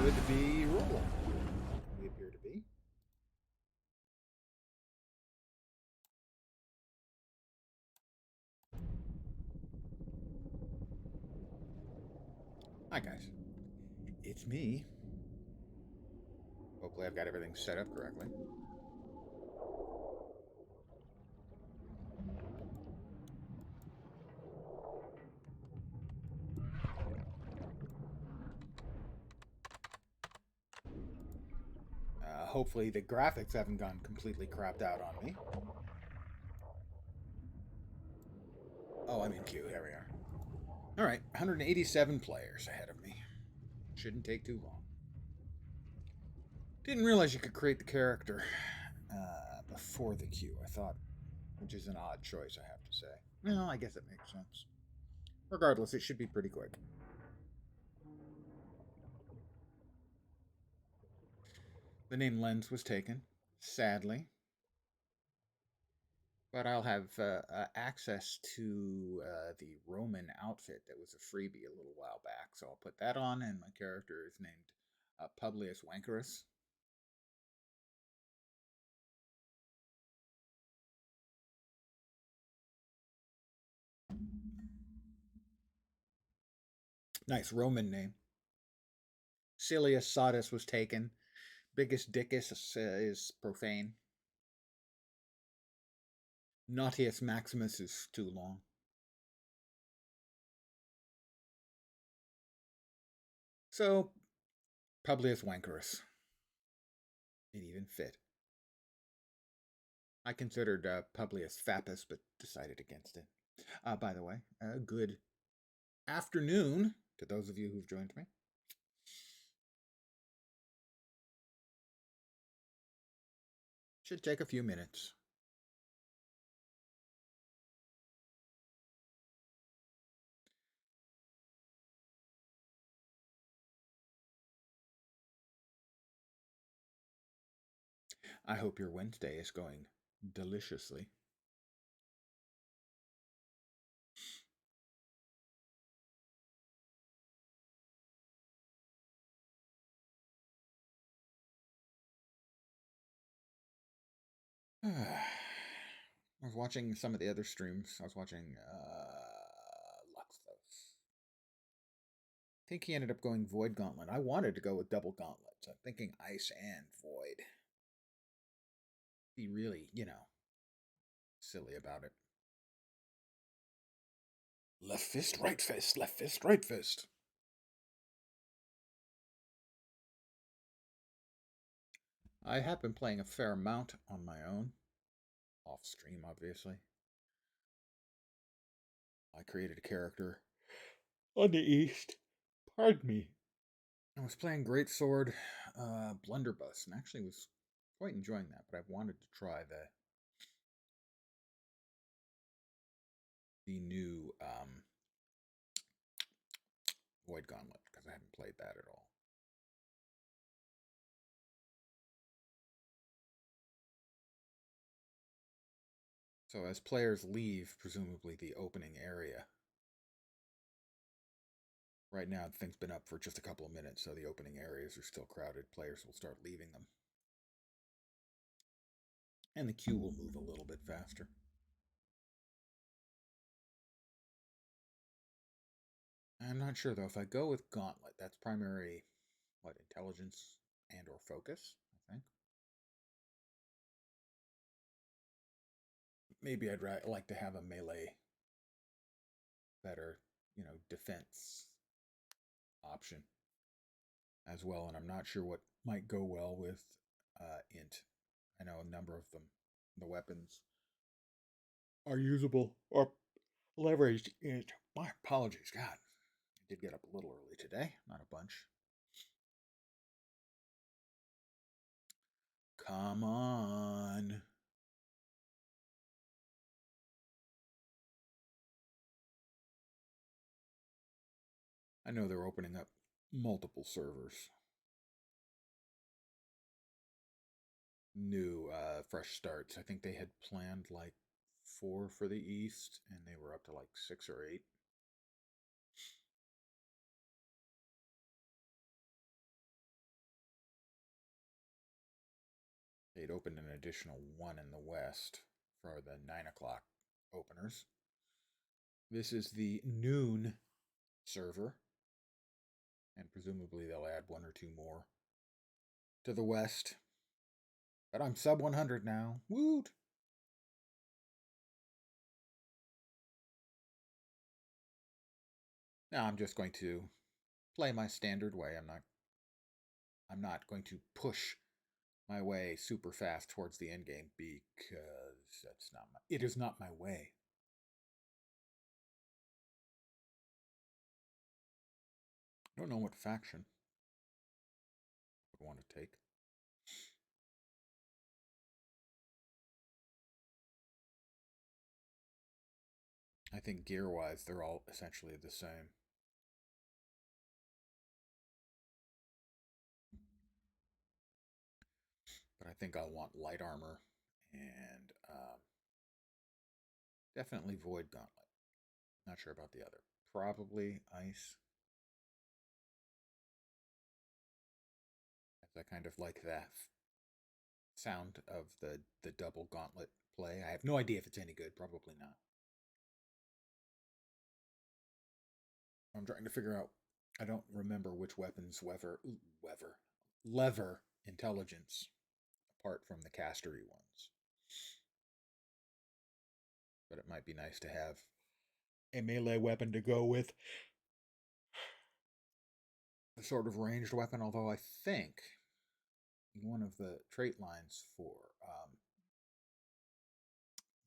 could be rolling. We appear to be. Hi, guys. It's me. Hopefully, I've got everything set up correctly. Hopefully, the graphics haven't gone completely crapped out on me. Oh, I'm in queue. Here we are. All right, 187 players ahead of me. Shouldn't take too long. Didn't realize you could create the character before the queue. I thought, which is an odd choice, I have to say. Well, I guess it makes sense. Regardless, it should be pretty quick. The name Lens was taken, sadly, but I'll have access to the Roman outfit that was a freebie a little while back, so I'll put that on, and my character is named Publius Wankerus. Nice Roman name. Silius Sodus was taken. Biggest Dickus is profane. Nautius Maximus is too long. So, Publius Wankerus. It even fit. I considered Publius Fappus, but decided against it. By the way, good afternoon to those of you who've joined me. Should take a few minutes. I hope your Wednesday is going deliciously. I was watching some of the other streams. I was watching Luxos. I think he ended up going Void Gauntlet. I wanted to go with Double Gauntlet, so I'm thinking Ice and Void. Be really, silly about it. Left fist, right fist, left fist, right fist. I have been playing a fair amount on my own. Off stream, obviously. I created a character on the east. Pardon me. I was playing Greatsword Blunderbuss and actually was quite enjoying that, but I've wanted to try the new Void Gauntlet because I haven't played that at all. So as players leave, presumably the opening area. Right now, the thing's been up for just a couple of minutes, so the opening areas are still crowded. Players will start leaving them. And the queue will move a little bit faster. I'm not sure, though. If I go with Gauntlet, that's primary, intelligence and or focus, I think. Maybe I'd like to have a melee better, defense option as well. And I'm not sure what might go well with int. I know a number of them, the weapons, are usable or leveraged int. My apologies, God. I did get up a little early today, not a bunch. Come on. I know they're opening up multiple servers. New fresh starts. I think they had planned like 4 for the East, and they were up to like 6 or 8. they'd opened an additional one in the West for the 9 o'clock openers. This is the noon server, and presumably they'll add one or two more to the West. But I'm sub 100 now. Woot! Now I'm just going to play my standard way. I'm not going to push my way super fast towards the end game because it is not my way. I don't know what faction I would want to take. I think gear-wise, they're all essentially the same. But I think I'll want light armor and definitely Void Gauntlet. Not sure about the other. Probably Ice. As I kind of like that sound of the double gauntlet play. I have no idea if it's any good. Probably not. I'm trying to figure out. I don't remember which weapons lever intelligence apart from the castery ones. But it might be nice to have a melee weapon to go with a sort of ranged weapon, although I think one of the trait lines for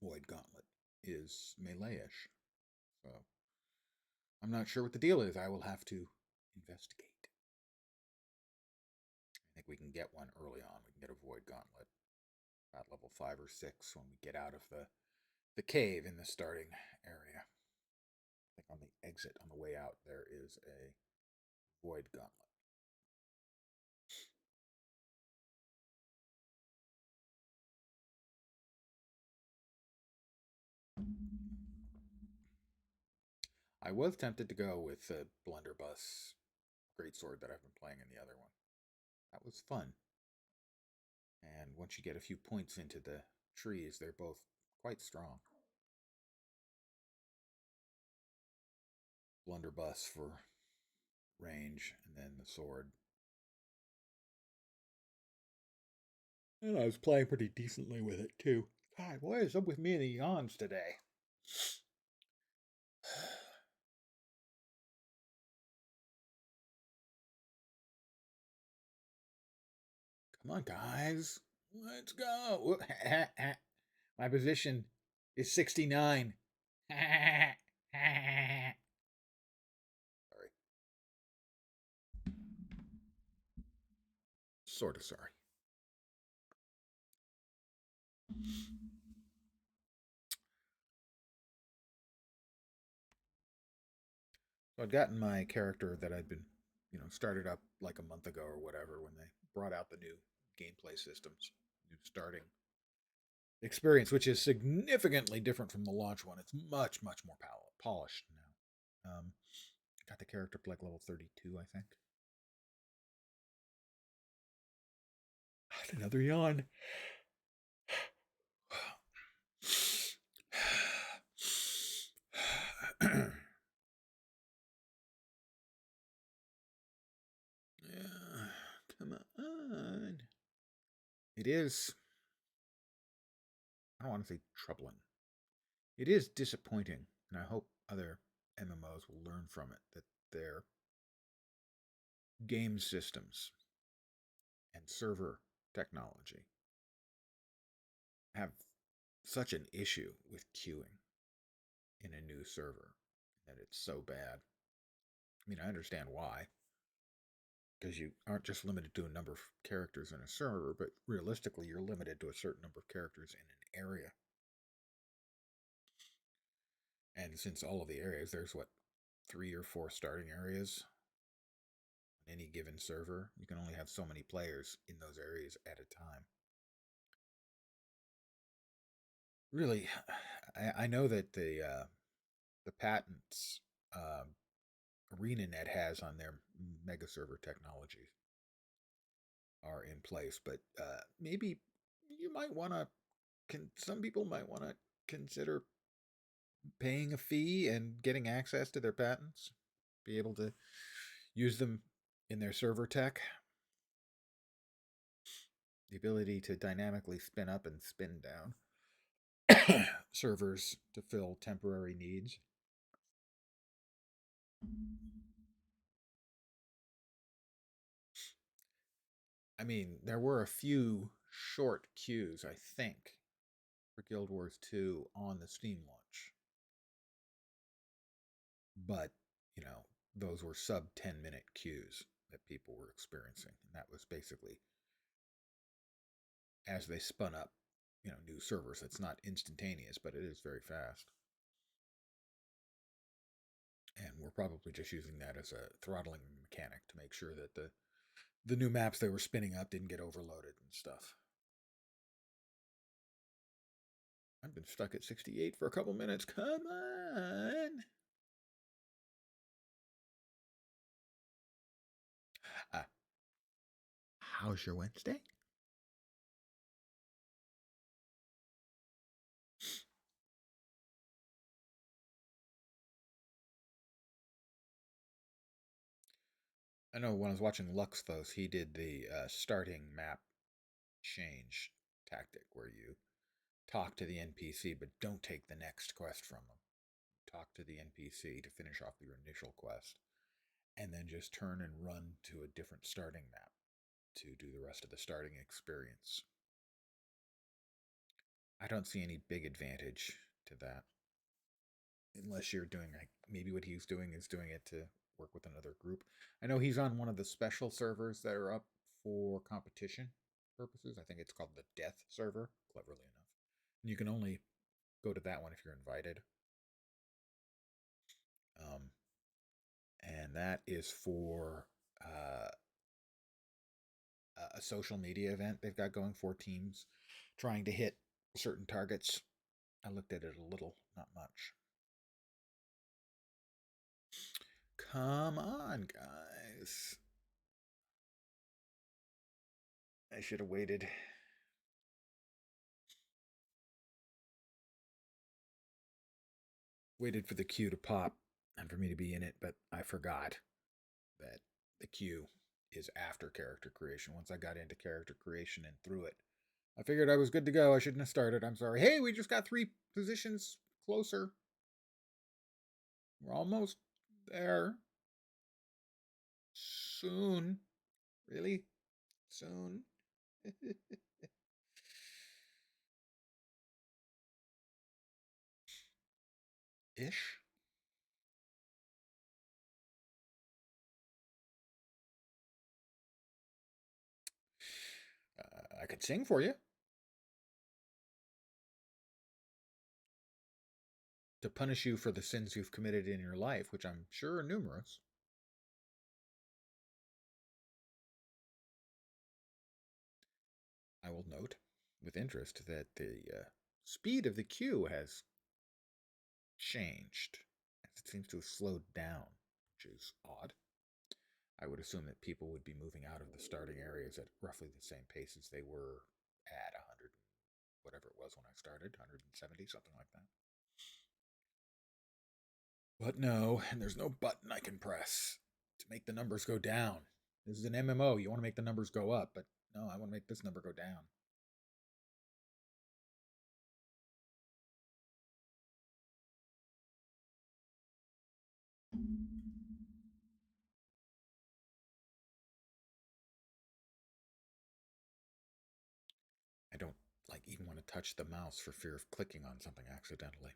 Void Gauntlet is melee-ish. So I'm not sure what the deal is. I will have to investigate. I think we can get one early on. We can get a Void Gauntlet about level 5 or 6 when we get out of the cave in the starting area. I think on the exit, on the way out, there is a Void Gauntlet. I was tempted to go with the Blunderbuss Greatsword that I've been playing in the other one. That was fun. And once you get a few points into the trees, they're both quite strong. Blunderbuss for range, and then the sword. And I was playing pretty decently with it, too. God, what is up with me and the yawns today? Come on, guys. Let's go. My position is 69. Sorry. Sort of sorry. So I'd gotten my character that I'd been, started up like a month ago or whatever when they brought out the new gameplay systems, new starting experience, which is significantly different from the launch one. It's much, much more polished now. Got the character up like level 32, I think. Another yawn. Come on. It is, I don't want to say troubling. It is disappointing, and I hope other MMOs will learn from it that their game systems and server technology have such an issue with queuing in a new server that it's so bad. I mean, I understand why. Because you aren't just limited to a number of characters in a server, but realistically, you're limited to a certain number of characters in an area. And since all of the areas, there's 3 or 4 starting areas on any given server, you can only have so many players in those areas at a time. Really, I know that the patents ArenaNet has on their mega server technologies are in place, but maybe you might want to. Some people might want to consider paying a fee and getting access to their patents, be able to use them in their server tech. The ability to dynamically spin up and spin down servers to fill temporary needs. I mean, there were a few short queues, I think, for Guild Wars 2 on the Steam launch. But, you know, those were sub 10-minute queues that people were experiencing. And that was basically as they spun up, you know, new servers. It's not instantaneous, but it is very fast. And we're probably just using that as a throttling mechanic to make sure that the new maps they were spinning up didn't get overloaded and stuff. I've been stuck at 68 for a couple minutes. Come on. How's your Wednesday? I know when I was watching Luxthos, he did the starting map change tactic where you talk to the NPC but don't take the next quest from them. Talk to the NPC to finish off your initial quest, and then just turn and run to a different starting map to do the rest of the starting experience. I don't see any big advantage to that. Unless you're doing, like, maybe what he's doing is doing it to work with another group. I know he's on one of the special servers that are up for competition purposes. I think it's called the Death server, cleverly enough. And you can only go to that one if you're invited. And that is for a social media event they've got going for teams trying to hit certain targets. I looked at it a little, not much. Come on, guys. I should have waited. Waited for the queue to pop and for me to be in it, but I forgot that the queue is after character creation. Once I got into character creation and through it, I figured I was good to go. I shouldn't have started. I'm sorry. Hey, we just got 3 positions closer. We're almost there. Soon. Really? Soon. Ish. I could sing for you. To punish you for the sins you've committed in your life, which I'm sure are numerous. I will note with interest that the speed of the queue has changed. It seems to have slowed down, which is odd. I would assume that people would be moving out of the starting areas at roughly the same pace as they were at 100, whatever it was when I started, 170, something like that. But no, and there's no button I can press to make the numbers go down. This is an MMO. You want to make the numbers go up, but no, I want to make this number go down. I don't like even want to touch the mouse for fear of clicking on something accidentally.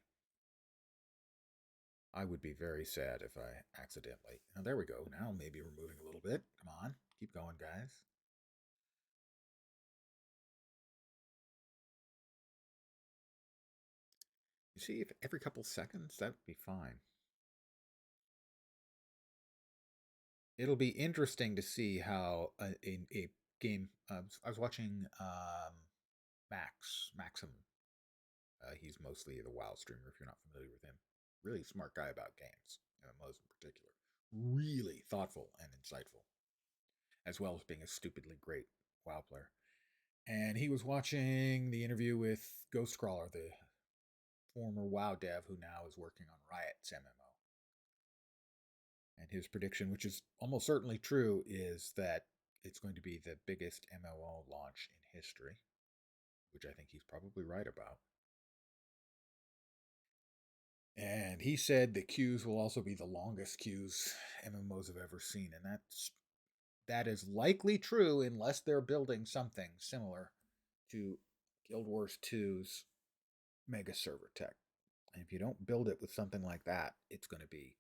I would be very sad if I accidentally. Now there we go. Now maybe we're moving a little bit. Come on, keep going, guys. You see, if every couple seconds, that would be fine. It'll be interesting to see how a game. I was watching Maxim. He's mostly the WoW streamer. If you're not familiar with him, really smart guy about games, MMOs in particular. Really thoughtful and insightful, as well as being a stupidly great WoW player. And he was watching the interview with Ghostcrawler, the former WoW dev who now is working on Riot's MMO. And his prediction, which is almost certainly true, is that it's going to be the biggest MMO launch in history, which I think he's probably right about. And he said the queues will also be the longest queues MMOs have ever seen, and that is likely true unless they're building something similar to Guild Wars 2's mega server tech. And if you don't build it with something like that, it's going to be,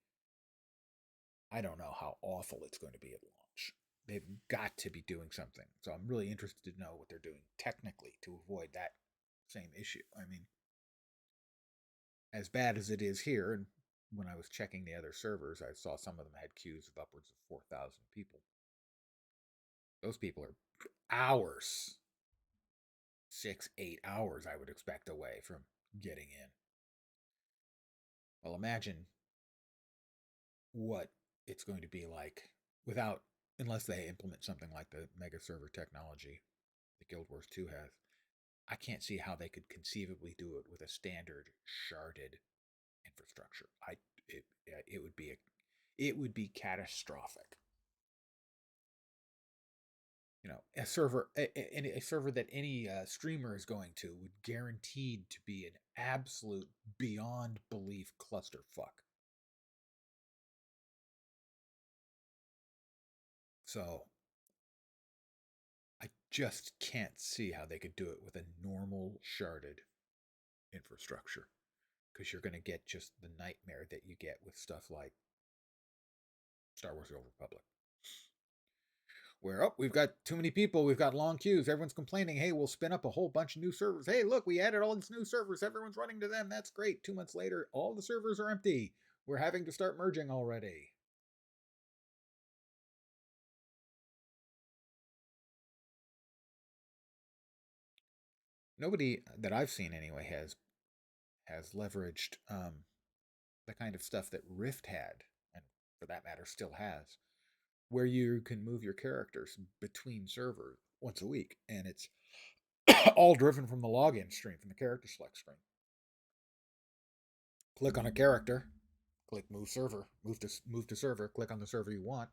I don't know how awful it's going to be at launch. They've got to be doing something. So I'm really interested to know what they're doing technically to avoid that same issue. I mean, as bad as it is here, and when I was checking the other servers, I saw some of them had queues of upwards of 4,000 people. Those people are hours, 6, 8 hours, I would expect, away from getting in. Well, imagine what it's going to be like without, unless they implement something like the mega server technology that Guild Wars 2 has. I can't see how they could conceivably do it with a standard sharded infrastructure. It would be catastrophic. You know, a server that any streamer is going to would guaranteed to be an absolute beyond belief clusterfuck. So I just can't see how they could do it with a normal sharded infrastructure, because you're going to get just the nightmare that you get with stuff like Star Wars: The Old Republic, where we've got too many people, we've got long queues, everyone's complaining. Hey, we'll spin up a whole bunch of new servers. Hey, look, we added all these new servers. Everyone's running to them. That's great. 2 months later, all the servers are empty. We're having to start merging already. Nobody that I've seen anyway has leveraged the kind of stuff that Rift had, and for that matter still has, where you can move your characters between servers once a week, and it's all driven from the login screen, from the character select screen. Click on a character, click move server, move to server, click on the server you want.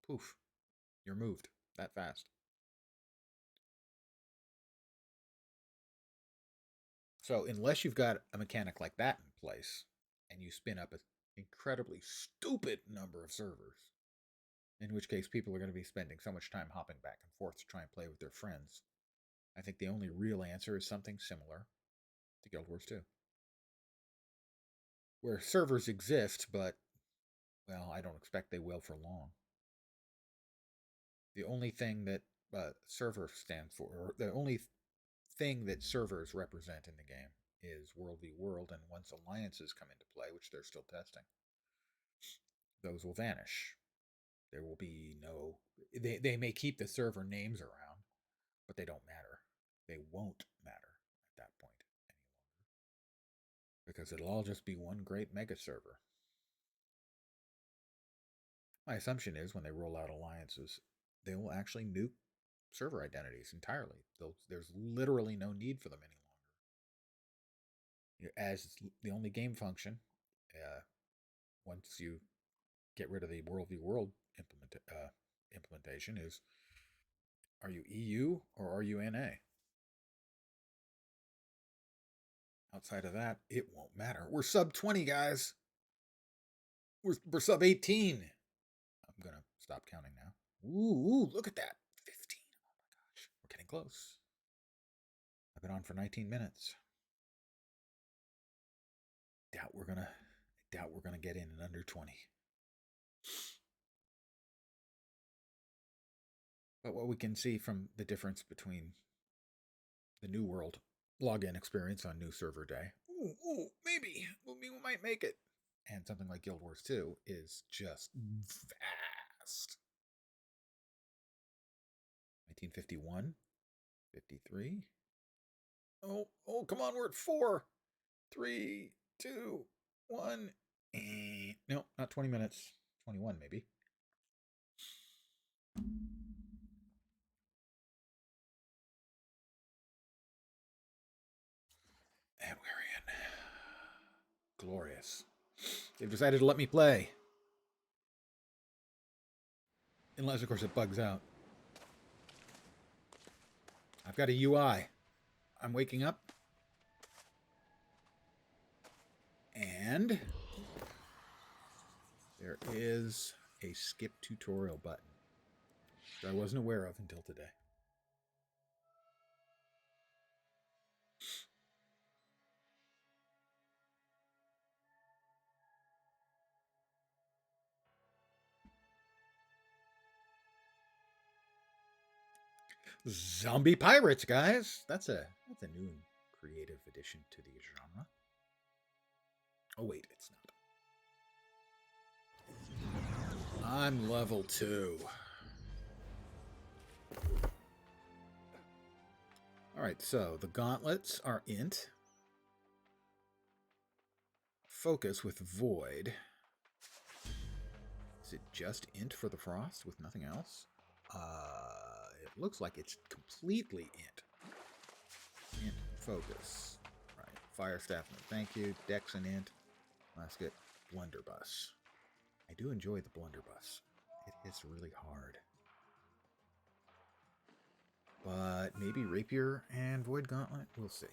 Poof, you're moved that fast. So unless you've got a mechanic like that in place, and you spin up an incredibly stupid number of servers, in which case people are going to be spending so much time hopping back and forth to try and play with their friends, I think the only real answer is something similar to Guild Wars 2, where servers exist, but, well, I don't expect they will for long. The only thing that server stands for, or the only thing that servers represent in the game, is World v. World, and once alliances come into play, which they're still testing, those will vanish. There will be no. They may keep the server names around, but they don't matter. They won't matter at that point any longer, because it'll all just be one great mega server. My assumption is when they roll out alliances, they will actually nuke server identities entirely. There's literally no need for them any longer. As the only game function, once you get rid of the World v. World implementation, is, are you EU or are you NA? Outside of that, it won't matter. We're sub 20, guys. We're sub 18. I'm going to stop counting now. Ooh, look at that. 15. Oh my gosh. We're getting close. I've been on for 19 minutes. Doubt we're gonna get in under 20. But what we can see from the difference between the New World login experience on new server day, maybe we might make it, and something like Guild Wars 2 is just vast. 1951, 53. Oh, come on, we're at 4, 3, 2, 1. No, not 20 minutes. 21 maybe. Glorious. They've decided to let me play. Unless, of course, it bugs out. I've got a UI. I'm waking up. And there is a skip tutorial button that I wasn't aware of until today. Zombie pirates, guys. That's a new creative addition to the genre. Oh wait, it's not. I'm level 2. Alright, so the gauntlets are int. Focus with void. Is it just int for the frost with nothing else? It looks like it's completely int. Int focus. Right. Fire staff, no thank you. Dex and int. Musket. Blunderbuss. I do enjoy the blunderbuss. It hits really hard. But maybe rapier and void gauntlet? We'll see.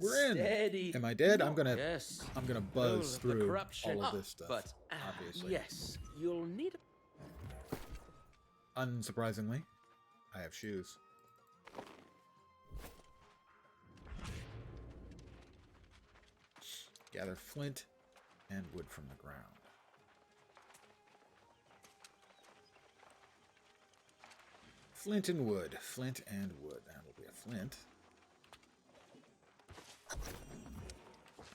We're in. Steady. Am I dead? No, I'm gonna yes. buzz The through corruption. all of this stuff. But obviously. yes, you'll need. Unsurprisingly, I have shoes. Gather flint and wood from the ground. Flint and wood. Flint and wood. That'll be a flint.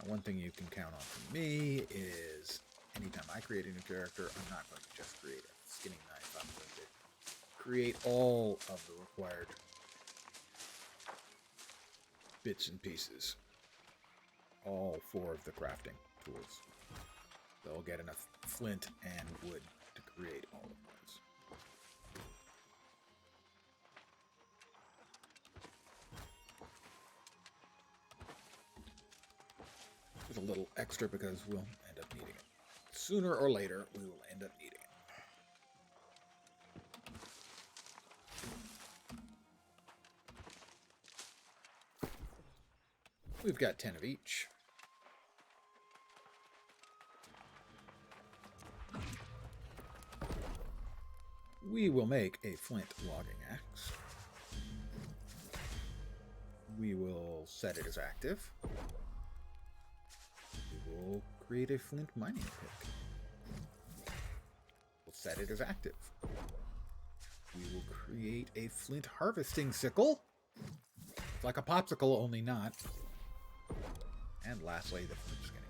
Now, one thing you can count on from me is anytime I create a new character, I'm not going to just create a skinning knife. I'm going to create all of the required bits and pieces. All 4 of the crafting tools. They'll get enough flint and wood to create all of those. There's a little extra because we'll end up needing it. Sooner or later, we will end up needing it. We've got 10 of each. We will make a flint logging axe. We will set it as active. We will create a flint mining pick. We'll set it as active. We will create a flint harvesting sickle. It's like a popsicle, only not. And lastly, the flint skinning.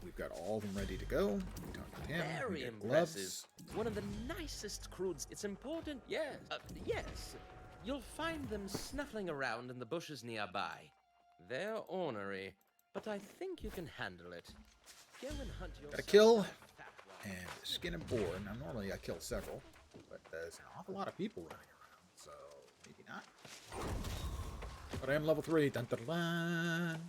We've got all of them ready to go. We talked to him. Very we get impressive. gloves. One of the nicest crudes. It's important. Yes. Yes. You'll find them snuffling around in the bushes nearby. They're ornery, but I think you can handle it. Go and hunt yourself. Got a kill a fat one. and skin a boar. Now, normally I kill several, but there's an awful lot of people running around, so maybe not. But I am level 3. Dun, dun, dun.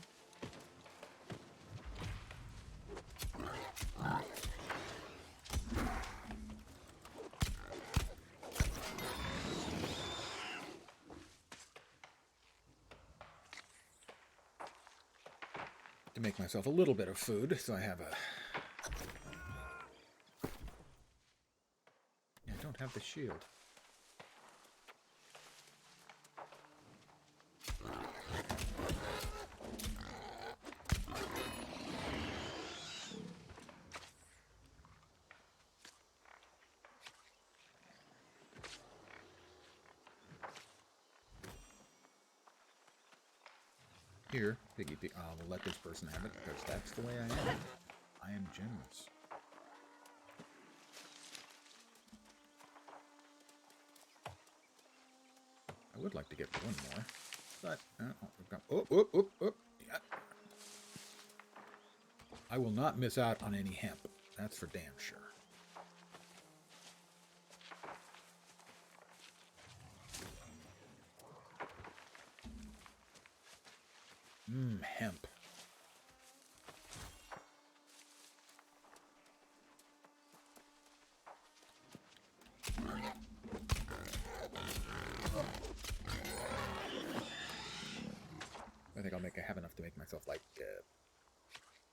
To make myself a little bit of food, so I have a... I don't have the shield. Here, piggy pig. We'll let this person have it because that's the way I am. I am generous. I would like to get one more, but we've got. Yeah. I will not miss out on any hemp. That's for damn sure. Hemp. I think I'll have enough to make myself like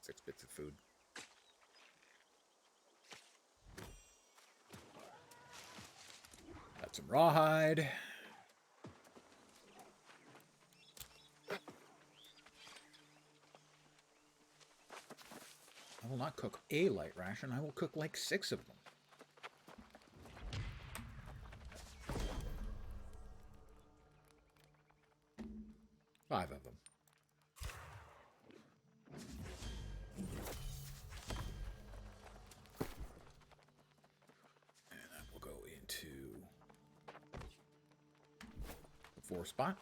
6 bits of food. Got some rawhide. I will not cook a light ration. I will cook like 6 of them. 5 of them. And that will go into the 4 spot.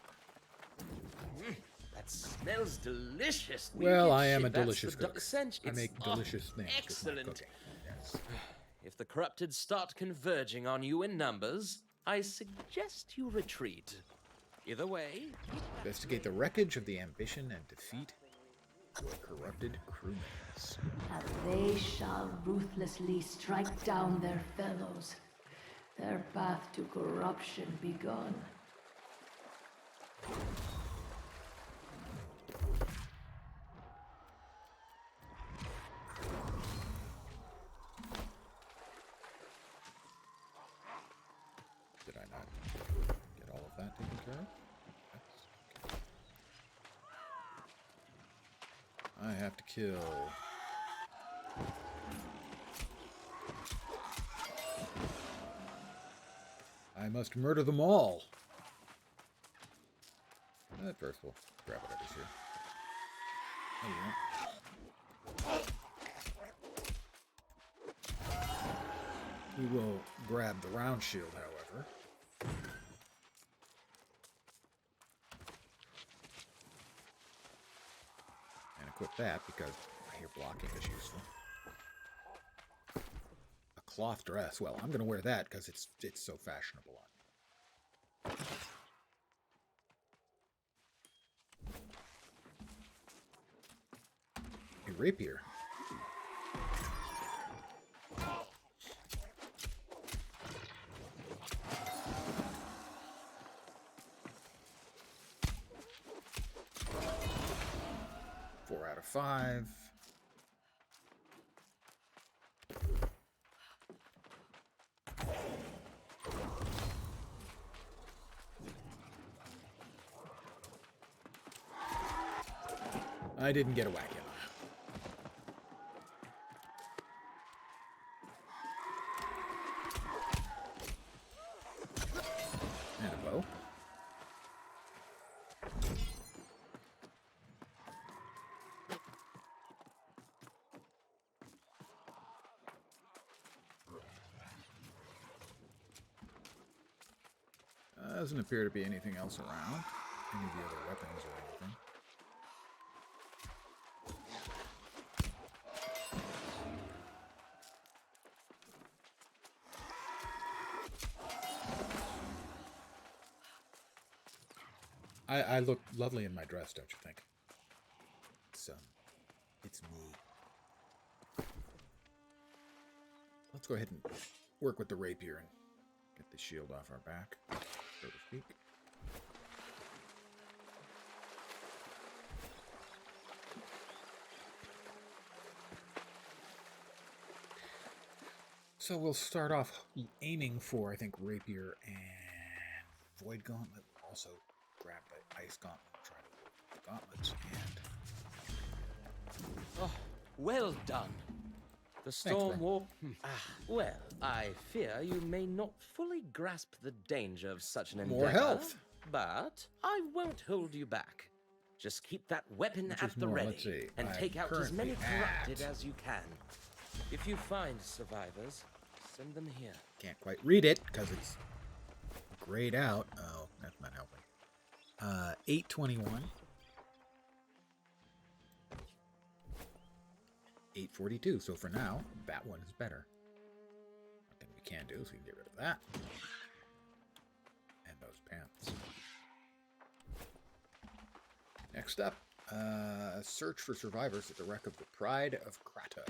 That smells delicious. Well, I am a delicious cook. I make delicious things. Excellent. With my cooking. Yes. If the corrupted start converging on you in numbers, I suggest you retreat. Either way, Investigate the wreckage of the ambition and defeat your corrupted crewmates. And they shall ruthlessly strike down their fellows, their path to corruption begun. Did I not get all of that taken care of? Yes. I have to kill. I must murder them all. At first, we'll grab whatever's here. There you go. We will grab the round shield, however. And equip that because I hear blocking is useful. A cloth dress. Well, I'm going to wear that because it's so fashionable on me. A rapier. Four out of 5. I didn't get a whack in on that. And a bow. Doesn't appear to be anything else around. Any of the other weapons or anything. I look lovely in my dress, don't you think? It's me. Let's go ahead and work with the rapier and get the shield off our back, so to speak. So we'll start off aiming for, I think, rapier and void gauntlet. We'll also grab the ice gauntlet, try to work the gauntlets, and oh, well done. The storm war. Well, I fear you may not fully grasp the danger of such an endeavor. More health. But I won't hold you back. Just keep that weapon Which at is the more, ready let's see, and I'm take out as many currently corrupted at- as you can. If you find survivors, send them here. can't quite read it because it's grayed out. Oh, that's not helping. 821. 842. So for now, that one is better. One thing we can do is we can get rid of that. And those pants. Next up, search for survivors at the wreck of the Pride of Krato.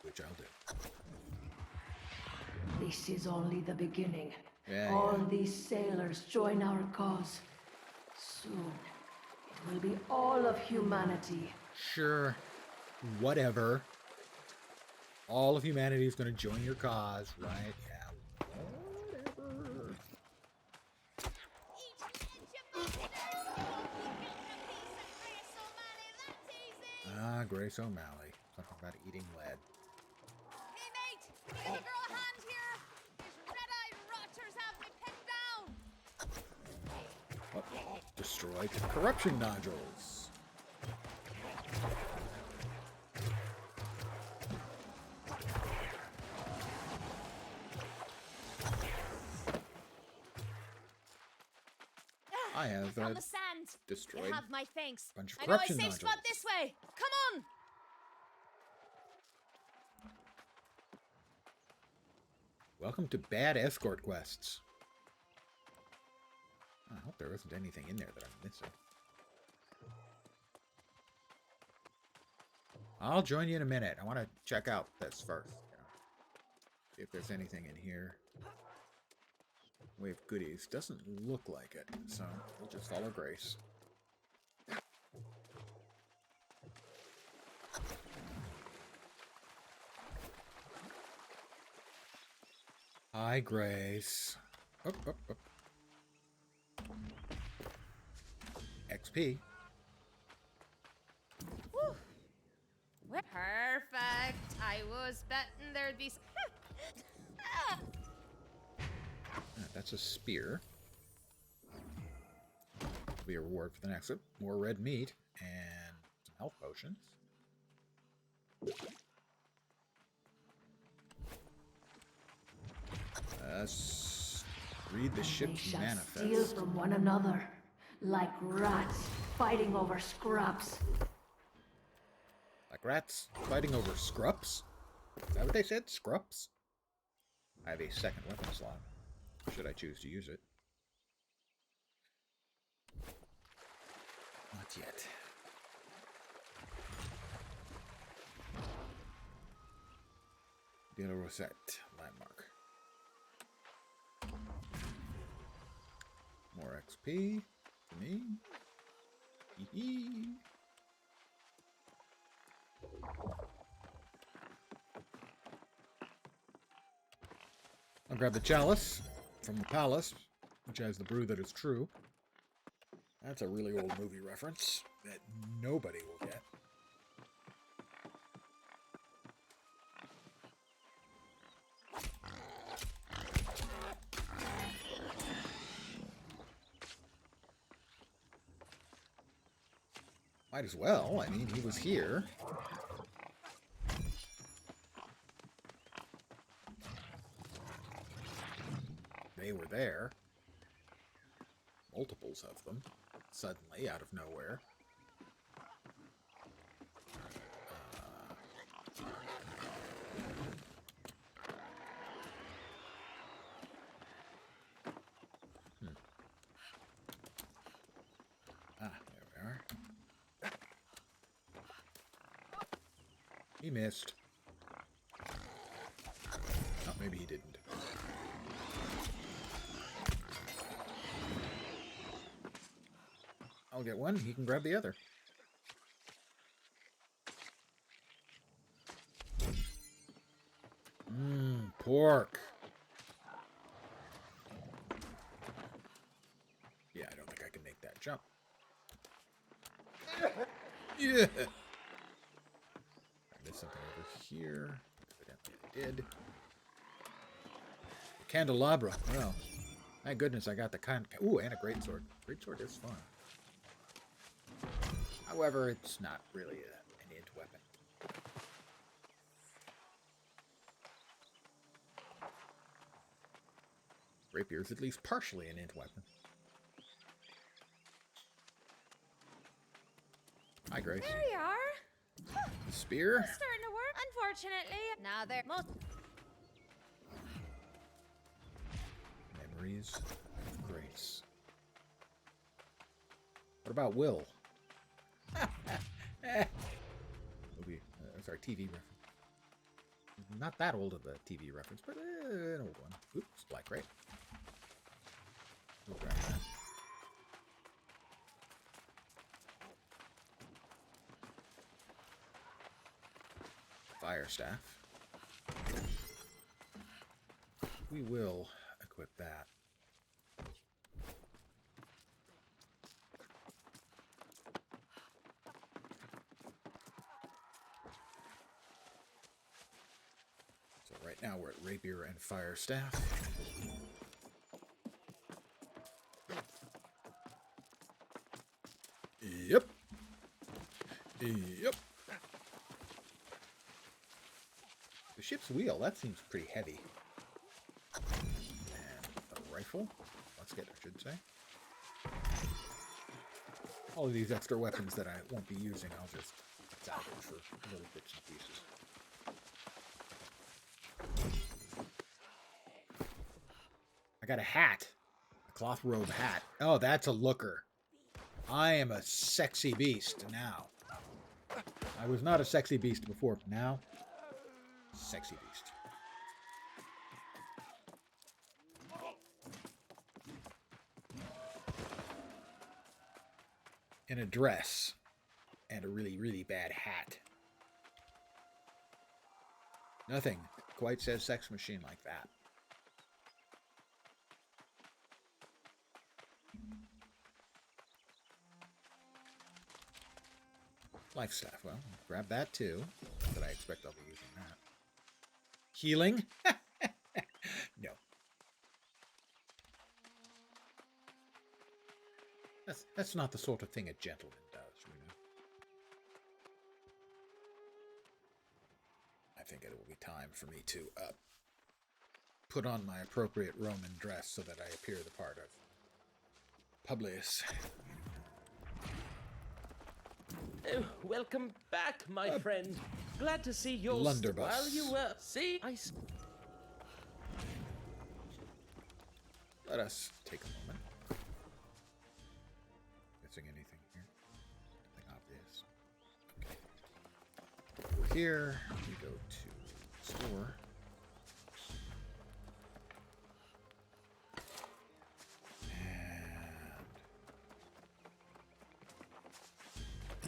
Which I'll do. This is only the beginning. Yeah, All yeah. these sailors join our cause. Soon, it will be all of humanity. Sure. Whatever. All of humanity is going to join your cause, right? Yeah. Whatever. Ah, Grace O'Malley. Something about eating lead. Hey mate, can you throw a hand here? These red-eyed rotters have me pinned down. Oh, destroyed corruption nodules. I have From the sand. destroyed You have my thanks. bunch of I know a corruption safe spot nodules. this way. Come on. Welcome to Bad Escort Quests. I hope there isn't anything in there that I'm missing. I'll join you in a minute. I want to check out this first. You know, see if there's anything in here. Wave goodies. Doesn't look like it, so we'll just follow Grace. Hi, Grace. Up, up, up. XP. Whew. Perfect. I was betting there'd be. Ah. That's a spear. Will be a reward for the next one. More red meat and some health potions. Read the They ship's shall manifest. steal from one another, like rats fighting over scraps. Like rats fighting over scrups? Is that what they said? Scrups? I have a second weapon slot. Should I choose to use it? Not yet. De la Rosette landmark. More XP for me. Hee hee. I'll grab the chalice from the palace, which has the brew that is true. That's a really old movie reference that nobody will get. Might as well. I mean, he was here. They were there. Multiples of them. Suddenly, out of nowhere. Ah, there we are. He missed. Oh, maybe he didn't. I'll get one, he can grab the other. Pork. Yeah, I don't think I can make that jump. Yeah! I missed something over here. Evidently I did. The candelabra. Well, thank goodness I got the ooh, and a greatsword. Greatsword is fun. However, it's not really an int weapon. Rapier is at least partially an int weapon. Hi, Grace. There you are. The spear? Starting to work. Unfortunately, now they're most. Memories of Grace. What about Will? Movie, sorry, TV reference. Not that old of a TV reference, but an old one. Oops, Black Grape. We'll grab that. Fire staff. We will equip that. So right now we're at rapier and fire staff. Yep. Yep. The ship's wheel, that seems pretty heavy. And a rifle. Musket, I should say. All of these extra weapons that I won't be using, I'll just salvage for little bits and pieces. I got a hat. A cloth robe hat. Oh, that's a looker. I am a sexy beast now. I was not a sexy beast before, but now, sexy beast. In a dress and a really, really bad hat. Nothing quite says sex machine like that. Life staff. Well, grab that too. Not that I expect I'll be using that. Healing? No. That's not the sort of thing a gentleman does, you know. I think it will be time for me to put on my appropriate Roman dress so that I appear the part of Publius. Oh, welcome back, my friend. Glad to see your Blunderbuss. While you were Let us take a moment. Missing anything here? Nothing obvious. Okay. Over here, we go to store. And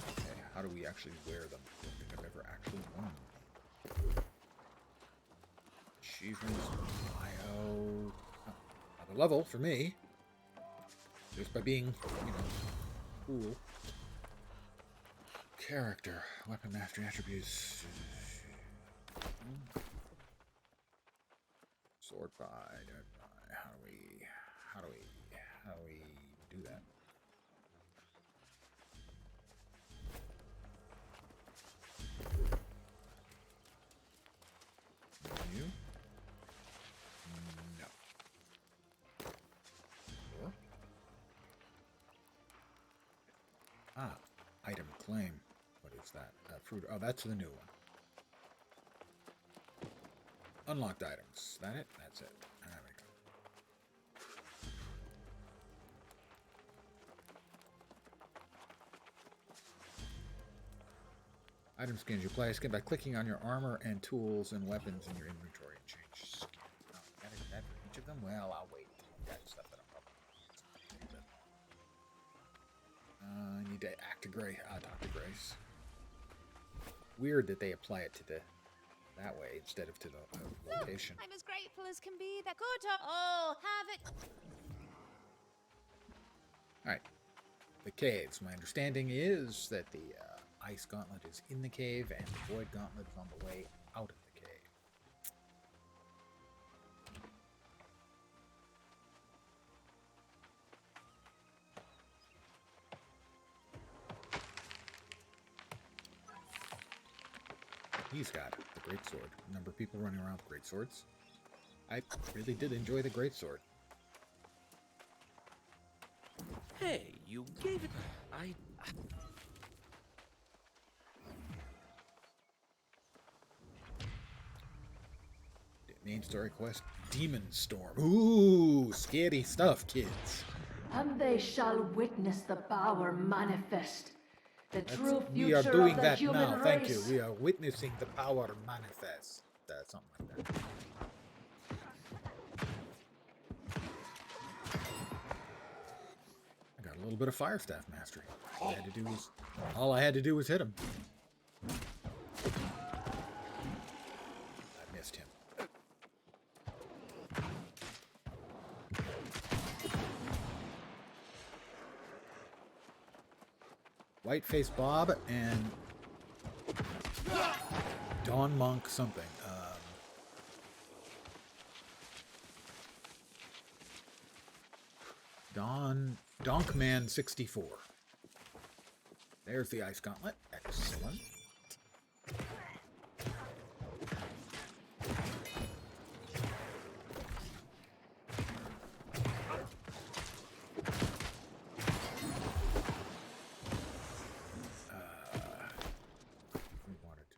okay, how do we actually wear them? I don't think I've ever actually worn them. Achievements, bio. Another level for me. Just by being, you know, cool. Character, weapon mastery attributes. Sword by. How do we do that? Menu. No. Or? Ah, item claim. What is that? Fruit. Oh, that's the new one. Unlocked items. That it? That's it. There we go. Item skins. You apply a skin by clicking on your armor and tools and weapons in your inventory and change skin. Oh, that is that for each of them? Well, I'll wait. That's stuff that I'm probably. I need to act to Grace. Dr. Grace. Weird that they apply it to the that way instead of to the location. I'm as grateful as can be that good. Oh, have it. All right. The caves. My understanding is that the ice gauntlet is in the cave and the void gauntlet is on the way out of the cave. He's got the great sword. A number of people running around with great swords. I really did enjoy the great sword. Hey, you gave it. I. Main story quest, Demon Storm. Ooh, scary stuff, kids. And they shall witness the power manifest. The true We are future doing of the that human now. race. Thank you. We are witnessing the power manifest. Something like that. I got a little bit of fire staff mastery. All I had to do was hit him. I missed him. Whiteface Bob and Dawn Monk something. Donkman 64. There's the ice gauntlet. Excellent. We wanted to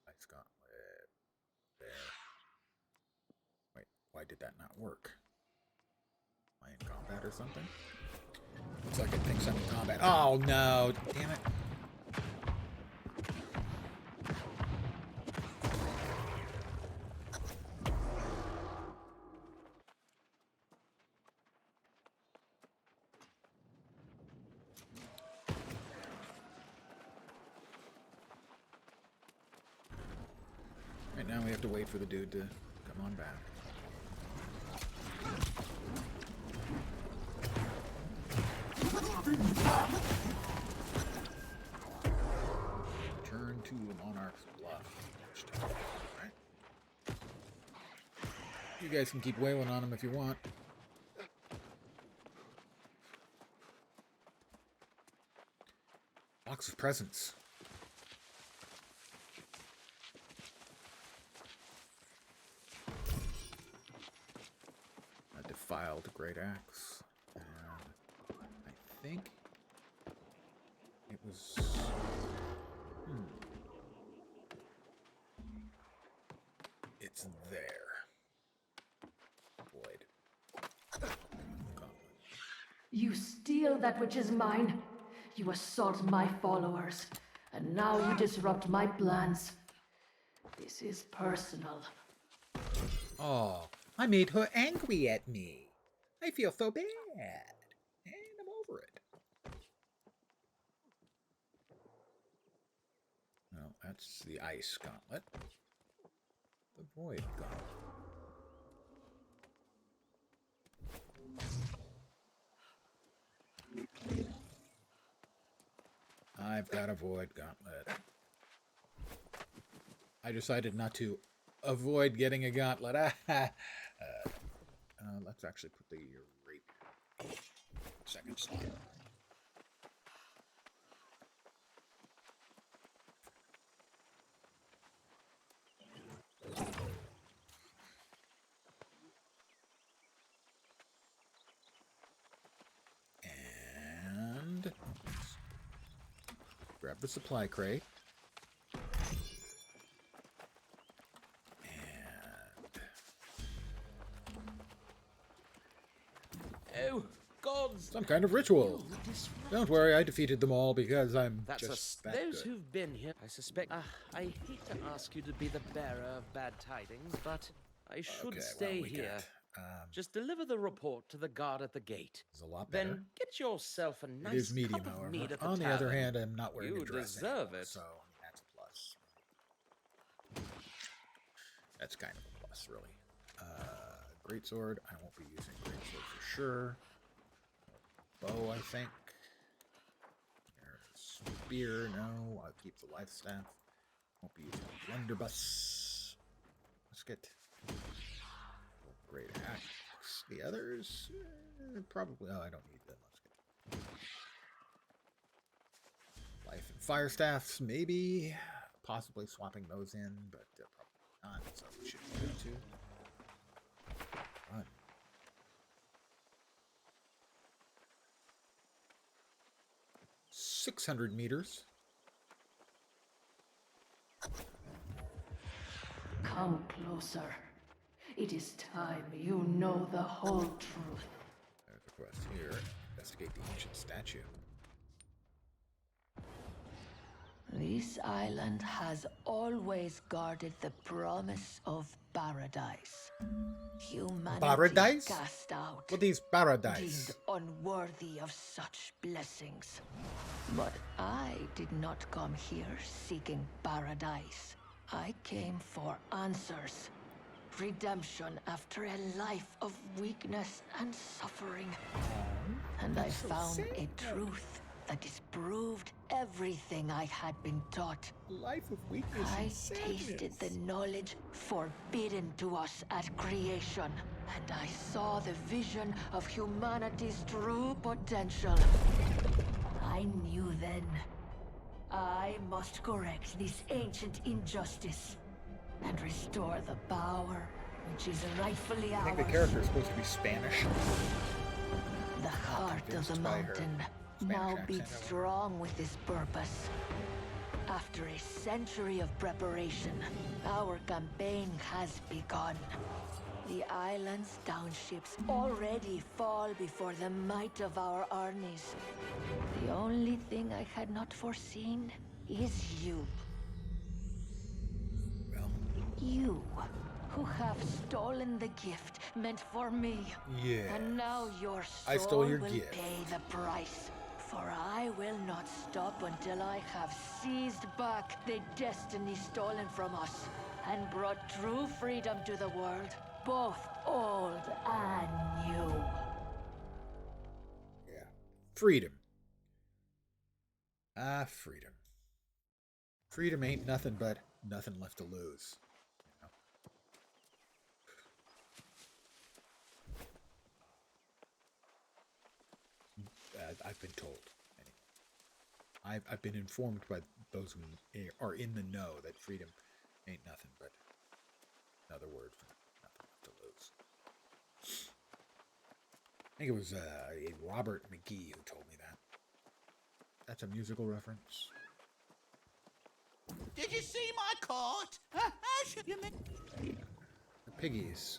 ice gauntlet there. Wait, why did that not work? Am I in combat or something? Looks like it thinks I'm in combat. Oh no! Damn it! Right now we have to wait for the dude to come on back. Turn to the Monarch's Bluff. Right. You guys can keep wailing on him if you want. Box of presents. A defiled great axe. And I think it was. It's there. Void. You steal that which is mine. You assault my followers. And now you disrupt my plans. This is personal. Oh, I made her angry at me. I feel so bad. And I'm over it. Well, that's the ice gauntlet. The void gauntlet. I've got a void gauntlet. I decided not to avoid getting a gauntlet. Let's actually put the rape second slot. And grab the supply crate. Oh, gods! Some kind of ritual. Don't worry, I defeated them all because I'm That's just that those good. who've been here. I suspect. I hate to ask you to be the bearer of bad tidings, but I should Okay, stay well, we here. can't. Just deliver the report to the guard at the gate. It's a lot better. Then get yourself a It nice is medium, cup of however. mead at the On the other tavern. hand, I'm not wearing You a dress deserve anymore, it. so that's a plus. That's kind of a plus, really. Greatsword, I won't be using greatsword for sure. Bow, I think. There's spear, no. I'll keep the life staff. Won't be using blunderbuss. Musket. Great axe. The others, probably. Oh, I don't need the musket. Life and fire staffs, maybe. Possibly swapping those in, but probably not. So we should be good too. Run. 600 meters. Come closer. It is time you know the whole truth. There's a quest here. Investigate the ancient statue. This island has always guarded the promise of paradise. Humanity Paradise? cast out, What is paradise? deemed unworthy of such blessings. But I did not come here seeking paradise. I came for answers. Redemption after a life of weakness and suffering. And I so found sad. a truth that disproved everything I had been taught. Life of weakness I and sadness. tasted the knowledge forbidden to us at creation, and I saw the vision of humanity's true potential. I knew then. I must correct this ancient injustice and restore the power which is rightfully I think ours. the character is supposed to be Spanish. The heart of the convinced by her mountain Spanish now accent, beats however. strong with this purpose. After a century of preparation, our campaign has begun. The island's townships already fall before the might of our armies. The only thing I had not foreseen is you. Well, You, who have stolen the gift meant for me. yeah. And now your soul I stole your will gift. pay the price. For I will not stop until I have seized back the destiny stolen from us and brought true freedom to the world, both old and new. Yeah. Freedom. Ah, freedom. Freedom ain't nothing but nothing left to lose. You know? I've been told. Anyway. I've been informed by those who are in the know that freedom ain't nothing but another word for nothing left to lose. I think it was Robert McGee who told me that. That's a musical reference. Did you see my coat? How should you make... The piggies.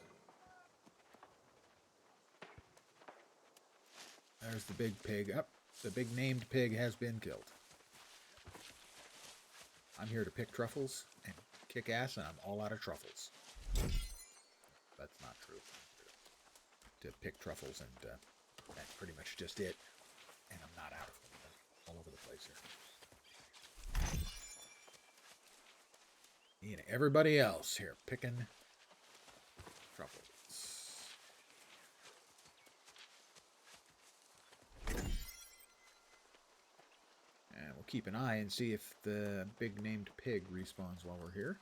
There's the big pig. Up, the big named pig has been killed. I'm here to pick truffles and kick ass, and I'm all out of truffles. That's not true. To pick truffles, and that's pretty much just it. And I'm not out of them. I'm all over the place here. Me and everybody else here picking truffles. And we'll keep an eye and see if the big named pig respawns while we're here.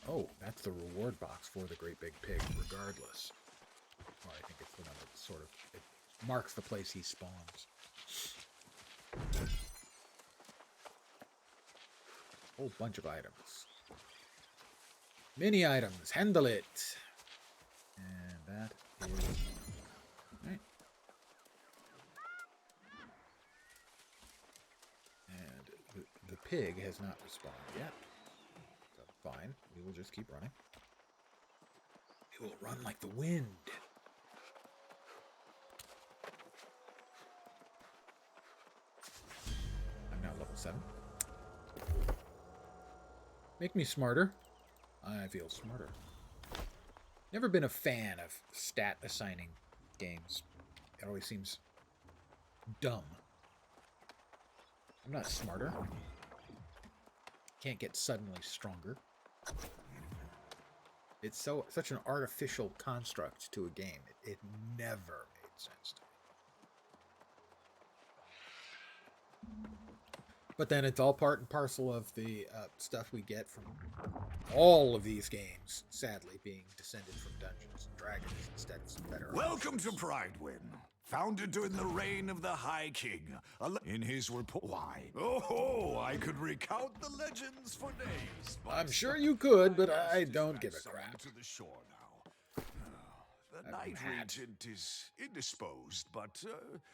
Oh, that's the reward box for the great big pig, regardless. Or I think it's the one that sort of it marks the place he spawns. Whole bunch of items. Mini items. Handle it. And that is... Right. And the pig has not respawned yet. So fine. We will just keep running. It will run like the wind. I'm now level 7. Make me smarter. I feel smarter. Never been a fan of stat assigning games. It always seems dumb. I'm not smarter. Can't get suddenly stronger. It's such an artificial construct to a game. It never made sense to me. But then it's all part and parcel of the stuff we get from all of these games, sadly, being descended from Dungeons and Dragons instead of some better Welcome options. to Pridewind, founded during the reign of the High King. In his report, why? Oh, I could recount the legends for days. But I'm sure you could, but I don't give a crap. To the shore now. The That Night hat. Regent is indisposed, but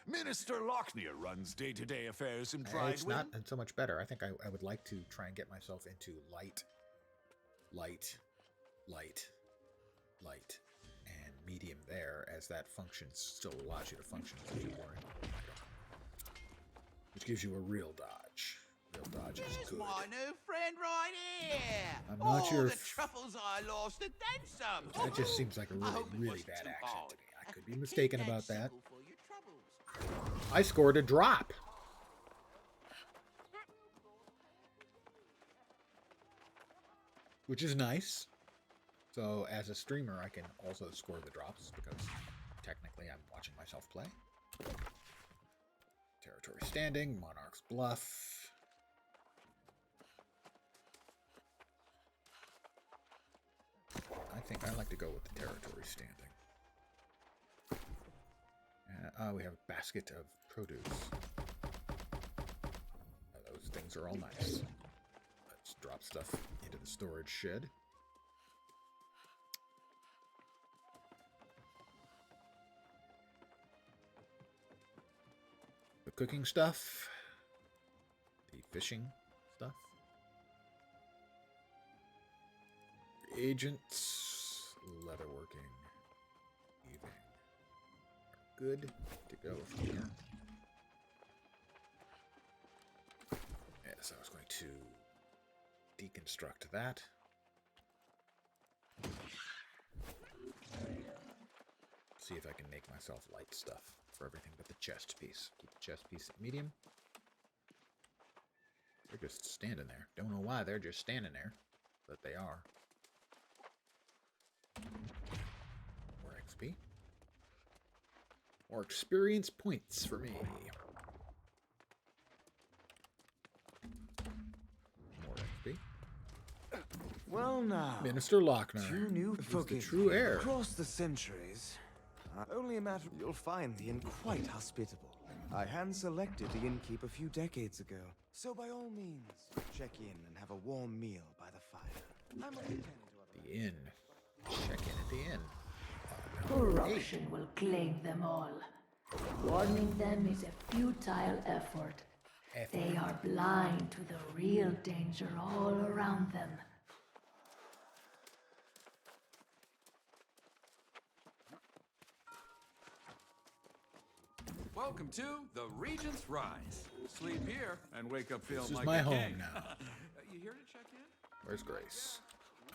Minister Lochner runs day-to-day affairs in It's Pride. not so much better. I think I would like to try and get myself into light, and medium there, as that function still allows you to function as a warrior item, which gives you a real dodge. Real dodge is Here's good. my new friend right here. I'm not All sure the if- truffles I lost and then some. That just seems like a I really, hope it really wasn't bad too action hard. to me. I could be Keep mistaken that about that. simple for your troubles. I scored a drop. Which is nice. So as a streamer, I can also score the drops because technically I'm watching myself play. Territory standing, Monarch's Bluff. I think I like to go with the territory standing. We have a basket of produce. Those things are all nice. Let's drop stuff into the storage shed. The cooking stuff. The fishing stuff. Agents. Leatherworking. Weaving. Good to go from here. Yes, I was going to deconstruct that. See if I can make myself light stuff for everything but the chest piece. Keep the chest piece at medium. They're just standing there. Don't know why they're just standing there, but they are. More XP. More experience points for me. More XP. Well now, Minister Lochner. two new Who's the forgive true me. heir. Across the centuries, only a matter you'll find the inn quite hospitable. I hand-selected the innkeep a few decades ago, so by all means, check in and have a warm meal by the fire. I'm only tending to other The inn. Check in at the inn. Corruption will claim them all. Warning them is a futile effort. They are blind to the real danger all around them. Welcome to the Regent's Rise. Sleep here and wake up feeling This is like my a home king. now. You here to check in? Where's Grace?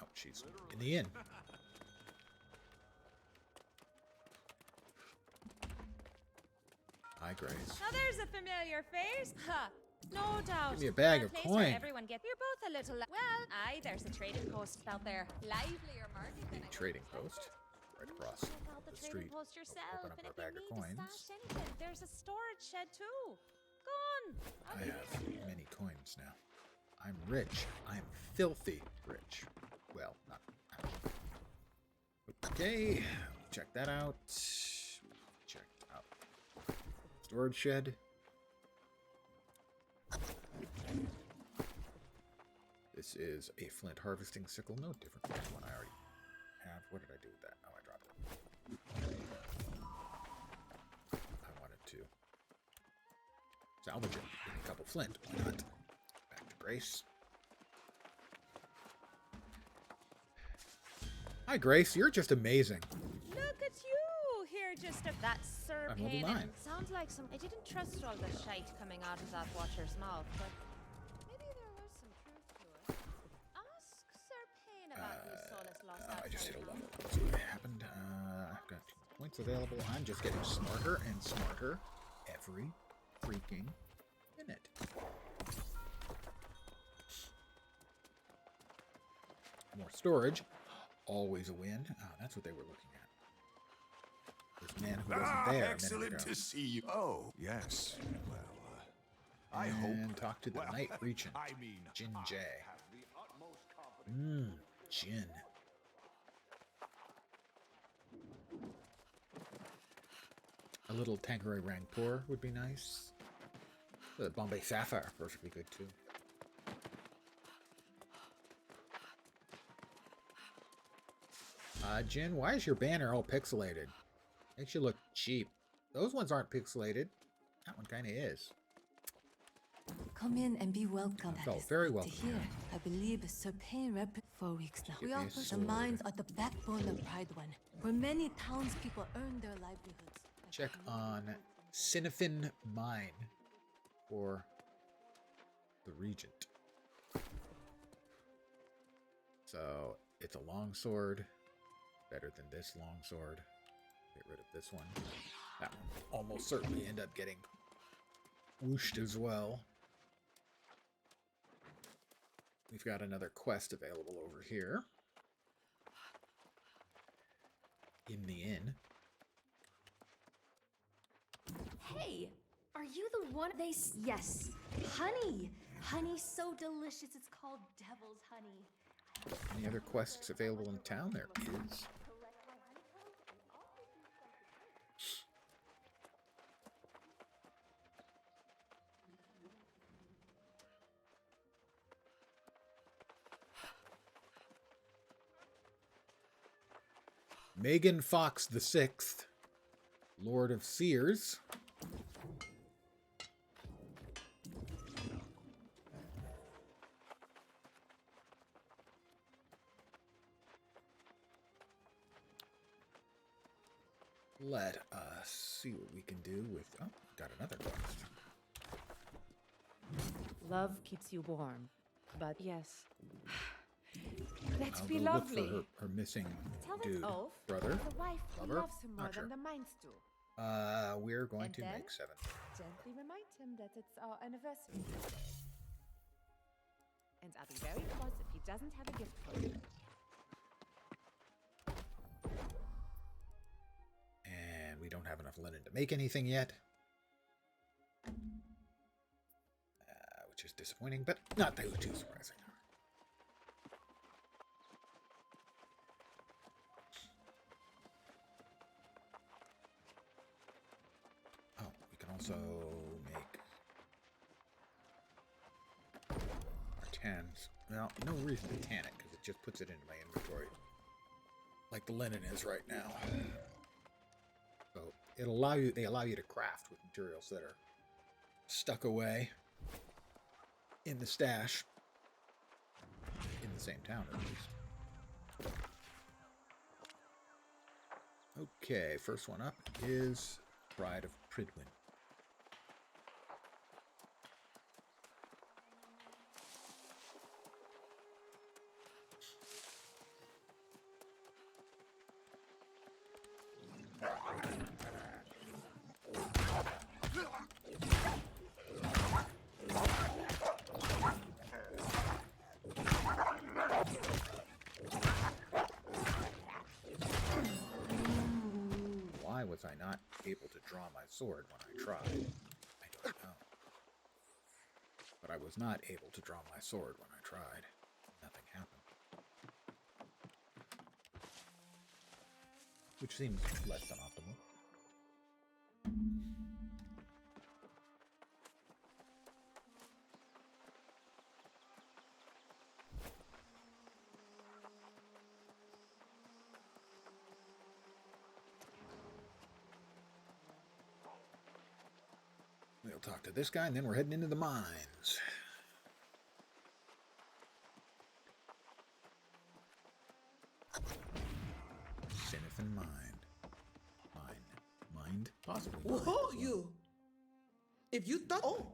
Oh, she's in the inn. Hi, Grace. Now there's a familiar face. Ha! No doubt. Give me a bag Fair of place coin. where everyone gets. You're both a little. Well, aye, there's a trading post out there. Livelier market than I Trading would've post. Right You across should check out the the trading street. post yourself, Open up and our if you bag of need coins. to stash anything, there's a storage shed too. Go on. I have many coins now. I'm rich. I'm filthy rich. Well, not actually. Okay, check that out. Check out storage shed. This is a flint harvesting sickle, no different from the one I already have. What did I do with that? Oh, I dropped it. I wanted to salvage it. Give me a couple flint. Why not? Back to Grace. Hi, Grace. You're just amazing. Look at you here, just a that Sir I'm level Pain. 9. Sounds like some. I didn't trust all the shite coming out of that watcher's mouth, but maybe there was some truth to it. Ask Sir Pain about whose soul is lost. I just hit outside a of level. That's what happened. I've got 2 points available. I'm just getting smarter and smarter every freaking minute. More storage. Always a win. Oh, that's what they were looking at. This man who wasn't there a minute Excellent ago. to see you. Oh, yes. Well, I hope. And talk to the well, Night Regent. I mean, Jin I Jay. have the utmost confidence. Jin. A little Tanqueray Rangpur would be nice. The Bombay Sapphire, perfectly good too. Jin, why is your banner all pixelated? Makes you look cheap. Those ones aren't pixelated. That one kind of is. Come in and be welcome. I felt very welcome. To hear. I believe Sir Payne rep 4 weeks now. Give We me a offer the sword. mines are the backbone of Pride One, where many townspeople earn their livelihoods. Check on Sinifin Mine for the Regent. So it's a longsword. Better than this longsword. Get rid of this one. That one will almost certainly end up getting whooshed as well. We've got another quest available over here. In the inn. Hey, are you the one yes, honey. Honey so delicious it's called devil's honey. Any other quests available in town? There is. Megan Fox the Sixth, Lord of Seers. Let us see what we can do with... Oh, got another quest. Love keeps you warm, but yes. Let's I'll be go lovely. look for her missing Tell dude. that oaf, Brother? the wife who Lover? loves him more Not sure. than the mines do. We're going And to then? make 7. Gently remind him that it's our anniversary today. And I'll be very cross if he doesn't have a gift for you. And we don't have enough linen to make anything yet. Which is disappointing, but not too surprising. Oh, we can also make our tans. Well, no reason to tan it, because it just puts it into my inventory. Like the linen is right now. So they allow you to craft with materials that are stuck away in the stash. In the same town, at least. Okay, first one up is Bride of Pridwin. Why was I not able to draw my sword when I tried? I don't know. But I was not able to draw my sword when I tried. Nothing happened. Which seems less than optimal. We'll talk to this guy, and then we're heading into the mines. Sinifin Mine. Mind? Possibly. Whoa, you! If you thought... Oh!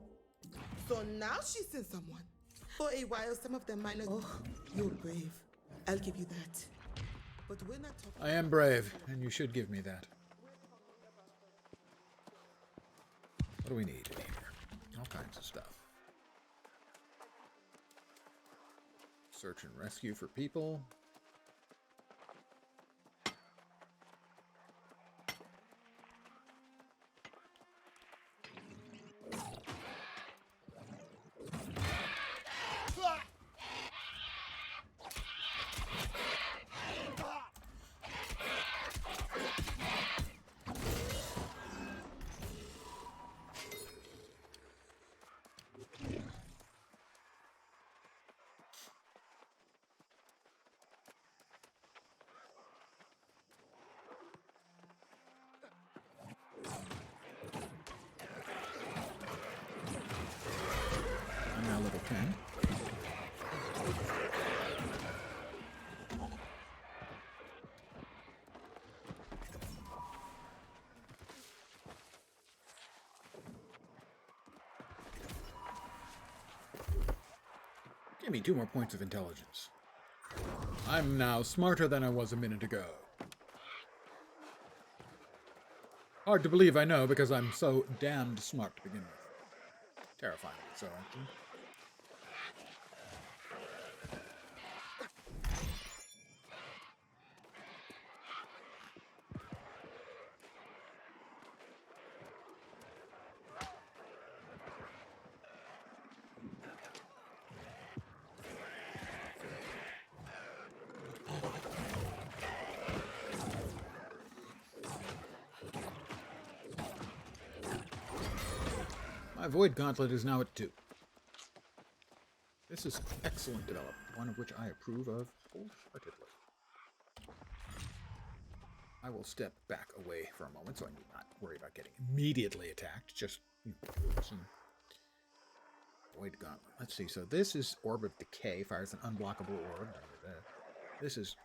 So now she says someone. For a while, some of the miners... Oh, you're brave. I'll give you that. But we're not talking... I am brave, and you should give me that. What do we need in here? All kinds of stuff. Search and rescue for people. Okay. Give me 2 more points of intelligence. I'm now smarter than I was a minute ago. Hard to believe, I know, because I'm so damned smart to begin with. Terrifying, so actually. My Void Gauntlet is now at 2. This is excellent development, one of which I approve of wholeheartedly. I will step back away for a moment so I need not worry about getting immediately attacked. Just some Void Gauntlet. Let's see, so this is Orb of Decay, fires an unblockable orb. This is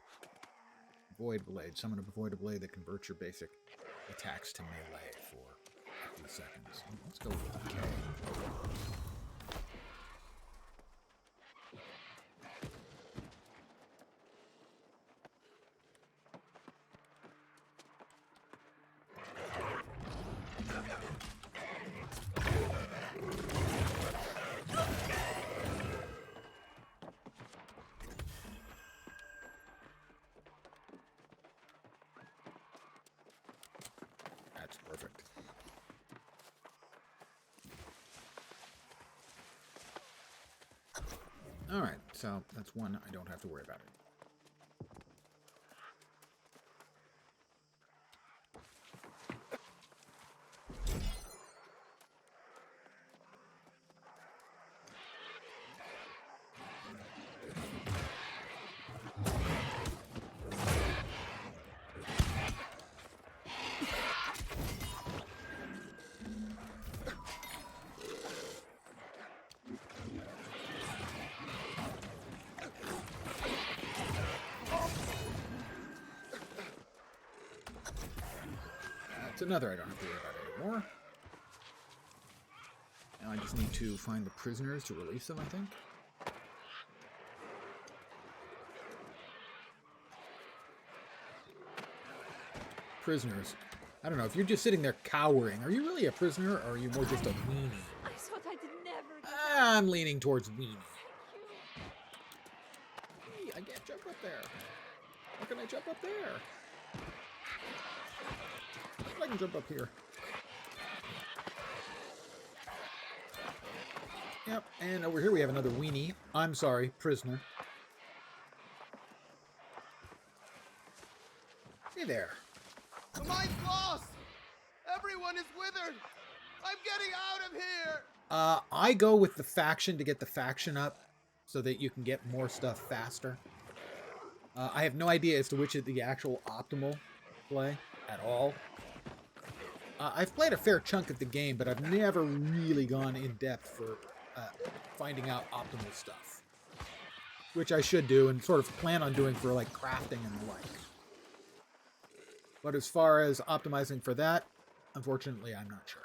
Void Blade. Summon a Void Blade that converts your basic attacks to melee for a few seconds. Let's go with Decay. That's perfect. All right, so that's one I don't have to worry about it. That's another I don't have to worry about anymore. Now I just need to find the prisoners to release them, I think. Prisoners. I don't know, if you're just sitting there cowering, are you really a prisoner or are you more just a weenie? I thought I'd never. I'm leaning towards weenie. Hey, I can't jump up there. How can I jump up there? I can jump up here. Yep, and over here we have another weenie. I'm sorry, prisoner. Hey there. The mine's lost! Everyone is withered! I'm getting out of here! I go with the faction to get the faction up so that you can get more stuff faster. I have no idea as to which is the actual optimal play at all. I've played a fair chunk of the game, but I've never really gone in depth for finding out optimal stuff. Which I should do and sort of plan on doing for like crafting and the like. But as far as optimizing for that, unfortunately, I'm not sure.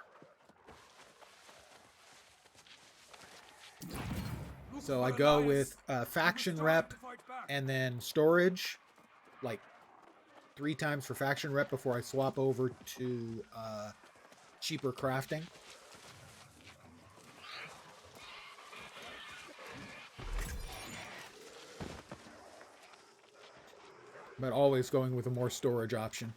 So I go with faction rep and then storage, like 3 times for faction rep before I swap over to cheaper crafting. But always going with a more storage option.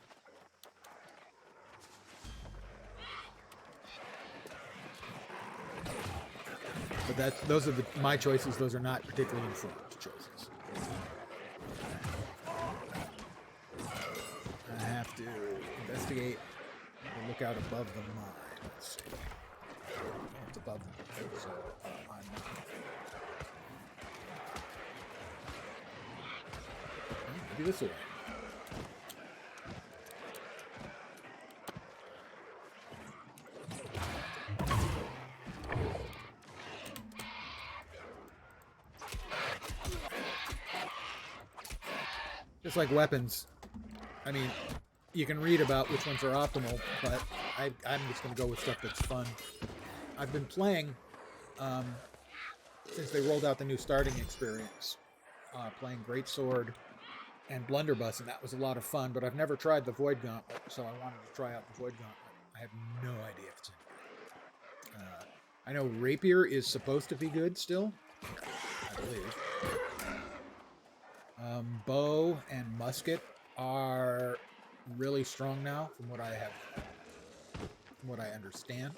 But those are my choices. Those are not particularly informed choices. I have to investigate and look out above the mine. Let's see. It's above the mine, so I'm not. Maybe this way. Just like weapons. I mean, you can read about which ones are optimal, but I'm just going to go with stuff that's fun. I've been playing, since they rolled out the new starting experience, playing Greatsword and Blunderbuss, and that was a lot of fun, but I've never tried the Void Gauntlet, so I wanted to try out the Void Gauntlet. I have no idea if it's any good. I know Rapier is supposed to be good still, I believe. Bow and musket are really strong now, from what I understand.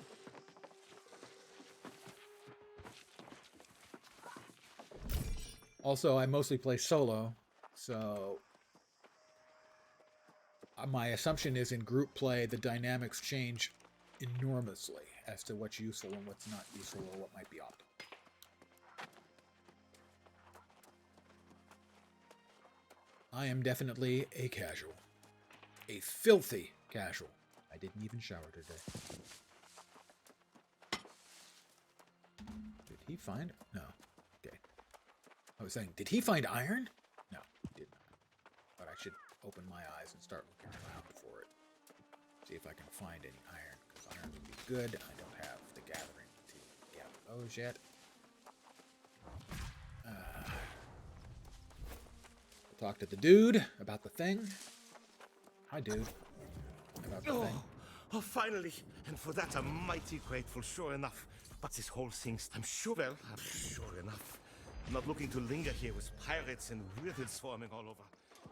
Also, I mostly play solo, so my assumption is in group play, the dynamics change enormously as to what's useful and what's not useful, or what might be optimal. I am definitely a casual. A filthy casual. I didn't even shower today. Did he find it? No. Okay. I was saying, did he find iron? No, he did not. But I should open my eyes and start looking around for it. See if I can find any iron, because iron would be good. I don't have the gathering to gather those yet. Talk to the dude about the thing. Hi, dude. About the thing. Oh, finally. And for that, I'm mighty grateful, sure enough. But this whole thing, I'm sure enough. I'm not looking to linger here with pirates and weirdos swarming all over.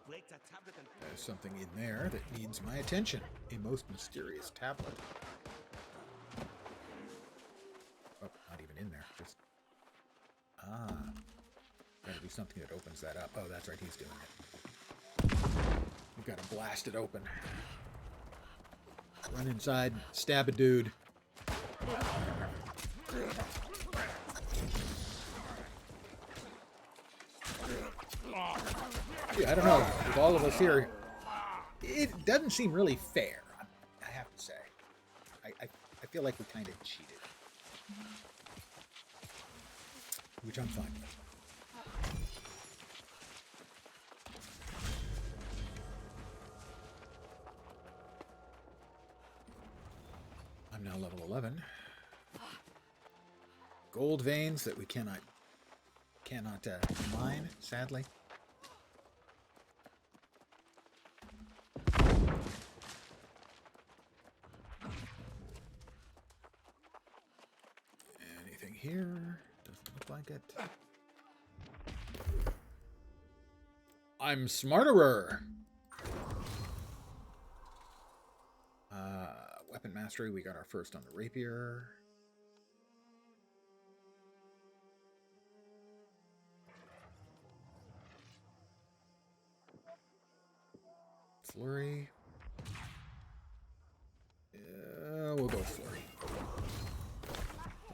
Break that tablet and... There's something in there that needs my attention. A most mysterious tablet. Oh, not even in there. Just... Gotta be something that opens that up. Oh, that's right, he's doing it. We've got to blast it open. Run inside, stab a dude. Yeah, I don't know. With all of us here, it doesn't seem really fair, I have to say. I feel like we kind of cheated. Which I'm fine with. I'm now level 11. Gold veins that we cannot mine, sadly. Anything here? Doesn't look like it. I'm smarterer. Weapon mastery, we got our first on the rapier. Flurry. We'll go flurry.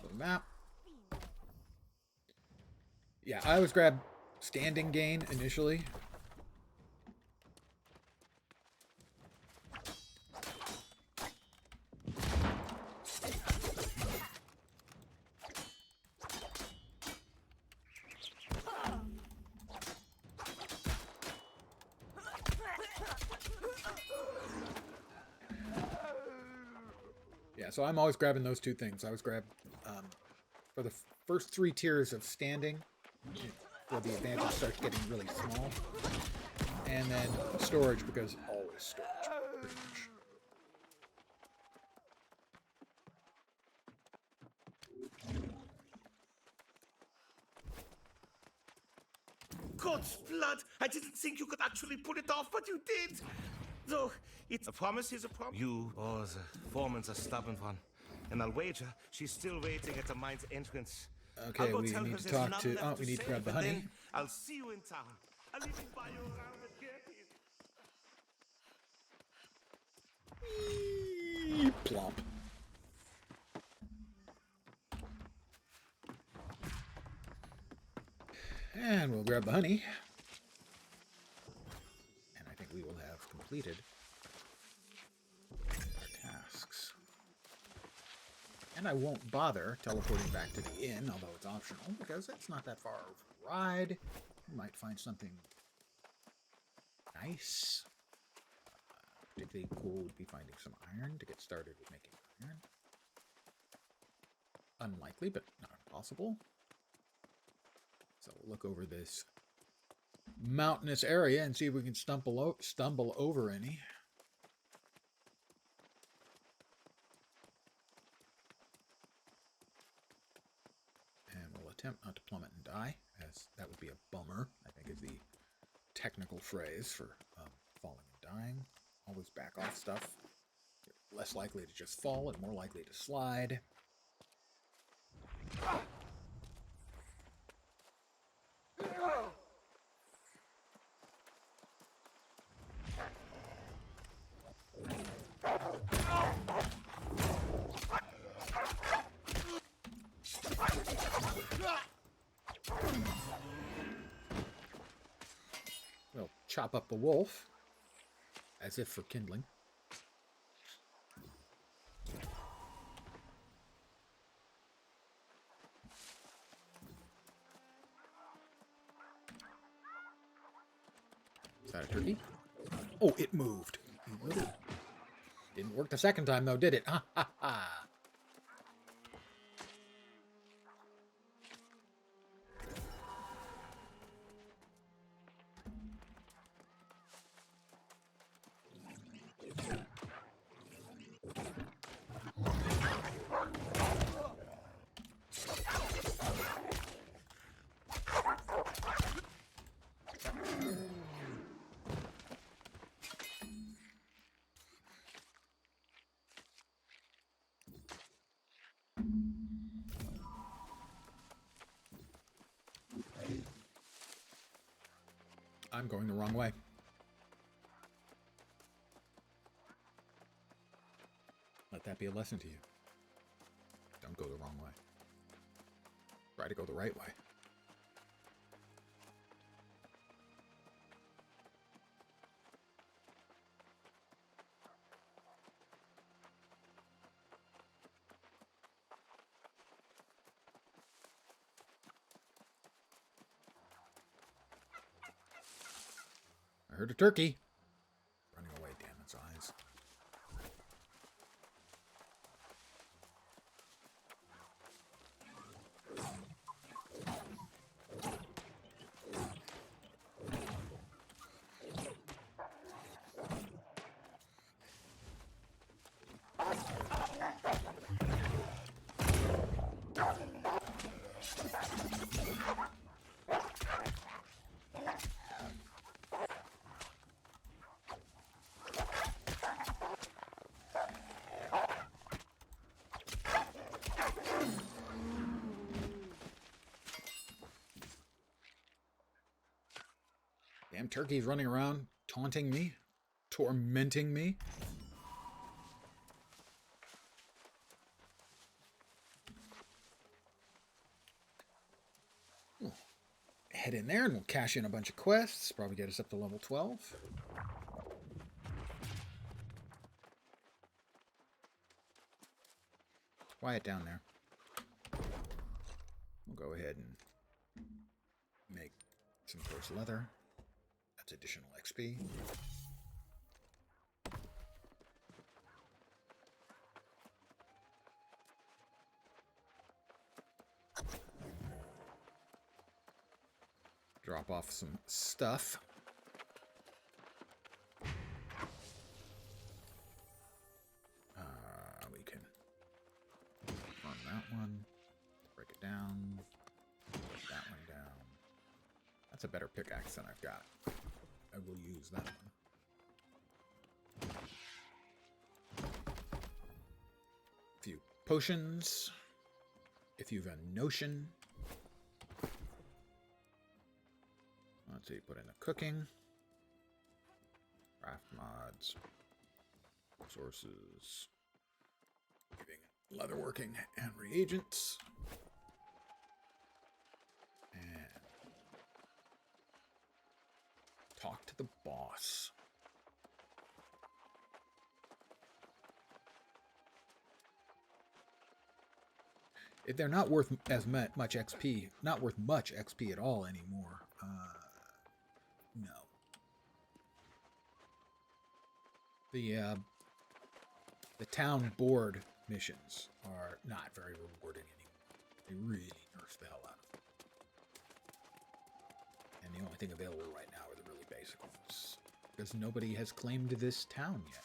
The map. Yeah, I always grab standing gain initially. So I'm always grabbing those two things. I always grab, for the first 3 tiers of standing, where the advantage starts getting really small. And then storage, because always storage, pretty much. God's blood! I didn't think you could actually pull it off, but you did! Though, it's a promise is a promise. You, the foreman's a stubborn one. And I'll wager she's still waiting at the mine's entrance. Okay, we need to talk to... Oh, we need to grab the honey. I'll see you in town. I'll even buy you around the gate. Plop. And we'll grab the honey. And I think we will have completed our tasks. And I won't bother teleporting back to the inn, although it's optional, because it's not that far of a ride. We might find something nice. Particularly cool would be finding some iron to get started with making iron. Unlikely, but not impossible. So we'll look over this mountainous area and see if we can stumble over any. And we'll attempt not to plummet and die, as that would be a bummer, I think is the technical phrase for falling and dying. Always back off stuff. You're less likely to just fall and more likely to slide. We'll chop up the wolf, as if for kindling. Is that a turkey? Oh, it moved. Didn't work the second time, though, did it? Ha ha ha. I'm going the wrong way. Let that be a lesson to you. Don't go the wrong way. Try to go the right way. I heard a turkey. Running away, damn its eyes. Damn turkey's running around, taunting me, tormenting me. Head in there and we'll cash in a bunch of quests. Probably get us up to level 12. Quiet down there. We'll go ahead and make some coarse leather. That's additional XP. Drop off some stuff. We can run that one, break it down, break that one down. That's a better pickaxe than I've got. I will use that one. A few potions. If you've a notion. Let's see, put in the cooking. Craft mods. Sources. Giving leatherworking and reagents. And talk to the boss. If they're not worth as much XP, not worth much XP at all anymore. No. The town board missions are not very rewarding anymore. They really nerf the hell out of them. And the only thing available right now are the really basic ones. Because nobody has claimed this town yet.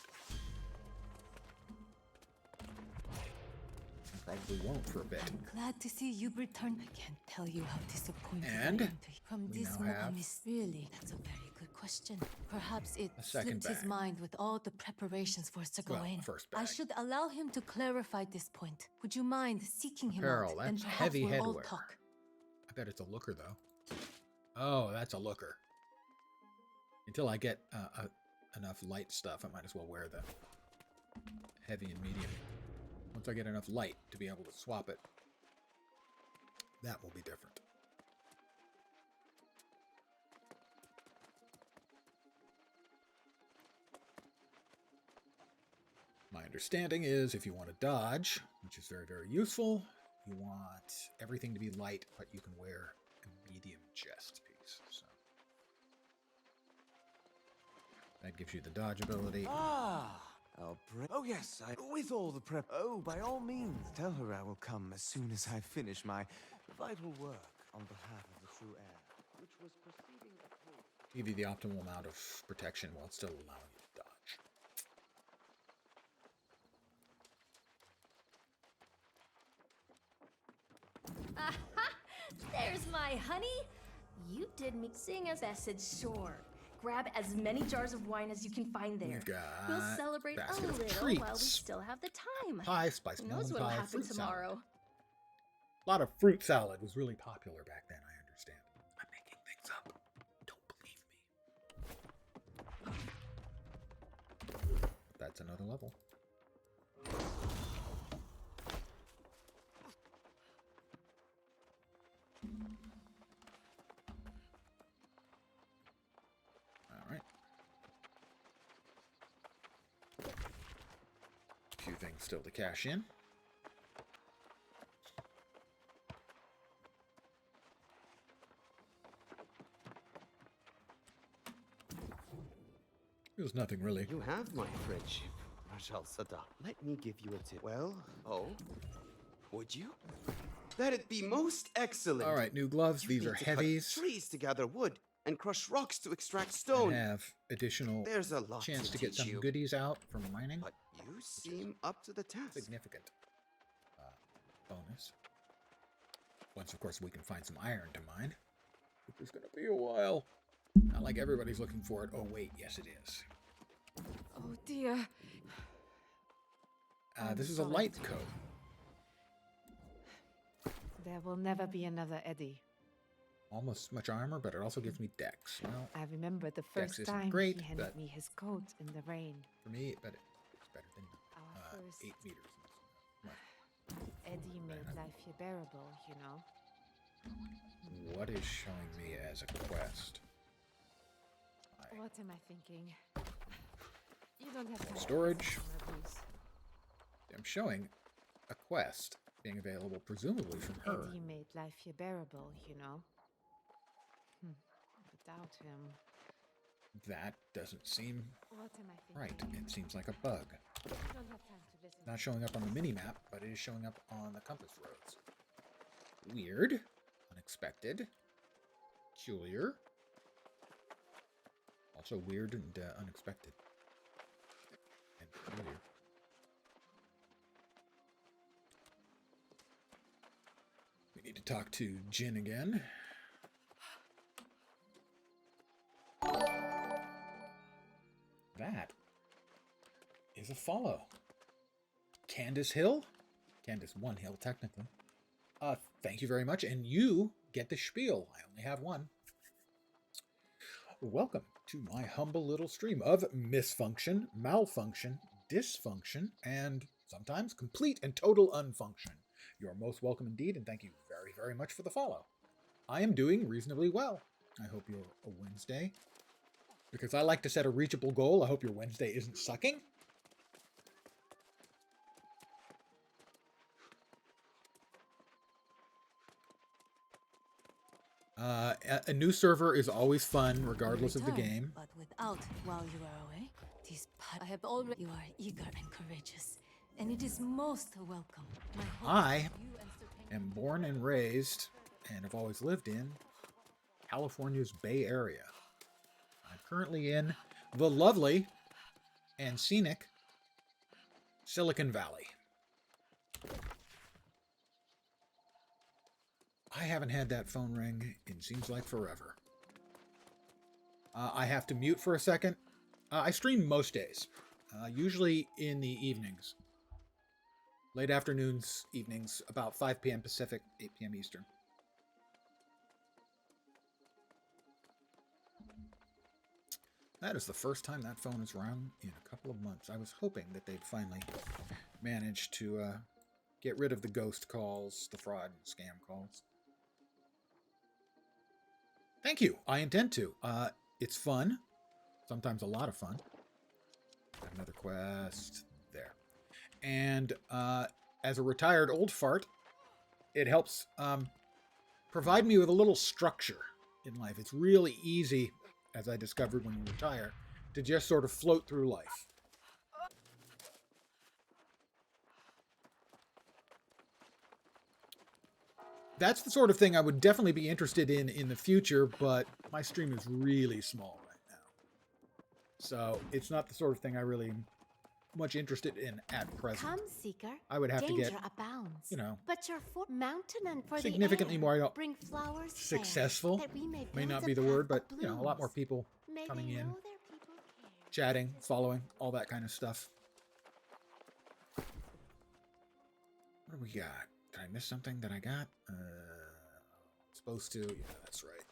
And probably won't for a bit. I'm glad to see you return. I can't tell you how disappointed And I am to from we this now have really, that's a very good question. Perhaps it a second slipped his bag. mind with all the preparations for us to go Well, in. first I bag. should allow him to clarify this point. Would you mind seeking him Apparel, out? And that's perhaps heavy we'll all headwear. talk. I bet it's a looker, though. Oh, that's a looker. Until I get enough light stuff, I might as well wear the heavy and medium. Once I get enough light to be able to swap it, that will be different. My understanding is if you want to dodge, which is very, very useful, you want everything to be light, but you can wear a medium chest piece. So that gives you the dodge ability. Oh yes, with all the prep. Oh, by all means, tell her I will come as soon as I finish my vital work on behalf of the true heir, which was proceeding at pace. Give you the optimal amount of protection while still allowing you to dodge. Aha! There's my honey. You did me sing a message, sure. Grab as many jars of wine as you can find there. We've got We'll celebrate a basket of little while we treats. still have the time. Pie, spiced Who melon knows what'll pie, happen fruit salad. tomorrow? A lot of fruit salad was really popular back then, I understand. I'm making things up. Don't believe me. That's another level. All right. A few things still to cash in. It was nothing really. You have my friendship, Rajal Sadat. Let me give you a tip. Well, oh, would you? That'd be most excellent. All right, new gloves. You These need are to cut heavies. trees to gather wood and crush rocks to extract stone. I have additional There's a lot chance to to get teach some you. goodies out from mining. But you seem up to the task. Significant bonus. Once, of course, we can find some iron to mine, which is going to be a while. Not like everybody's looking for it. Oh, wait. Yes, it is. Oh dear. This is a light coat. There will never be another Eddie. Almost much armor, but it also gives me dex. Well, I remember the Dex first isn't time great, he handed but me his coat in the rain. for me, but it's better than Our first 8 meters. Eddie made life here bearable, you know. What is showing me as a quest? What am I thinking? You don't have time for Storage. customer abuse. I'm showing a quest being available, presumably from her. Eddie made life here bearable, you know. Without him. That doesn't seem What am I thinking? right. It seems like a bug. You don't have time to listen. Not showing up on the mini-map, but it is showing up on the compass roads. Weird. Unexpected. Peculiar. Also weird and unexpected. And peculiar. We need to talk to Jin again. That is a follow. Candace Hill? Candace 1 Hill, technically. Thank you very much, and you get the spiel. I only have one. Welcome to my humble little stream of misfunction, malfunction, dysfunction, and sometimes complete and total unfunction. You are most welcome indeed, and thank you very, very much for the follow. I am doing reasonably well. I hope your Wednesday, because I like to set a reachable goal. I hope your Wednesday isn't sucking. A new server is always fun, regardless of the Return, game. But without, while you are away, these I have already. You are eager and courageous, and it is most welcome. My hope I is that you and Sir Penguin- am born and raised, and have always lived in California's Bay Area. I'm currently in the lovely and scenic Silicon Valley. I haven't had that phone ring in seems like forever. I have to mute for a second. I stream most days, usually in the evenings. Late afternoons, evenings, about 5 p.m. Pacific, 8 p.m. Eastern. That is the first time that phone has rung in a couple of months. I was hoping that they'd finally manage to get rid of the ghost calls, the fraud and scam calls. Thank you. I intend to. It's fun. Sometimes a lot of fun. Got another quest there. And as a retired old fart, it helps provide me with a little structure in life. It's really easy, as I discovered when you retire, to just sort of float through life. That's the sort of thing I would definitely be interested in the future, but my stream is really small right now. So it's not the sort of thing I really much interested in at present. Come, Seeker. I would have to Danger get, abounds. you know, But your mountain and for significantly the air. more, I don't, Bring flowers fair, successful, that we may may build not a be the path word, but, of you know, a lot more blooms. people May coming they in, know their people care. chatting, following, all that kind of stuff. What do we got? Did I miss something that I got? Supposed to. Yeah, that's right.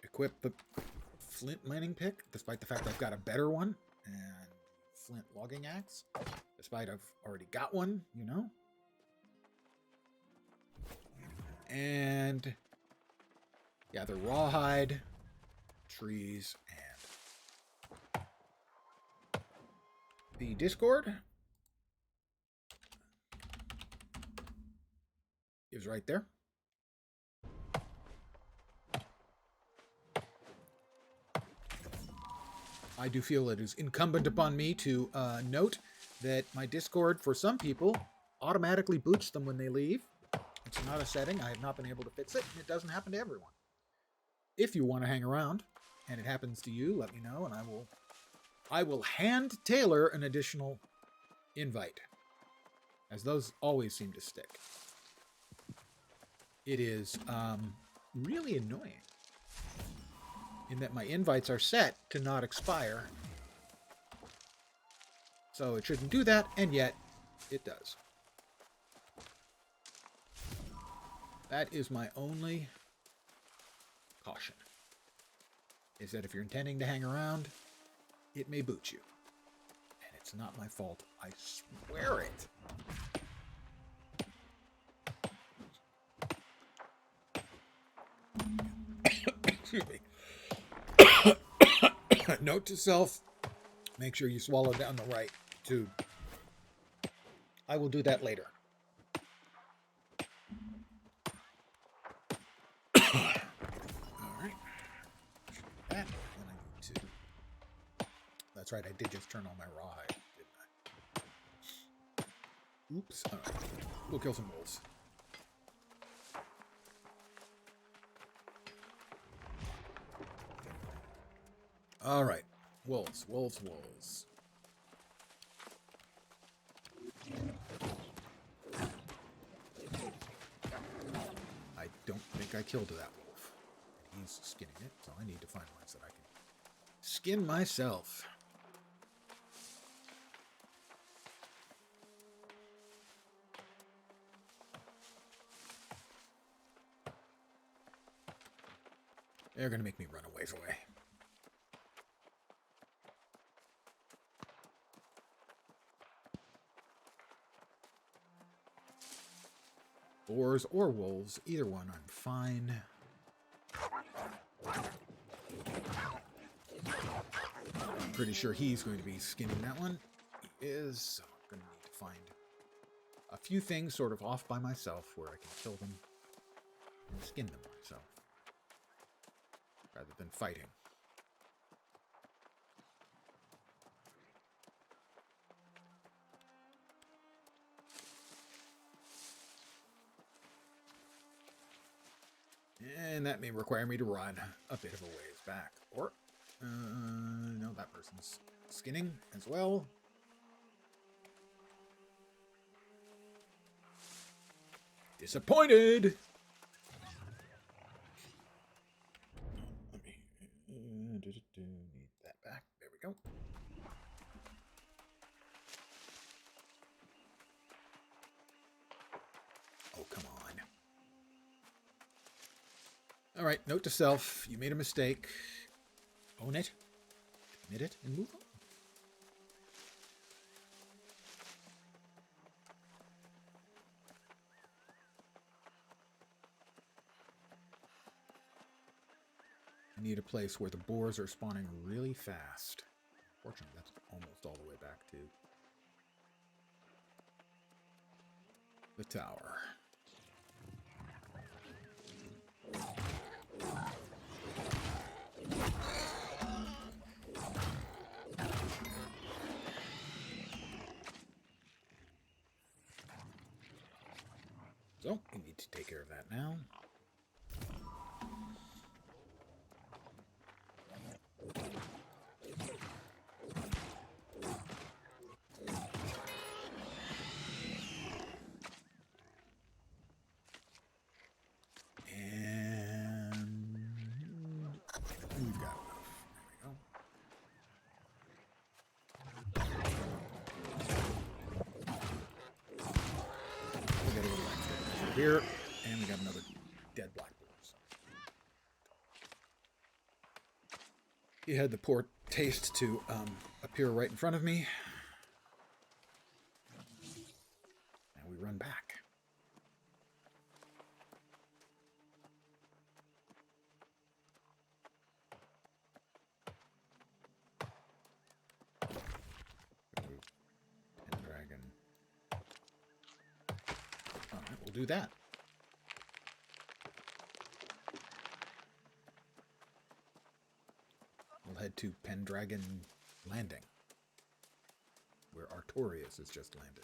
Equip the flint mining pick, despite the fact I've got a better one. And flint logging axe, despite I've already got one, you know. And gather rawhide, trees, and the Discord is right there. I do feel it is incumbent upon me to note that my Discord, for some people, automatically boots them when they leave. It's not a setting. I have not been able to fix it, and it doesn't happen to everyone. If you want to hang around, and it happens to you, let me know, and I will hand Taylor an additional invite, as those always seem to stick. It is really annoying in that my invites are set to not expire. So it shouldn't do that, and yet it does. That is my only caution, is that if you're intending to hang around, it may boot you. And it's not my fault, I swear it. Excuse me. Note to self, make sure you swallow down the right tube. I will do that later. Alright. That, then I need to... That's right, I did just turn on my rawhide, didn't I? Oops. Alright. We'll kill some wolves. All right. Wolves, wolves, wolves. I don't think I killed that wolf. He's skinning it, so I need to find ones that I can skin myself. They're going to make me run a ways away. Boars or wolves, either one, I'm fine. I'm pretty sure he's going to be skinning that one. He is, so I'm going to need to find a few things sort of off by myself where I can kill them and skin them myself, rather than fighting. And that may require me to run a bit of a ways back. Or, no, that person's skinning as well. Disappointed! Let me need that back. There we go. Oh, come on. All right, note to self. You made a mistake. Own it. Admit it and move on. I need a place where the boars are spawning really fast. Fortunately, that's almost all the way back to the tower. So, we need to take care of that now. We've got enough. There we go. We got a little extra here, and we got another dead black boar. So. He had the poor taste to appear right in front of me. And we run back. We'll do that. We'll head to Pendragon Landing, where Artorias has just landed.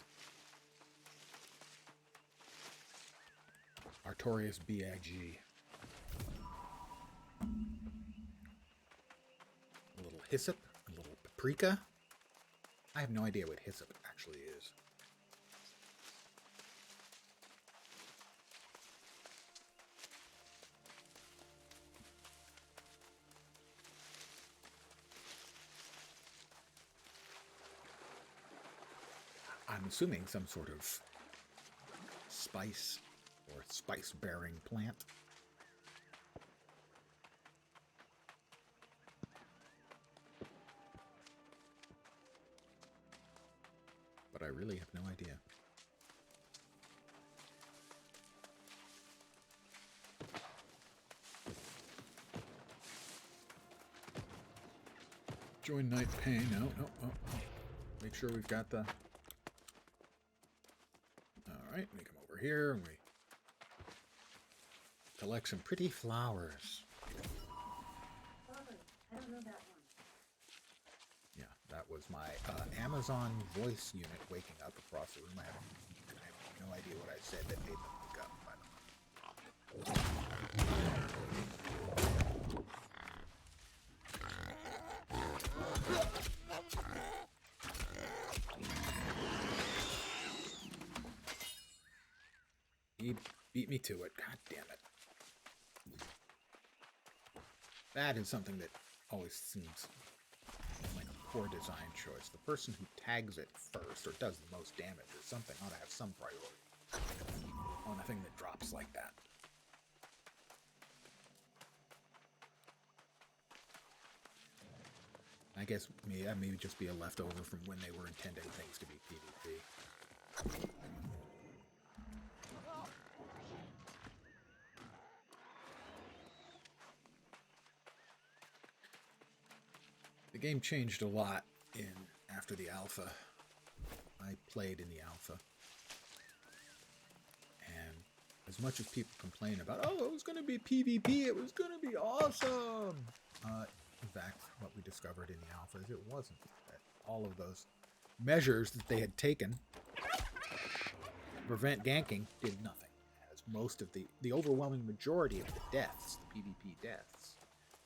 Artorias BIG. A little hyssop, a little paprika. I have no idea what hyssop actually is. I'm assuming some sort of spice or spice-bearing plant. But I really have no idea. Join Night Pain. No. Make sure we've got the... Alright, we come over here and we collect some pretty flowers. I don't know that one. Yeah, that was my Amazon voice unit waking up across the room. I have no idea what I said that made them wake up. He beat me to it. God damn it. That is something that always seems like a poor design choice. The person who tags it first or does the most damage or something ought to have some priority on a thing that drops like that. I guess that may just be a leftover from when they were intending things to be PvP. The game changed a lot after the alpha. I played in the alpha. And as much as people complain about, oh, it was going to be PvP, it was going to be awesome. In fact, what we discovered in the alpha is it wasn't. That all of those measures that they had taken to prevent ganking did nothing. As most of the overwhelming majority of the deaths, the PvP deaths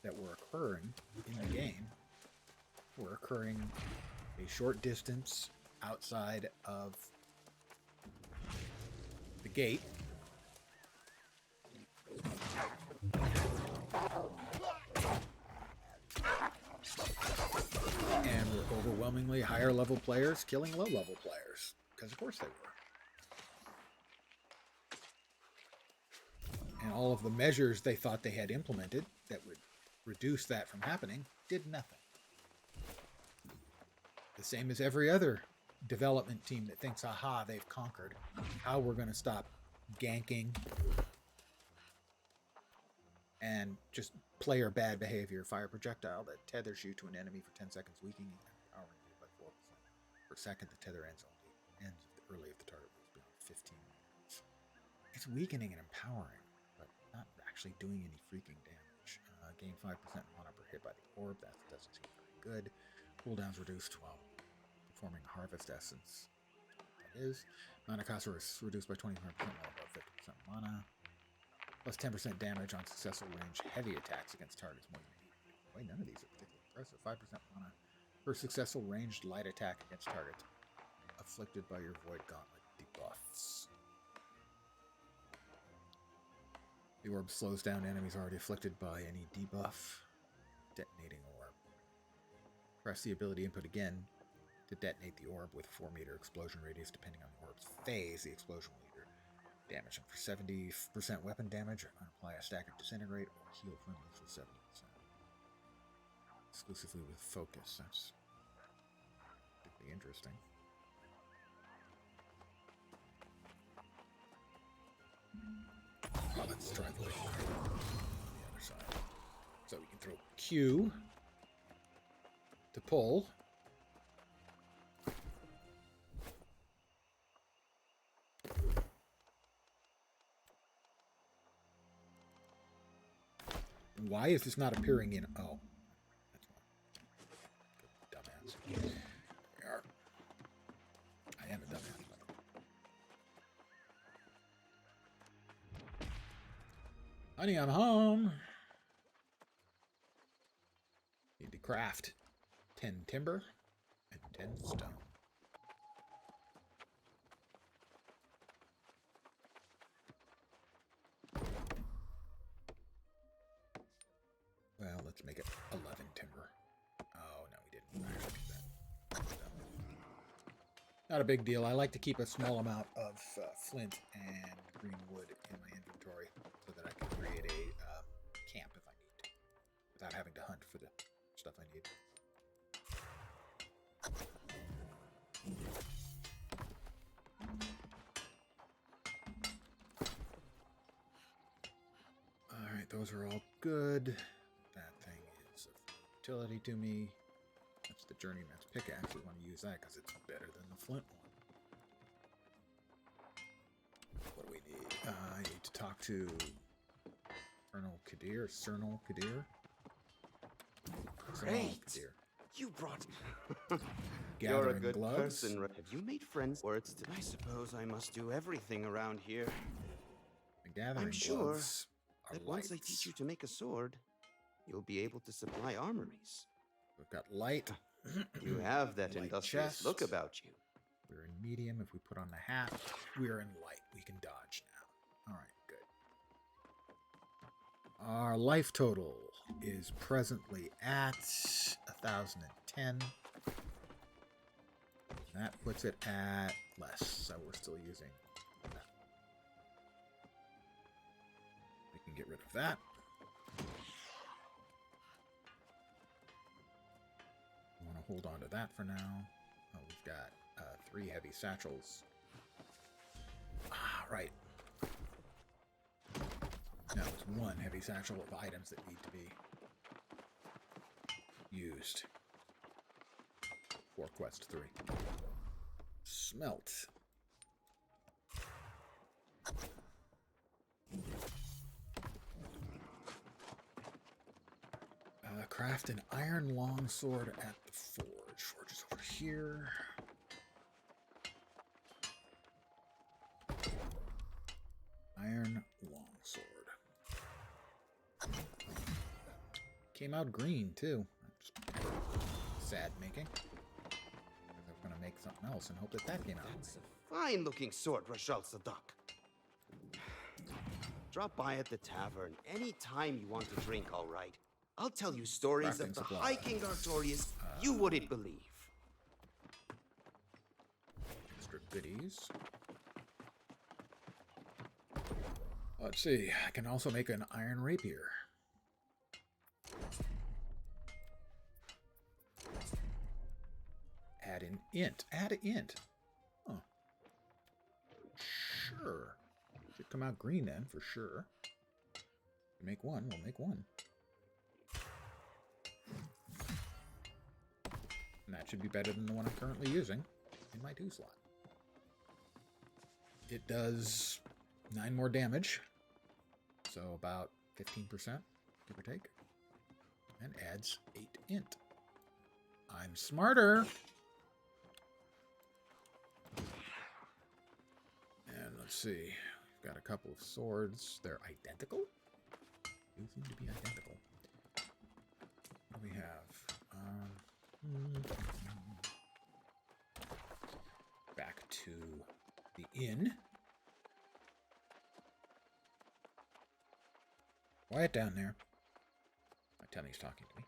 that were occurring in the game, were occurring a short distance outside of the gate. And were overwhelmingly higher level players killing low level players. Because of course they were. And all of the measures they thought they had implemented that would reduce that from happening did nothing. The same as every other development team that thinks, aha, they've conquered. How we're going to stop ganking and just player bad behavior. Fire projectile that tethers you to an enemy for 10 seconds, weakening and empowering you by 4% per second. The tether ends early if the target moves beyond 15 minutes. It's weakening and empowering, but not actually doing any freaking damage. Gain 5% mana per hit by the orb. That doesn't seem very good. Cooldowns reduced while performing Harvest Essence. That is. Mana cost is reduced by 25% while above 50% mana. Plus 10% damage on successful range heavy attacks against targets more than 8. Wait, none of these are particularly impressive. 5% mana per successful ranged light attack against targets afflicted by your Void Gauntlet debuffs. The orb slows down enemies already afflicted by any debuff. Detonating orb. Press the ability input again to detonate the orb with a 4-meter explosion radius. Depending on the orb's phase, the explosion will either damage them for 70% weapon damage, or apply a stack of disintegrate, or heal friendlies for 70%. Exclusively with focus. That's particularly interesting. Well, let's try the other side. So we can throw Q to pull. Why is this not appearing in... Oh. That's one. Dumbass. There we are. I am a dumbass. Honey, I'm home. Need to craft 10 timber and 10 stone. Well, let's make it 11 timber. Oh, no, we didn't actually do that. Not a big deal. I like to keep a small amount of flint and green wood in my inventory so that I can create a camp if I need to, without having to hunt for the stuff I need. Alright, those are all good. That thing is of utility to me. That's the Journeyman's Pickaxe. We want to use that because it's better than the flint one. What do we need? I need to talk to Cernal Kadir. Great! You brought... Gathering You're a good gloves. person. Have you made friends? Words to... I suppose I must do everything around here. The gathering I'm sure gloves are that once I lights. teach you to make a sword, you'll be able to supply armories. We've got light. You have that Light industrious chest. look about you. We're in medium. If we put on the hat, we're in light. We can dodge now. All right, good. Our life total is presently at 1,010. That puts it at less, so we're still using that. We can get rid of that. I want to hold on to that for now. Oh, we've got 3 heavy satchels. Ah, right. No, it's 1 heavy satchel of items that need to be used for quest 3. Smelt. Craft an iron longsword at the forge. Forge is over here. Iron iron longsword. Came out green too. Sad making. I'm gonna make something else and hope that that came out. That's a fine-looking sword, Rashal Sadak. Drop by at the tavern any time you want to drink, all right? I'll tell you stories Crafting of the supplies. High King Artorias you wouldn't believe. Extra goodies. Let's see. I can also make an iron rapier. Add an int. Add an int. Huh. Sure. Should come out green then, for sure. Make one, we'll make one. And that should be better than the one I'm currently using in my 2 slot. It does 9 more damage, so about 15%, give or take, and adds 8 int. I'm smarter! And let's see, we've got a couple of swords. They're identical? They seem to be identical. What do we have? Back to the inn. Quiet down there. My tummy's talking to me.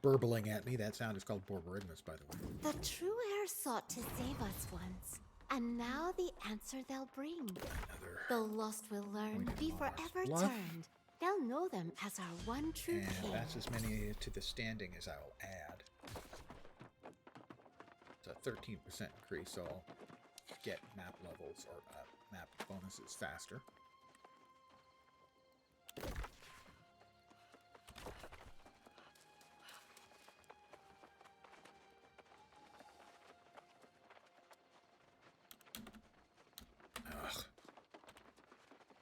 Burbling at me. That sound is called Borborygmus, by the way. The true heir sought to save us once, and now the answer they'll bring. The lost will learn, be forever Bluff. turned. They'll know them as our one true And king. that's as many to the standing as I will add. It's a 13% increase, so I'll get map levels or map bonuses faster. Ugh.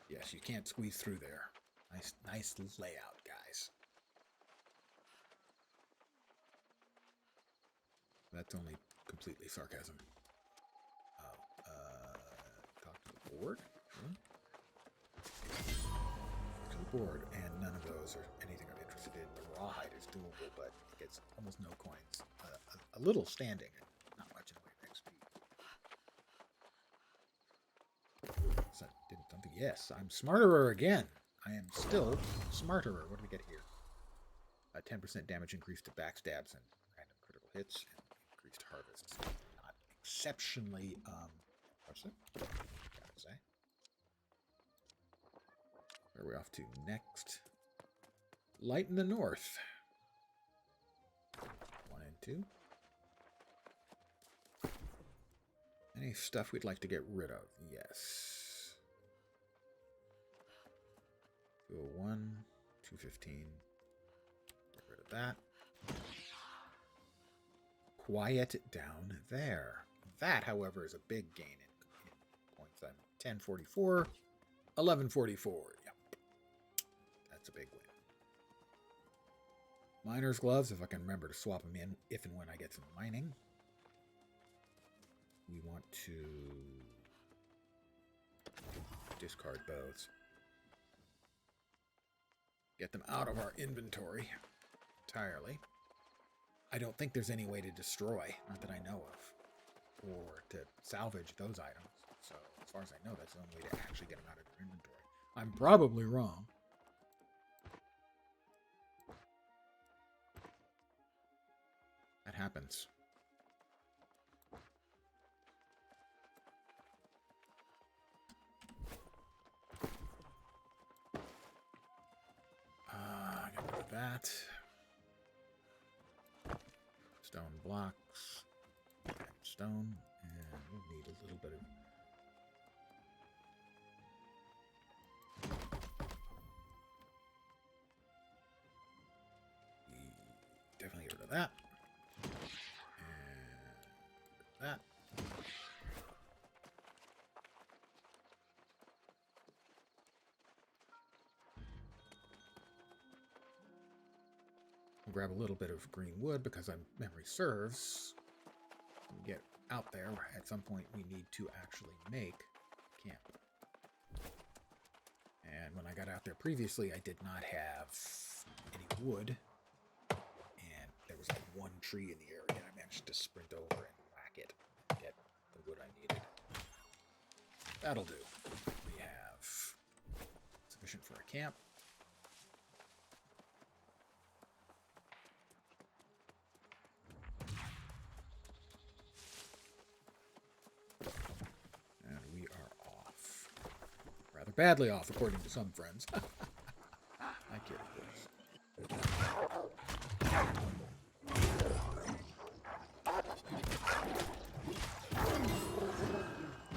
Yes, you can't squeeze through there. Nice layout, guys. That's only completely sarcasm. Oh, talk to the board? Hmm? To the board, and none of those are anything I'm interested in. The rawhide is doable, but it gets almost no coins. A little standing, not much in the way of XP. So I did something. Yes, I'm smarterer again. I am still smarterer. What do we get here? A 10% damage increase to backstabs and random critical hits, and increased harvests. Not exceptionally, what's that? Gotta say. Where are we off to next? Light in the North. 1 and 2. Any stuff we'd like to get rid of? Yes. 201, 215. Get rid of that. Quiet down there. That, however, is a big gain in points. I'm 1044, 1144. Yep. That's a big win. Miner's gloves, if I can remember to swap them in if and when I get some mining. We want to discard those. Get them out of our inventory entirely. I don't think there's any way to destroy, not that I know of, or to salvage those items. So as far as I know, that's the only way to actually get them out of your inventory. I'm probably wrong. That happens. Get rid of that. Stone blocks. Stone. And we'll need a little bit of... Definitely get rid of that. And that. We'll grab a little bit of green wood because memory serves. When we get out there, at some point we need to actually make camp. And when I got out there previously, I did not have any wood. And there was like one tree in the area, and I managed to sprint over and whack it and get the wood I needed. That'll do. We have sufficient for a camp. And we are off. Rather badly off, according to some friends. I kid, of course.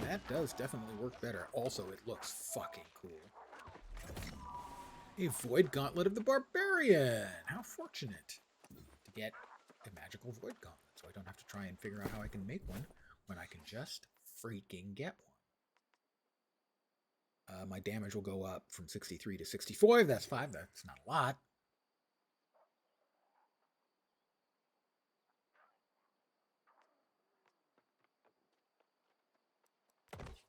That does definitely work better. Also, it looks fucking cool. A Void Gauntlet of the Barbarian! How fortunate to get a magical Void Gauntlet, so I don't have to try and figure out how I can make one when I can just freaking get one. My damage will go up from 63 to 64. That's 5. That's not a lot.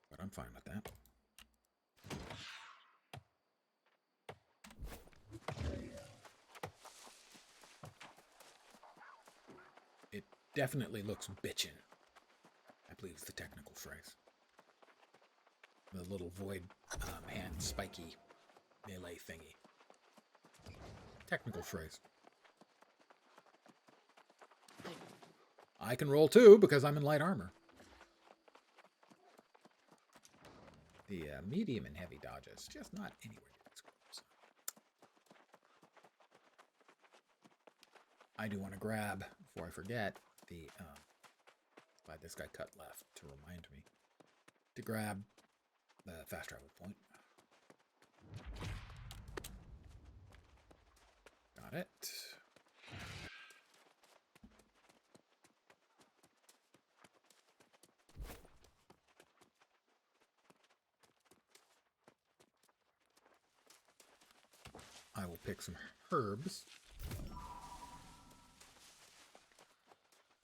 But I'm fine with that. It definitely looks bitchin', I believe is the technical phrase. The little void hand spiky melee thingy. Technical phrase. I can roll too because I'm in light armor. The medium and heavy dodges, just not anywhere near as close. I do want to grab, before I forget, the, glad this guy cut left to remind me, to grab the fast travel point. Got it. I will pick some herbs,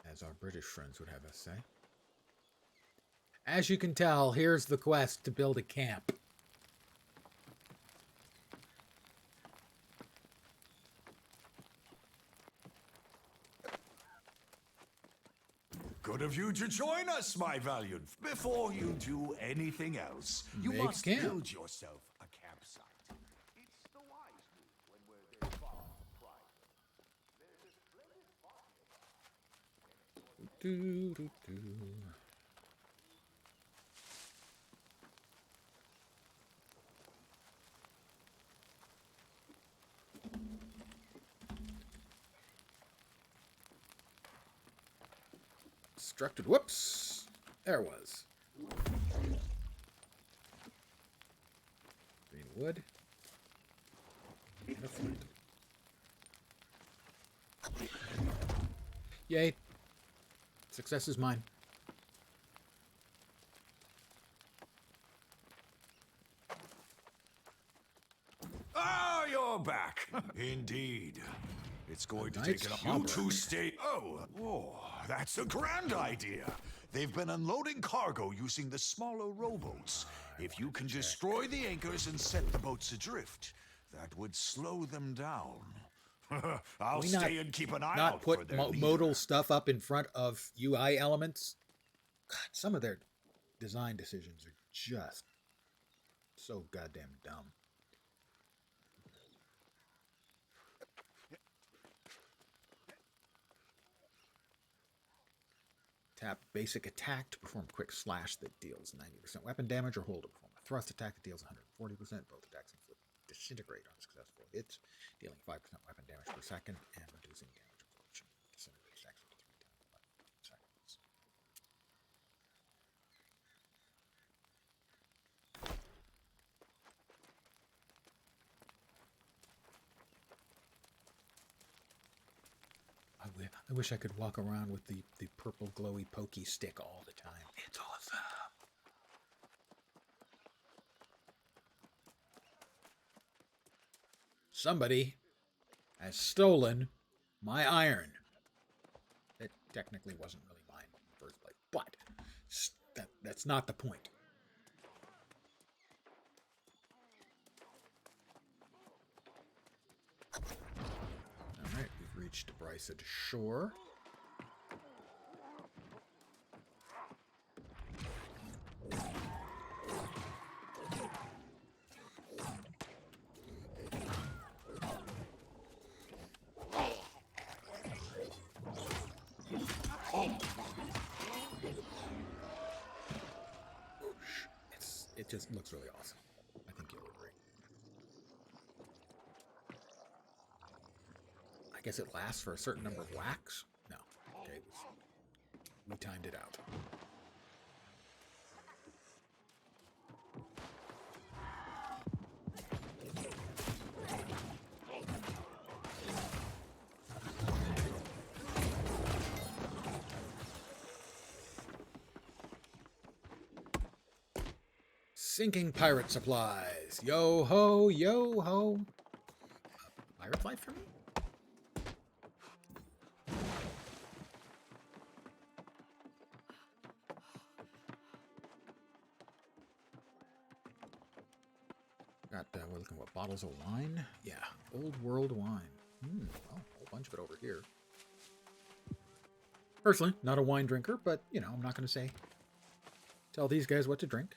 as our British friends would have us say. As you can tell, here's the quest to build a camp. Good of you to join us, my valiant. Before you do anything else, you Make must camp. build yourself a campsite. It's the wise move when we're this far from private. There's a splendid farm. Constructed. Whoops. There was. Green wood. And a flint. Yay. Success is mine. Ah, you're back. Indeed. It's going to Knight's take Harbor. you two stay. Oh, that's a grand idea. They've been unloading cargo using the smaller rowboats. If you can destroy the anchors and set the boats adrift, that would slow them down. I'll We stay and keep an eye not out for put their leader. modal stuff up in front of UI elements. God, some of their design decisions are just so goddamn dumb. Tap basic attack to perform quick slash that deals 90% weapon damage, or hold to perform a thrust attack that deals 140%. Both attacks inflict disintegrate on successful hits, dealing 5% weapon damage per second and reducing damage absorption. Disintegrate attacks for 3 times 5 seconds. I wish I could walk around with the purple glowy pokey stick all the time. It's awesome. Somebody has stolen my iron. It technically wasn't really mine in the first but that's not the point. All right, we've reached Bryce's shore. It just looks really awesome. I think you'll agree. I guess it lasts for a certain number of whacks? No. Okay, we timed it out. Sinking pirate supplies. Yo ho, yo ho. Pirate life for me? Got, we're looking at what, bottles of wine? Yeah, old world wine. Well, a whole bunch of it over here. Personally, not a wine drinker, but, you know, I'm not going to tell these guys what to drink.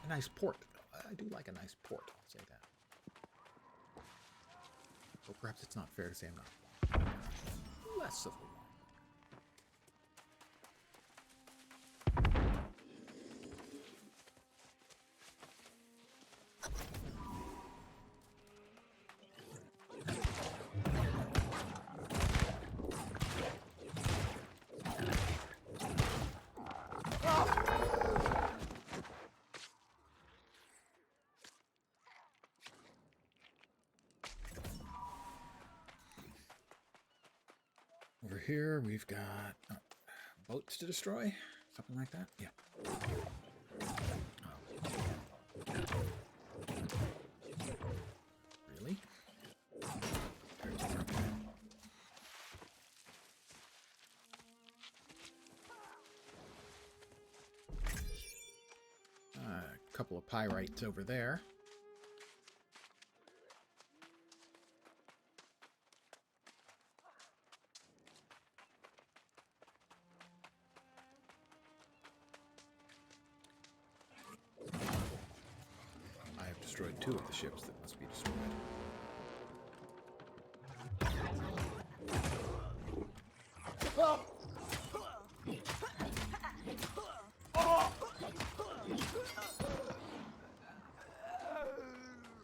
A nice port, though. I do like a nice port, I'll say that. Or perhaps it's not fair to say I'm not less of a wine. Over here, we've got boats to destroy, something like that. Yeah. Really? A couple of pyrites over there. Destroyed 2 of the ships that must be destroyed.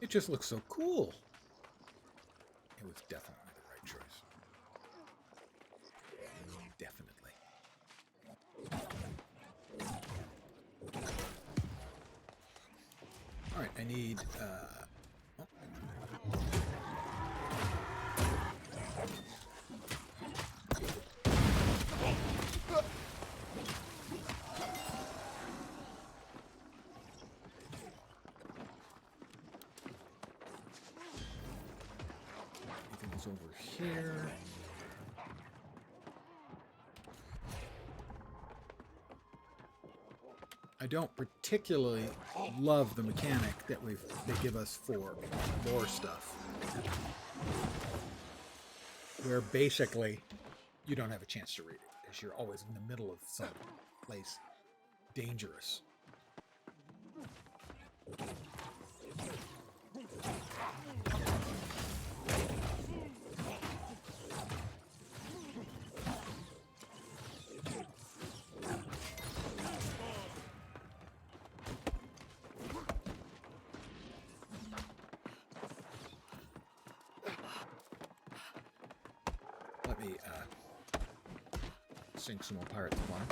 It just looks so cool. It was definitely the right choice. Definitely. All right, I need anything's over here. I don't particularly love the mechanic that they give us for lore stuff, where basically you don't have a chance to read it because you're always in the middle of some place dangerous. Let me sink some more pirate supplies.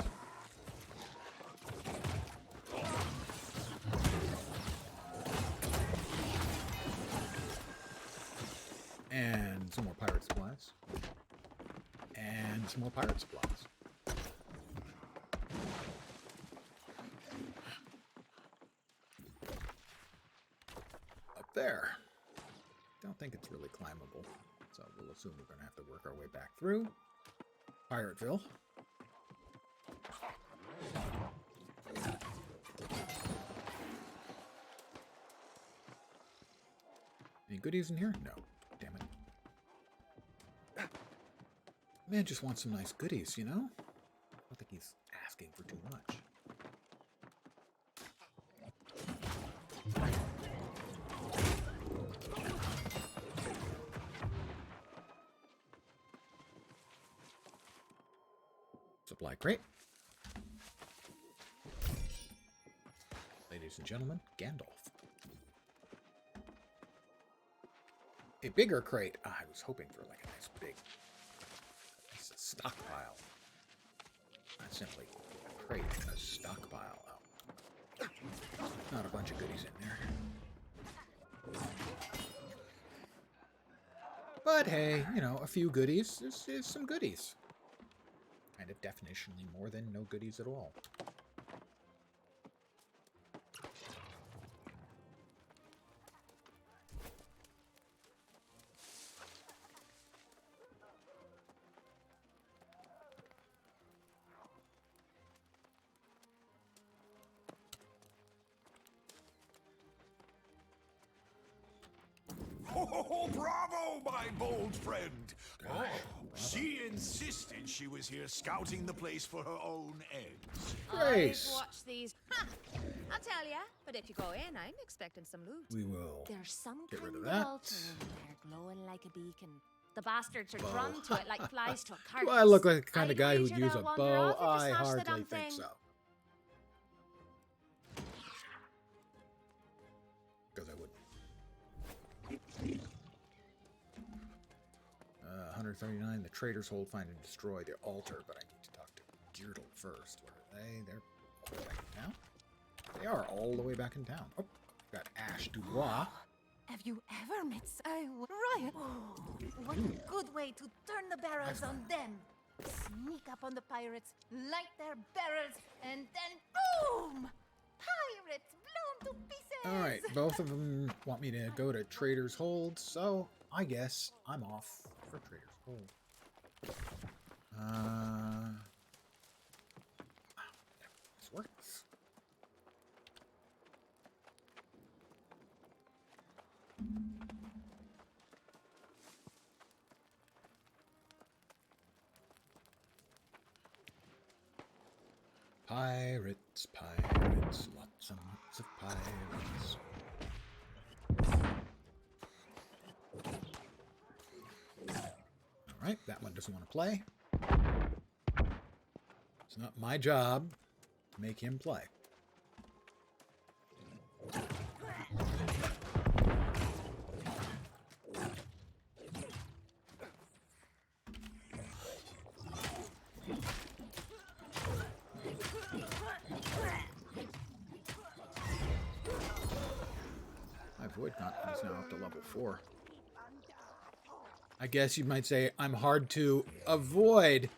And some more pirate supplies. And some more pirate supplies. Up there. Don't think it's really climbable. So we'll assume we're going to have to work our way back through Pirateville. Any goodies in here? No. Damn it. Man just wants some nice goodies, you know? I don't think he's asking for too much. Supply crate. Ladies and gentlemen, Gandalf. A bigger crate. I was hoping for like a nice big stockpile. Not simply a crate, a stockpile. Oh. Not a bunch of goodies in there. But hey, you know, a few goodies is some goodies. Kind of definitionally more than no goodies at all. Oh, bravo, my bold friend. Oh, she insisted she was here scouting the place for her own eggs. Grace. I've watched these. Ha! I'll tell ya. But if you go in, I'm expecting some loot. We will There's some get rid kind of of that. altar in there, glowing like a beacon. The bastards are drawn to it like flies to a Do carcass. I look like the kind of I'd guy who'd wager use a they'll wander bow? off if you I smash the damn hardly think thing. so. Because I wouldn't. 139, the Trader's Hold, find and destroy the altar, but I need to talk to Geardle first. Where are they? They're all the way back in town? They are all the way back in town. Oh, got Ash Dubois. Have you ever met Ryan? Oh, what a good way to turn the barrels on them. Sneak up on the pirates, light their barrels, and then boom! Pirates blown to pieces! Alright, both of them want me to go to Trader's Hold, so I guess I'm off for Trader's Hold. This works. Pirates, pirates, lots and lots of pirates. Alright, that one doesn't want to play. It's not my job to make him play. My Void Gauntlet is now up to level 4. I guess you might say I'm hard to avoid.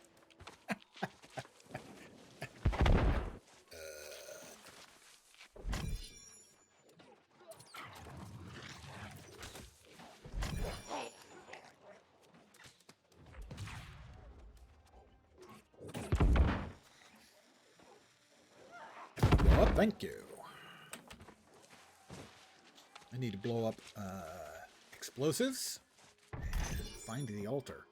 Oh, thank you. I need to blow up explosives and find the altar.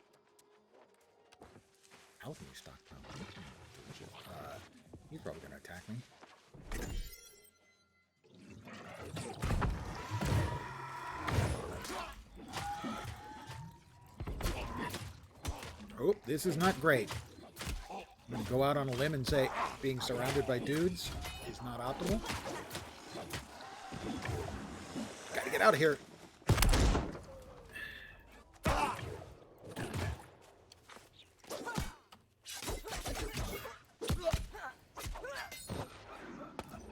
Alchemy stockpile. He's probably going to attack me. Oh, this is not great. I'm going to go out on a limb and say being surrounded by dudes is not optimal. Gotta get out of here.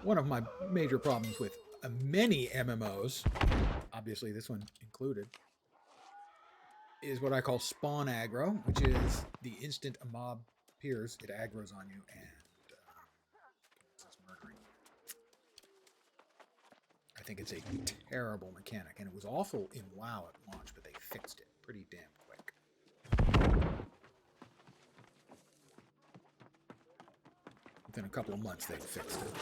One of my major problems with many MMOs, obviously this one included, is what I call spawn aggro, which is the instant a mob appears, it aggroes on you and it's murdering. I think it's a terrible mechanic, and it was awful in WoW at launch, but they fixed it pretty damn quick. within a couple of months they'd fixed it.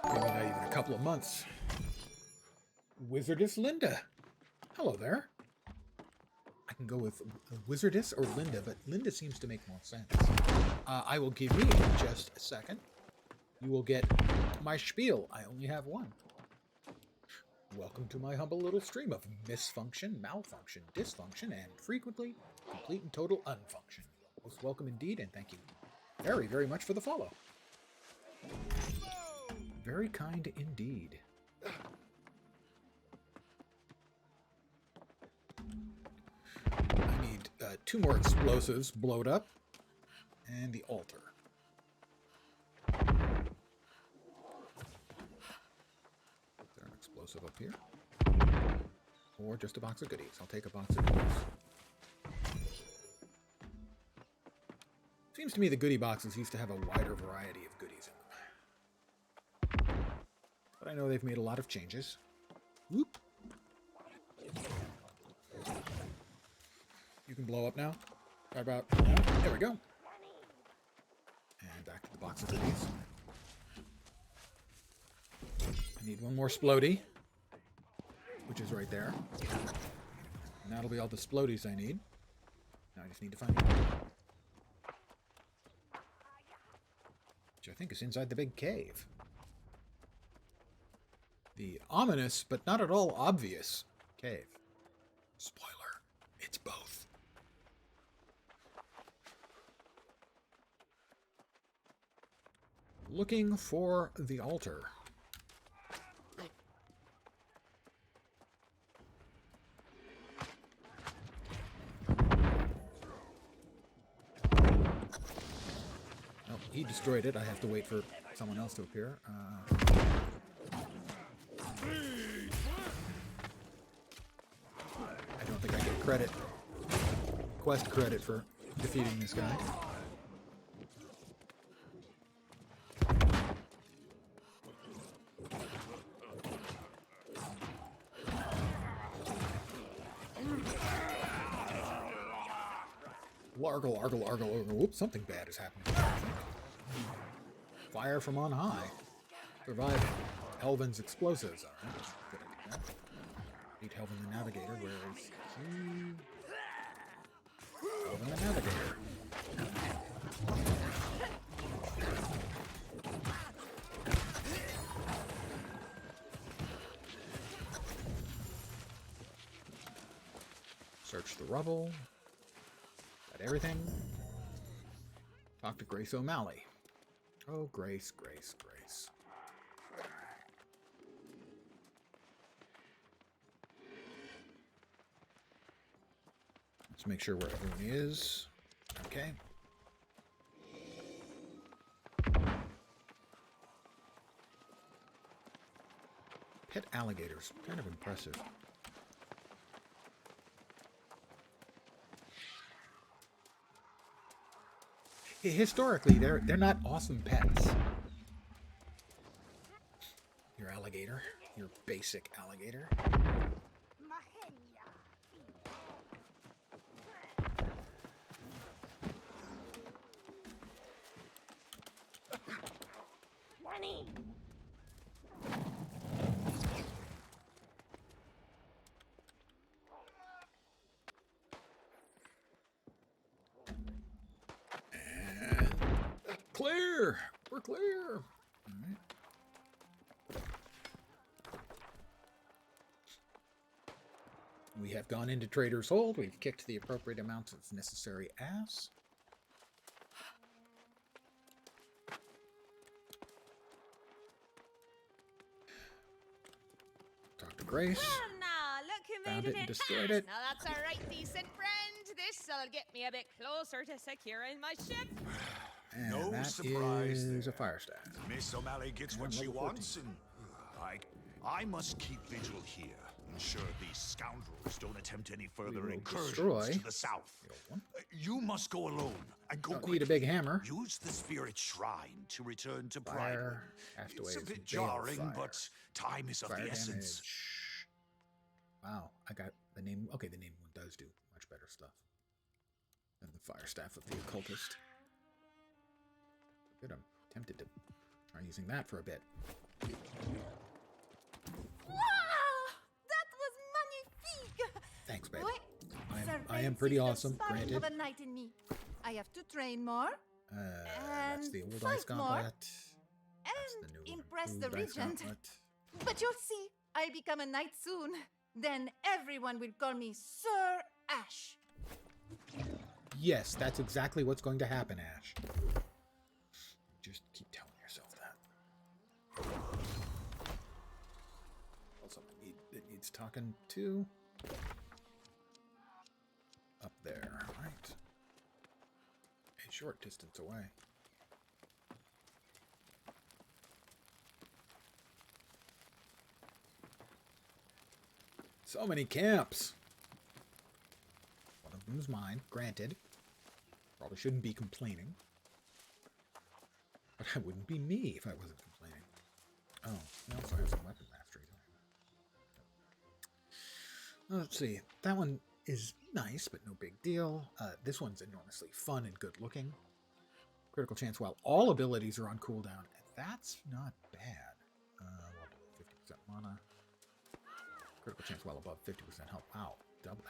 Maybe not even a couple of months. Wizardess Linda. Hello there. I can go with Wizardess or Linda, but Linda seems to make more sense. I will give you just a second. You will get my spiel. I only have one. Welcome to my humble little stream of misfunction, malfunction, dysfunction, and frequently complete and total unfunction. Most welcome indeed, and thank you very, very much for the follow. Very kind indeed. I need 2 more explosives blowed up, and the altar. Is there an explosive up here? Or just a box of goodies? I'll take a box of goodies. Seems to me the goodie boxes used to have a wider variety of goodies in them. But I know they've made a lot of changes. Whoop. You can blow up now. How about now? There we go. And back to the box of goodies. I need 1 more splody, which is right there. And that'll be all the splodies I need. Now I just need to find it. Which I think is inside the big cave. The ominous, but not at all obvious, cave. Spoiler, it's both. Looking for the altar. Oh, he destroyed it. I have to wait for someone else to appear. I don't think I get credit, quest credit for defeating this guy. Largle, argle, argle, argle. Whoops, something bad is happening. Fire from on high. Surviving. Helvin's explosives. Alright. Good idea. Beat Helvin the Navigator. Where is he? Helvin the Navigator. Search the rubble. Got everything. Talk to Grace O'Malley. Oh, Grace, Grace, Grace. Let's make sure where everyone is. Okay. Pet alligators. Kind of impressive. Historically, they're not awesome pets. Your alligator, your basic alligator. Clear! We're clear! Alright. We have gone into Trader's Hold. We've kicked the appropriate amounts of necessary ass. Talk to Grace. Well, now, look who Found made it it and in destroyed time. it. Now that's a right decent friend. This'll get me a bit closer to securing my ship. And No that surprise is there. a fire staff. Miss O'Malley gets what And she level wants, and I must keep vigil here. Ensure these scoundrels don't attempt any further will incursions destroy to the south. You must go alone and go Don't quickly. need a big hammer. Use the spirit shrine to return to Fire, Pride. Castaway It's a is bit balefire. jarring, but time is of Fire the essence. damage. Wow, I got the name. Okay, the name one does do Much better stuff than the fire staff of the occultist. Good, I'm tempted to try using that for a bit. That was magnifique! Thanks, babe. Wait, I am pretty awesome, spark granted. of a knight in me. I have to train more. That's the old fight ice gauntlet. And the new impress the improved ice regent. gauntlet. But you'll see, I'll become a knight soon. Then everyone will call me Sir Ash. Yes, that's exactly what's going to happen, Ash. Just keep telling yourself that. Also, it needs talking to. Up there, right? A short distance away. So many camps. One of them is mine, granted. Probably shouldn't be complaining. But I wouldn't be me if I wasn't complaining. Oh, I also have some weapon mastery. Let's see. That one is nice, but no big deal. This one's enormously fun and good looking. Critical chance while all abilities are on cooldown. That's not bad. Well below 50% mana. Critical chance well above 50% health. Wow. Double.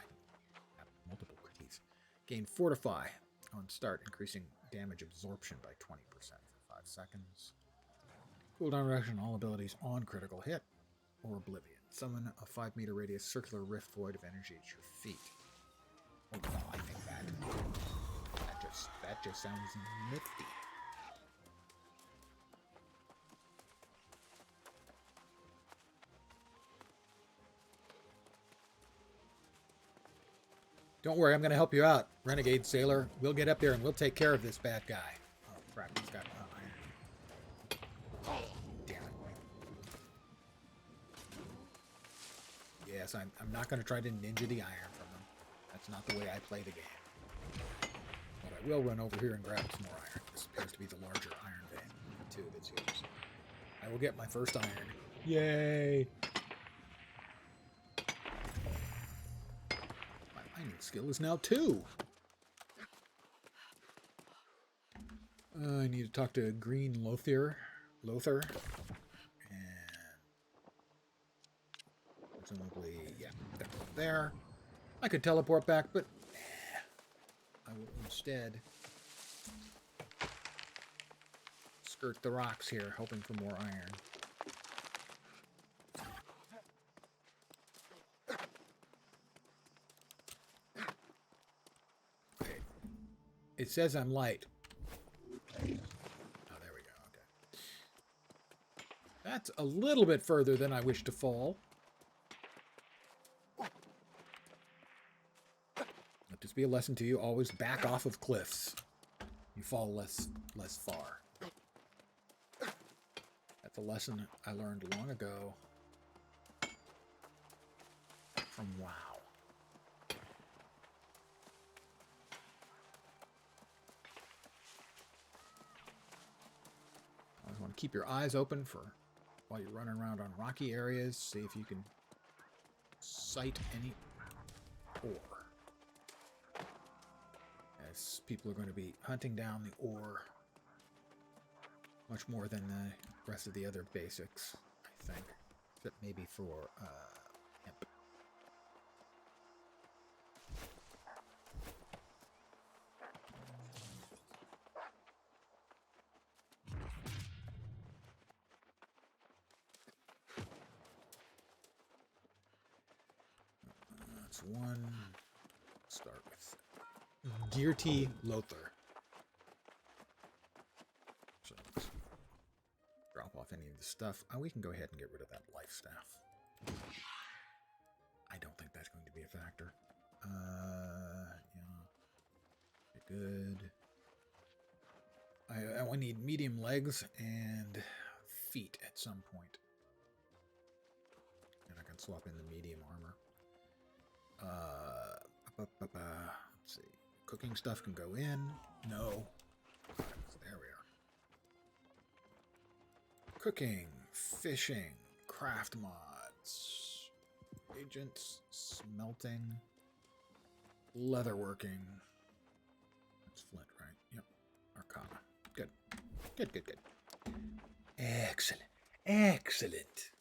Have multiple crits. Gain Fortify on start, increasing damage absorption by 20% for 5 seconds. Cooldown reduction on all abilities on critical hit or Oblivion. Summon a 5-meter radius circular rift void of energy at your feet. Oh, well, I think that just sounds nifty. Don't worry, I'm going to help you out, Renegade Sailor. We'll get up there and we'll take care of this bad guy. Oh, crap, he's got iron. Oh, damn it. Yes, I'm not going to try to ninja the iron from him. That's not the way I play the game. But I will run over here and grab some more iron. This appears to be the larger iron vein, too, that's yours. I will get my first iron. Yay! Mining skill is now 2. I need to talk to Green Lothar. And presumably, yeah, that's there. I could teleport back, but I will instead skirt the rocks here, hoping for more iron. It says I'm light. Oh, there we go. Okay. That's a little bit further than I wish to fall. Let this be a lesson to you. Always back off of cliffs. You fall less far. That's a lesson I learned long ago from WoW. Always want to keep your eyes open for while you're running around on rocky areas. See if you can sight any ore. As people are going to be hunting down the ore much more than the rest of the other basics, I think. Except maybe for hemp. That's one. Start with Gearty Lothar. So let's drop off any of the stuff. Oh, we can go ahead and get rid of that life staff. I don't think that's going to be a factor. Yeah. Good. I need medium legs and feet at some point. And I can swap in the medium armor. Let's see. Cooking stuff can go in. No. There we are. Cooking, fishing, craft mods, agents, smelting. leatherworking. That's flint, right? Yep. Arcana. Good. Good, good, good. Excellent. Excellent.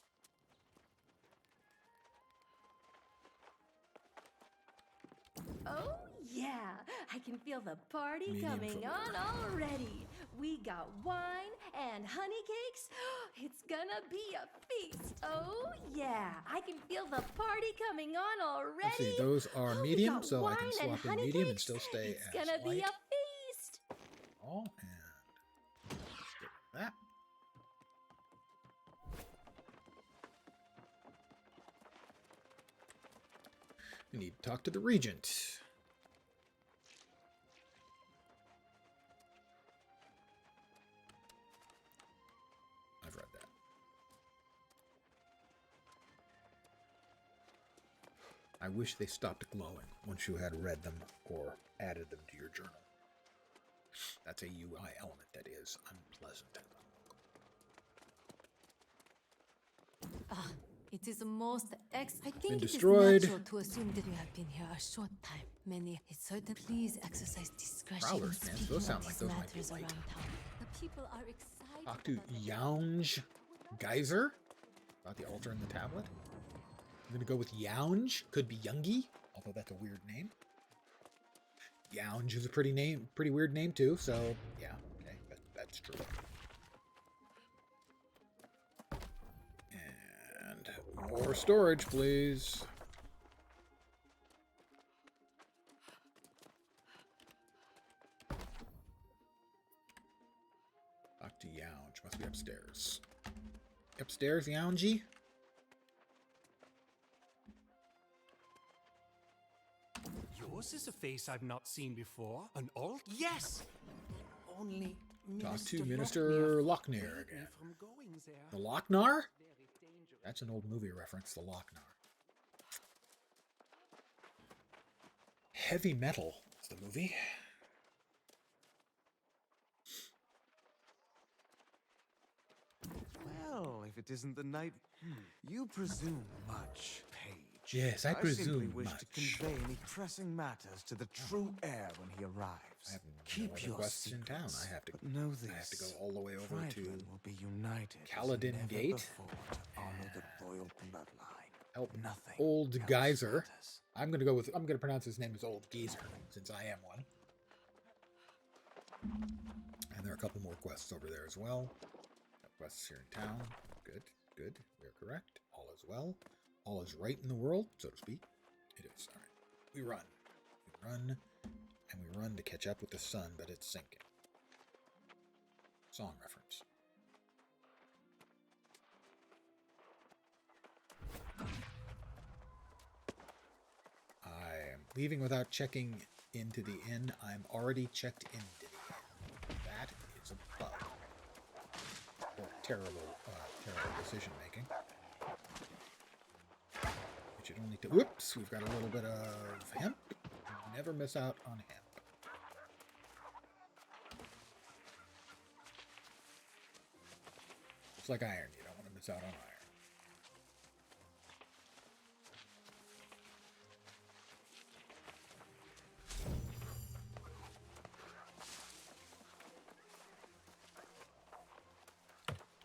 Oh, yeah. I can feel the party Medium coming for on already. We got wine and honey cakes. It's gonna be a feast. Oh, yeah. I can feel the party coming on already. Let's see, those are Oh, we medium, got so I can wine and swap in honey medium and cakes. still stay It's as gonna be light. a feast. Oh, and let's get that. We need to talk to the regent. I've read that. I wish they stopped glowing once you had read them or added them to your journal. That's a UI element that is unpleasant. Ah, it is most I think Been it is destroyed. natural to assume that you have been here a short time. Many, it's certain. Please exercise discretion in Prowlers, man. speaking Those sound of like these those might be matters light. around town. The people are excited. Talk to about the- Younge Geyser about the altar and the tablet. I'm gonna go with Younge. Could be Youngie, although that's a weird name. Younge is a pretty weird name too. So yeah, okay, that's true. And more storage, please. Talk to Younge. Must be upstairs. Upstairs, Youngie? Yours is a face I've not seen before. An alt? Yes! Only Talk to Minister Minister Lochner Lochner forbade me again. from going there. The Lochnar? That's an old movie reference, the Lochnar. Heavy Metal is the movie. Well, if it isn't the night, you presume much, Page. Yes, I simply presume wish much. to convey any pressing matters to the true heir when he arrives. I have Keep no other your quests in town. secrets, I have to but know this. I have to go all the way over to Prydwen will be united as Kaladin never Gate before to honor the royal bloodline. help Nothing Old else Geyser. matters. I'm gonna pronounce his name as Old Geezer, since I am one. And there are a couple more quests over there as well. Got quests here in town. Good, good. We are correct. All is well. All is right in the world, so to speak. It is. Alright. We run. We run. And we run to catch up with the sun, but it's sinking. Song reference. I am leaving without checking into the inn. I'm already checked into the inn. That is a bug. Or terrible decision making. We should only whoops, we've got a little bit of hemp. Never miss out on hemp. It's like iron. You don't want to miss out on iron.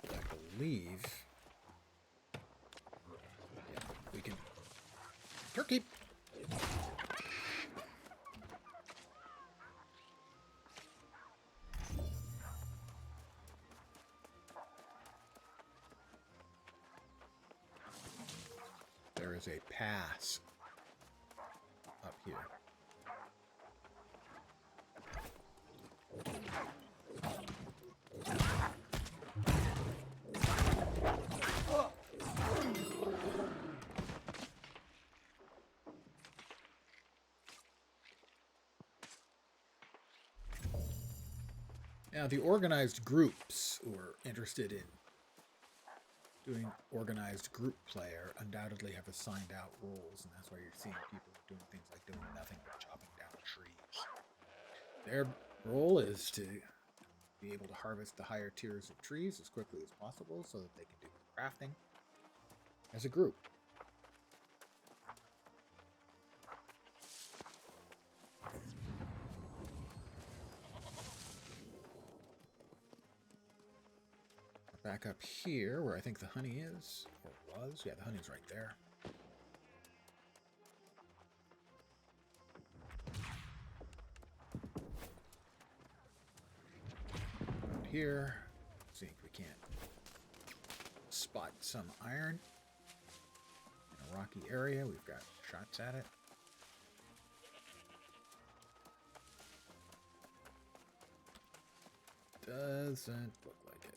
I believe. Yeah, we can. Turkey! There is a pass up here. Now, the organized groups who are interested in doing organized group play are undoubtedly have assigned out roles, and that's why you're seeing people doing things like doing nothing but chopping down trees. Their role is to be able to harvest the higher tiers of trees as quickly as possible so that they can do crafting as a group. back up here where I think the honey is, or was. Yeah, the honey's right there. Around here, see if we can't spot some iron in a rocky area. We've got shots at it. Doesn't look like it.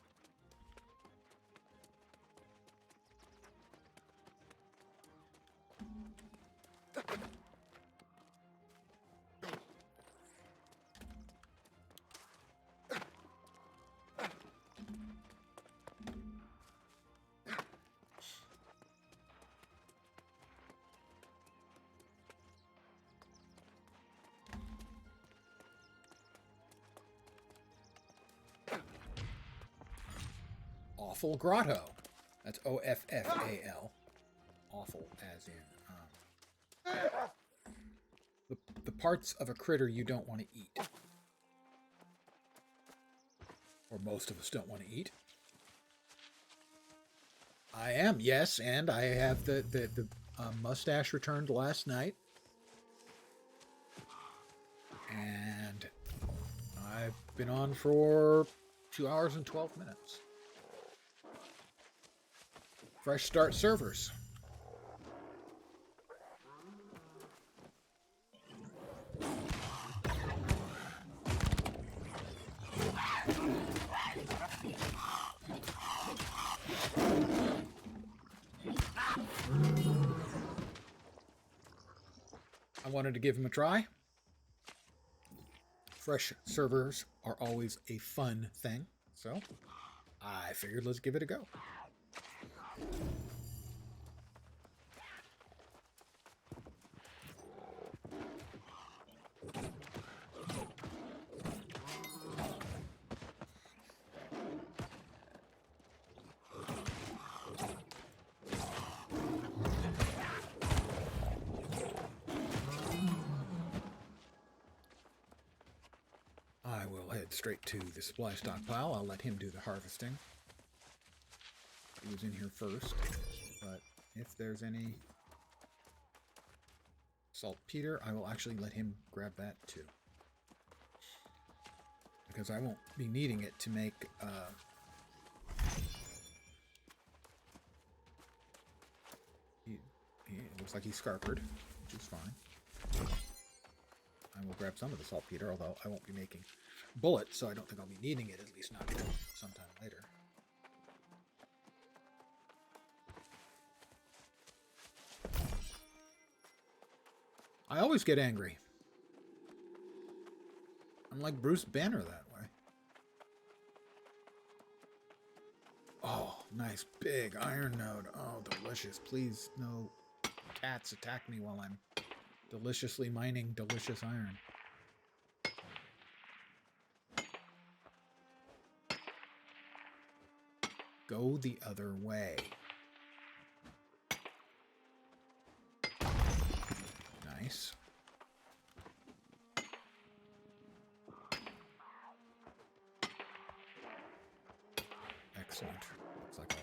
Awful Grotto. That's O-F-F-A-L. Awful as in the parts of a critter you don't want to eat. Or most of us don't want to eat. I am, yes, and I have the mustache returned last night. And I've been on for 2 hours and 12 minutes. Fresh start servers. I wanted to give him a try. Fresh servers are always a fun thing, so I figured let's give it a go. I will head straight to the supply stockpile. I'll let him do the harvesting. He was in here first, but if there's any saltpeter, I will actually let him grab that too. Because I won't be needing it to make it looks like he's scarpered, which is fine. I will grab some of the saltpeter, although I won't be making bullets, so I don't think I'll be needing it, at least not until sometime later. I always get angry. I'm like Bruce Banner that way. Oh, nice big iron node. Oh, delicious. Please, no cats attack me while I'm deliciously mining delicious iron. Go the other way. Nice. Excellent. Looks like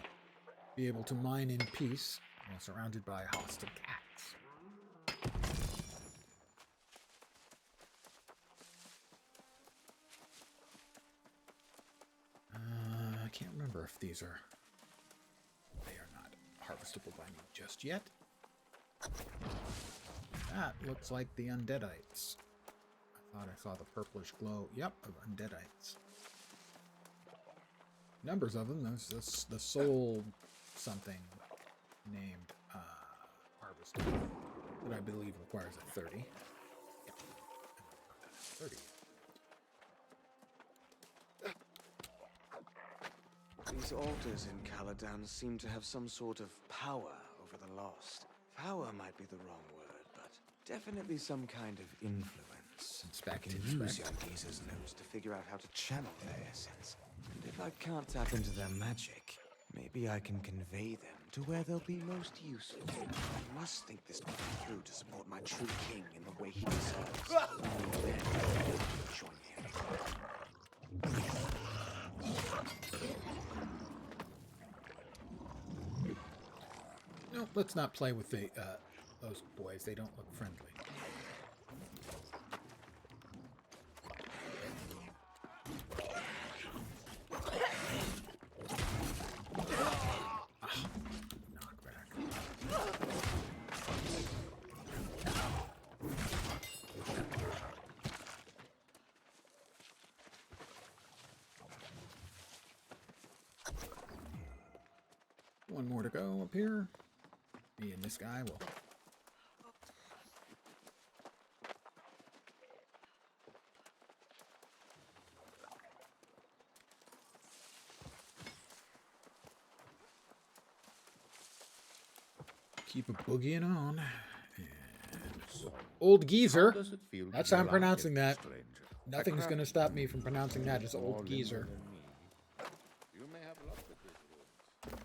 I'll be able to mine in peace while surrounded by hostile cats. I can't remember if these are... They are not harvestable by me just yet. That looks like the undeadites. I thought I saw the purplish glow. Yep, of undeadites. Numbers of them. There's this, the soul something named harvest that I believe requires a 30. Yep. 30. These altars in Caladan seem to have some sort of power over the lost. Power might be the wrong word, but definitely some kind of influence. Inspect, I can use young geezer's notes to figure out how to channel their essence. And if I can't tap into their magic, maybe I can convey them to where they'll be most useful. I must think this through to support my true king in the way he deserves. Only then will I join him. No, let's not play with the those boys. They don't look friendly. One more to go up here. Me and this guy will. Keep a boogieing on. And Old Geezer. That's how I'm pronouncing that. Nothing's going to stop me from pronouncing that as Old Geezer.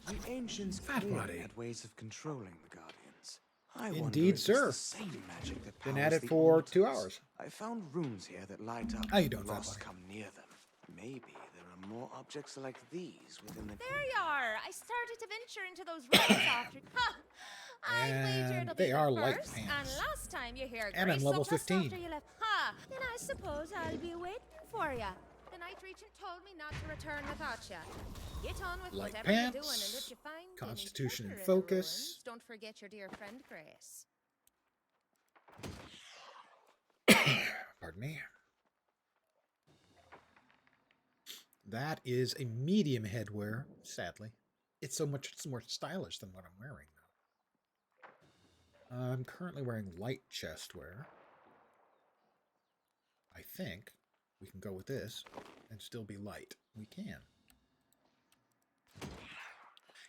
The ancients clearly had ways of controlling the Guardians. I wonder Indeed, if sir. it's the same magic that Been powers at it the for altars. 2 hours. I found runes here that light up. How you doing, when lost Fat come near them. Maybe there are more objects like these within the. There you are. I started to venture into those ruins after. Ha! I wager And it'll they be are the light first pants. and last time you hear And I'm Grace level so just 15. after you left. Ha! Then I suppose I'll be waiting for you. The Night Regent told me not to return without you. Get on with Light whatever you're doing, and pants, if you find any Constitution and treasure in the focus. ruins, don't forget your dear friend Grace. Pardon me. That is a medium headwear, sadly. It's more stylish than what I'm wearing, though. I'm currently wearing light chest wear. I think we can go with this and still be light. We can.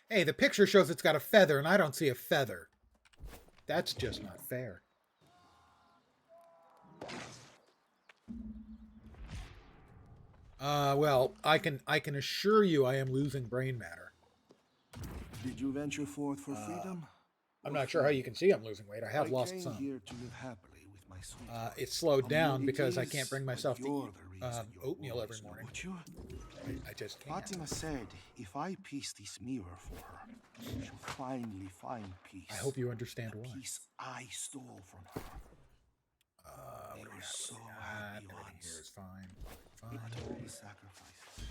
Hey, the picture shows it's got a feather, and I don't see a feather. That's just not fair. Well, I can assure you I am losing brain matter. Did you venture forth for freedom? I'm not sure how you can see I'm losing weight. I have lost came some. here to live happily with my sweetheart. It's slowed down It because I is, can't bring but myself to you're eat the reason you're oatmeal every always morning. with you. I just can't. Fatima said if I piece this mirror for her, she'll finally find peace. I hope you understand the why. Peace I stole from her. They were so happy Everything once. here is fine. But Fine. all the sacrifices.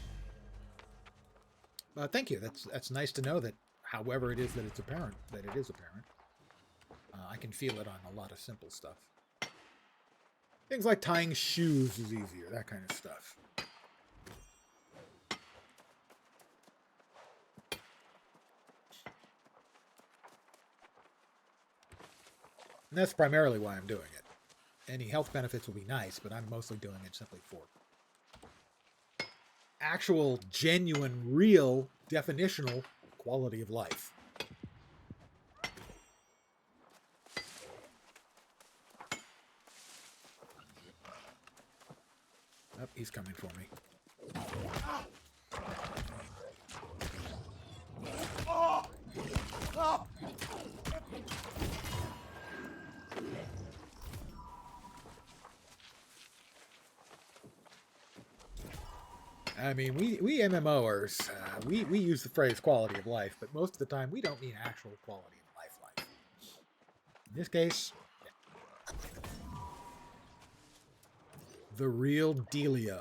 Thank you. That's nice to know that. However, it is that it's apparent that it is apparent. I can feel it on a lot of simple stuff. Things like tying shoes is easier. That kind of stuff. And that's primarily why I'm doing it. Any health benefits will be nice, but I'm mostly doing it simply for actual, genuine, real, definitional quality of life. Oh, he's coming for me. I mean, we MMOers, we use the phrase quality of life, but most of the time we don't mean actual quality of life. In this case, yeah. The real dealio.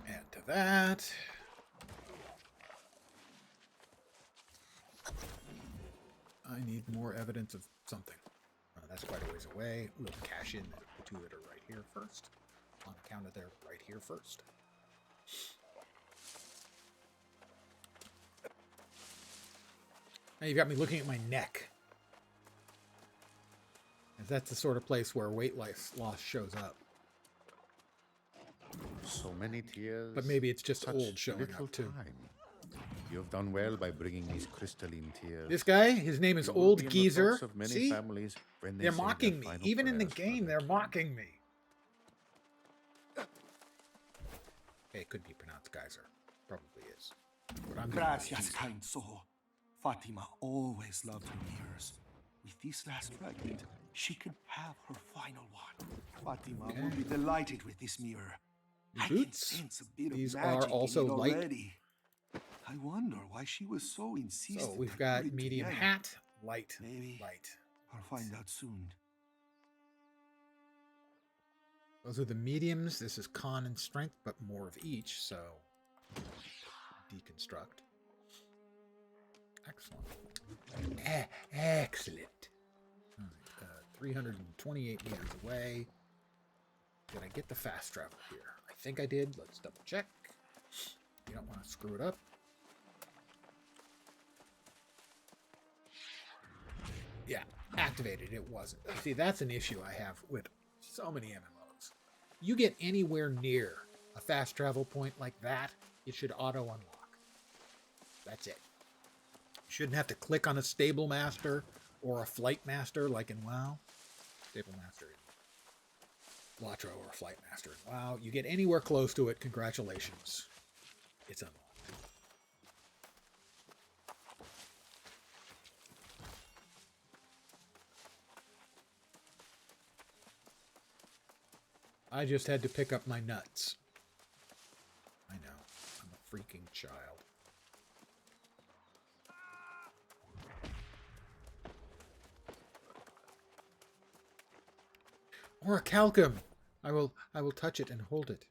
Add to that. I need more evidence of something. That's quite a ways away. We'll cash in the two that are right here first. On account of they're right here first. Now you've got me looking at my neck. As that's the sort of place where weight loss shows up. So many tears. But maybe it's just such old showing little up too. time. You've done well by bringing these crystalline tears. This guy, his name is You will Old be in the Geezer. thoughts of many See? families when they They're say their mocking me. final Even in the prayers for game, their they're mocking me. Hey, it could be pronounced Geyser. Probably is. But I'm Gracias, kind soul. Fatima always loved her mirrors. With this last fragment, she can have her final one. Fatima will be delighted with this mirror. I can sense a bit These of are magic also in it light. already. I wonder why she was so insistent. So we've to got put it medium together. hat, light, Maybe light. I'll find out soon. Those are the mediums. This is con and strength, but more of each, so deconstruct. Excellent. Excellent. All right, 328 meters away. Did I get the fast travel here? I think I did. Let's double check. You don't want to screw it up. Yeah, activated. It wasn't. See, that's an issue I have with so many MMOs. You get anywhere near a fast travel point like that, it should auto unlock. That's it. You shouldn't have to click on a stable master or a flight master like in WoW. Stable master in Latro or a flight master in WoW. You get anywhere close to it, congratulations. It's unlocked. I just had to pick up my nuts. I know. I'm a freaking child. Or a calcum. I will touch it and hold it.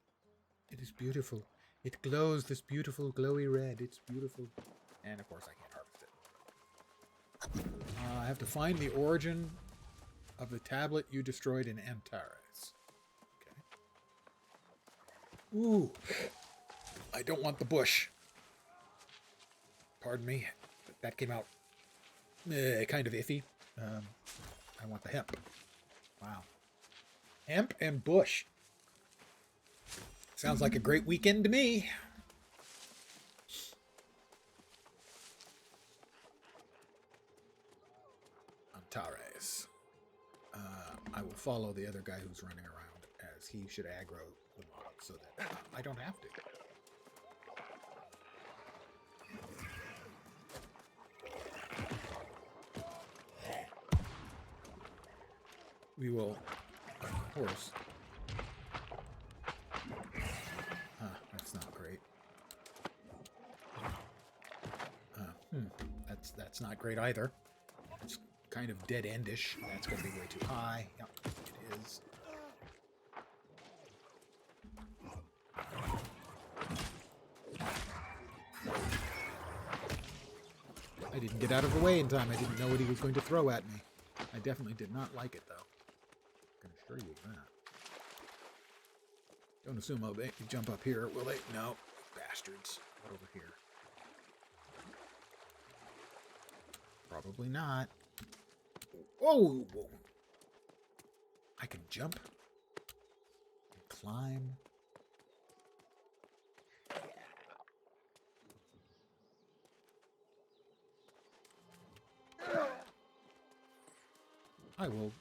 It is beautiful. It glows this beautiful glowy red. It's beautiful. And of course I can't harvest it. I have to find the origin of the tablet you destroyed in Antares. Okay. Ooh. I don't want the bush. Pardon me. That came out kind of iffy. I want the hemp. Wow. Hemp and bush. Sounds like a great weekend to me. Antares. I will follow the other guy who's running around, as he should aggro the mob so that I don't have to. We will, of course. That's not great. That's not great either. It's kind of dead-endish. That's going to be way too high. Yep, it is. I didn't get out of the way in time. I didn't know what he was going to throw at me. I definitely did not like it, though. I can assure you of that. Don't assume I'll jump up here, will they? No. Bastards. What over here? Probably not. Oh! I can jump. And climb. I will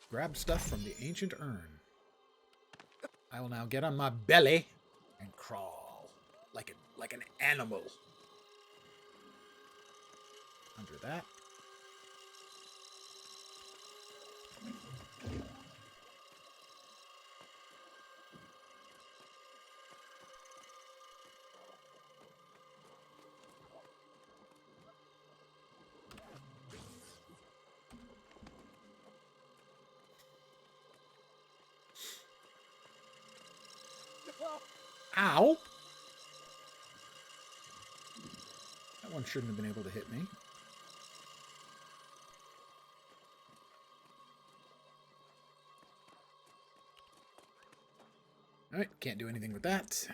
grab stuff from the ancient urn. I will now get on my belly and crawl like an animal. Under that. Ow! That one shouldn't have been able to hit me. Alright, can't do anything with that.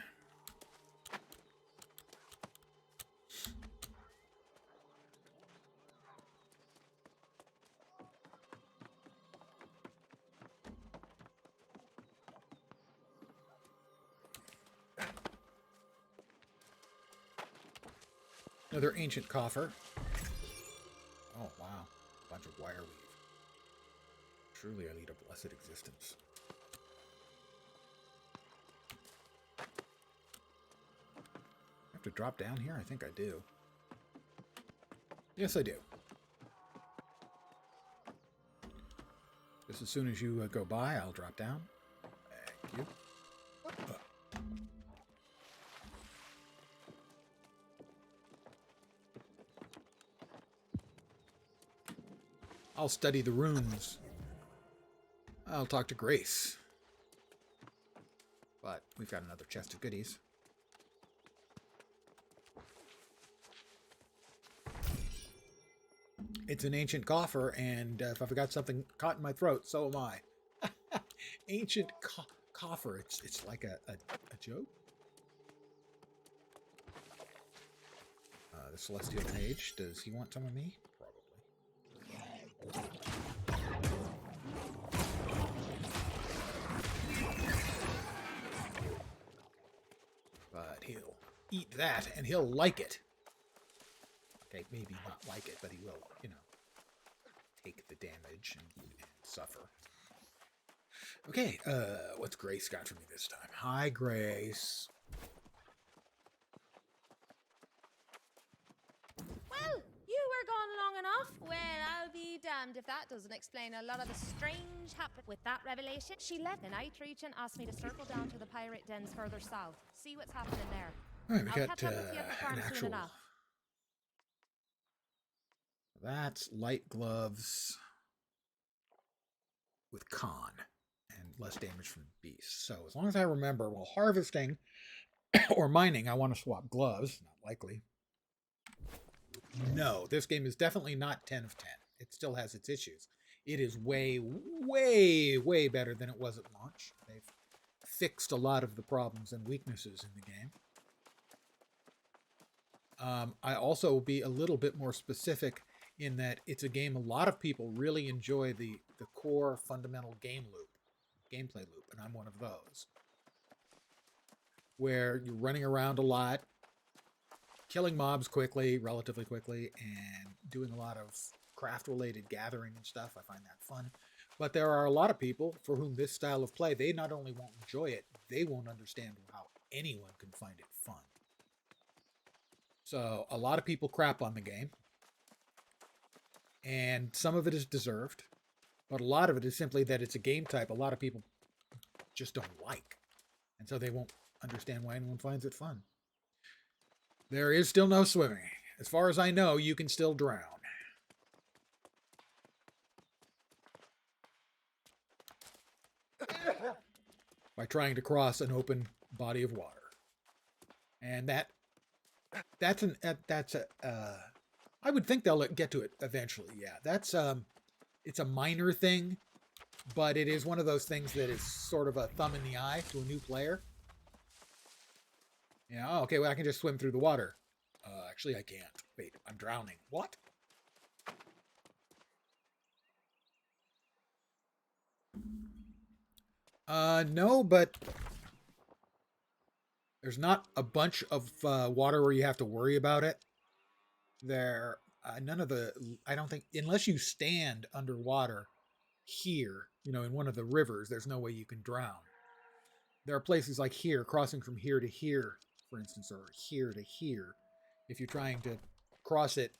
Another ancient coffer. Oh, wow. A bunch of wire weave. Truly, I lead a blessed existence. I have to drop down here? I think I do. Yes, I do. Just as soon as you go by, I'll drop down. Thank you. I'll study the runes. I'll talk to Grace. But we've got another chest of goodies. It's an ancient coffer, and if I've got something caught in my throat, so am I. Ancient coffer. It's like a joke. The Celestial Mage. Does he want some of me? Probably. But he'll eat that, and he'll like it. Okay, maybe not like it, but he will, you know, take the damage and suffer. Okay, what's Grace got for me this time? Hi, Grace. Well, you were gone long enough. Well, I'll be damned if that doesn't explain a lot of the strange happened with that revelation. She left the night reach and asked me to circle down to the pirate dens further south, see what's happening there. All right, we I'll got catch up with you at the farm an soon actual. enough. That's light gloves with con and less damage from beasts. So as long as I remember, while harvesting or mining, I want to swap gloves. Not likely. No, this game is definitely not 10 of 10. It still has its issues. It is way, way, way better than it was at launch. They've fixed a lot of the problems and weaknesses in the game. I also will be a little bit more specific in that it's a game a lot of people really enjoy the core fundamental gameplay loop, and I'm one of those. Where you're running around a lot, killing mobs quickly, relatively quickly, and doing a lot of craft-related gathering and stuff. I find that fun. But there are a lot of people for whom this style of play, they not only won't enjoy it, they won't understand how anyone can find it fun. So a lot of people crap on the game. And some of it is deserved, but a lot of it is simply that it's a game type a lot of people just don't like. And so they won't understand why anyone finds it fun. There is still no swimming. As far as I know, you can still drown. By trying to cross an open body of water. And that's I would think they'll get to it eventually. Yeah, that's it's a minor thing, but it is one of those things that is sort of a thumb in the eye to a new player. You know, okay, well, I can just swim through the water. Actually, I can't. Wait, I'm drowning. What? No, but there's not a bunch of water where you have to worry about it. There, none of the, I don't think, unless you stand underwater here, you know, in one of the rivers, there's no way you can drown. There are places like here, crossing from here to here, for instance, or here to here. If you're trying to cross it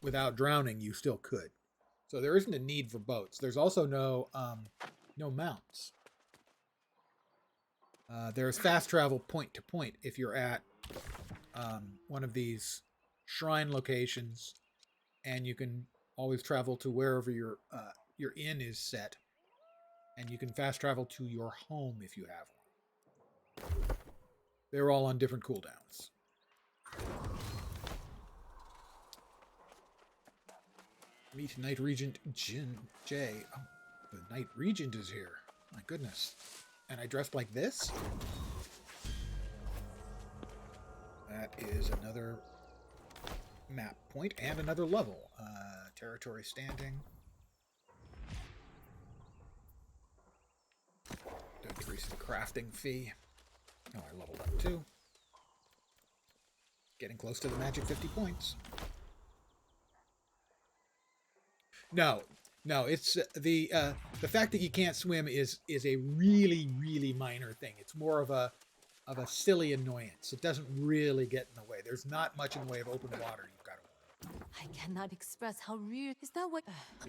without drowning, you still could. So there isn't a need for boats. There's also no mounts. There's fast travel point to point if you're at one of these shrine locations, and you can always travel to wherever your inn is set, and you can fast travel to your home if you have one. They're all on different cooldowns. Meet Knight Regent Jin J. Oh, the Knight Regent is here. My goodness. And I dressed like this? That is another map point and another level. Territory standing. To increase the crafting fee. Oh, I leveled up too. Getting close to the magic 50 points. No, it's the fact that you can't swim is a really, really minor thing. It's more of a of a silly annoyance. It doesn't really get in the way. There's not much in the way of open water you've got to worry. I cannot express how real. Is that what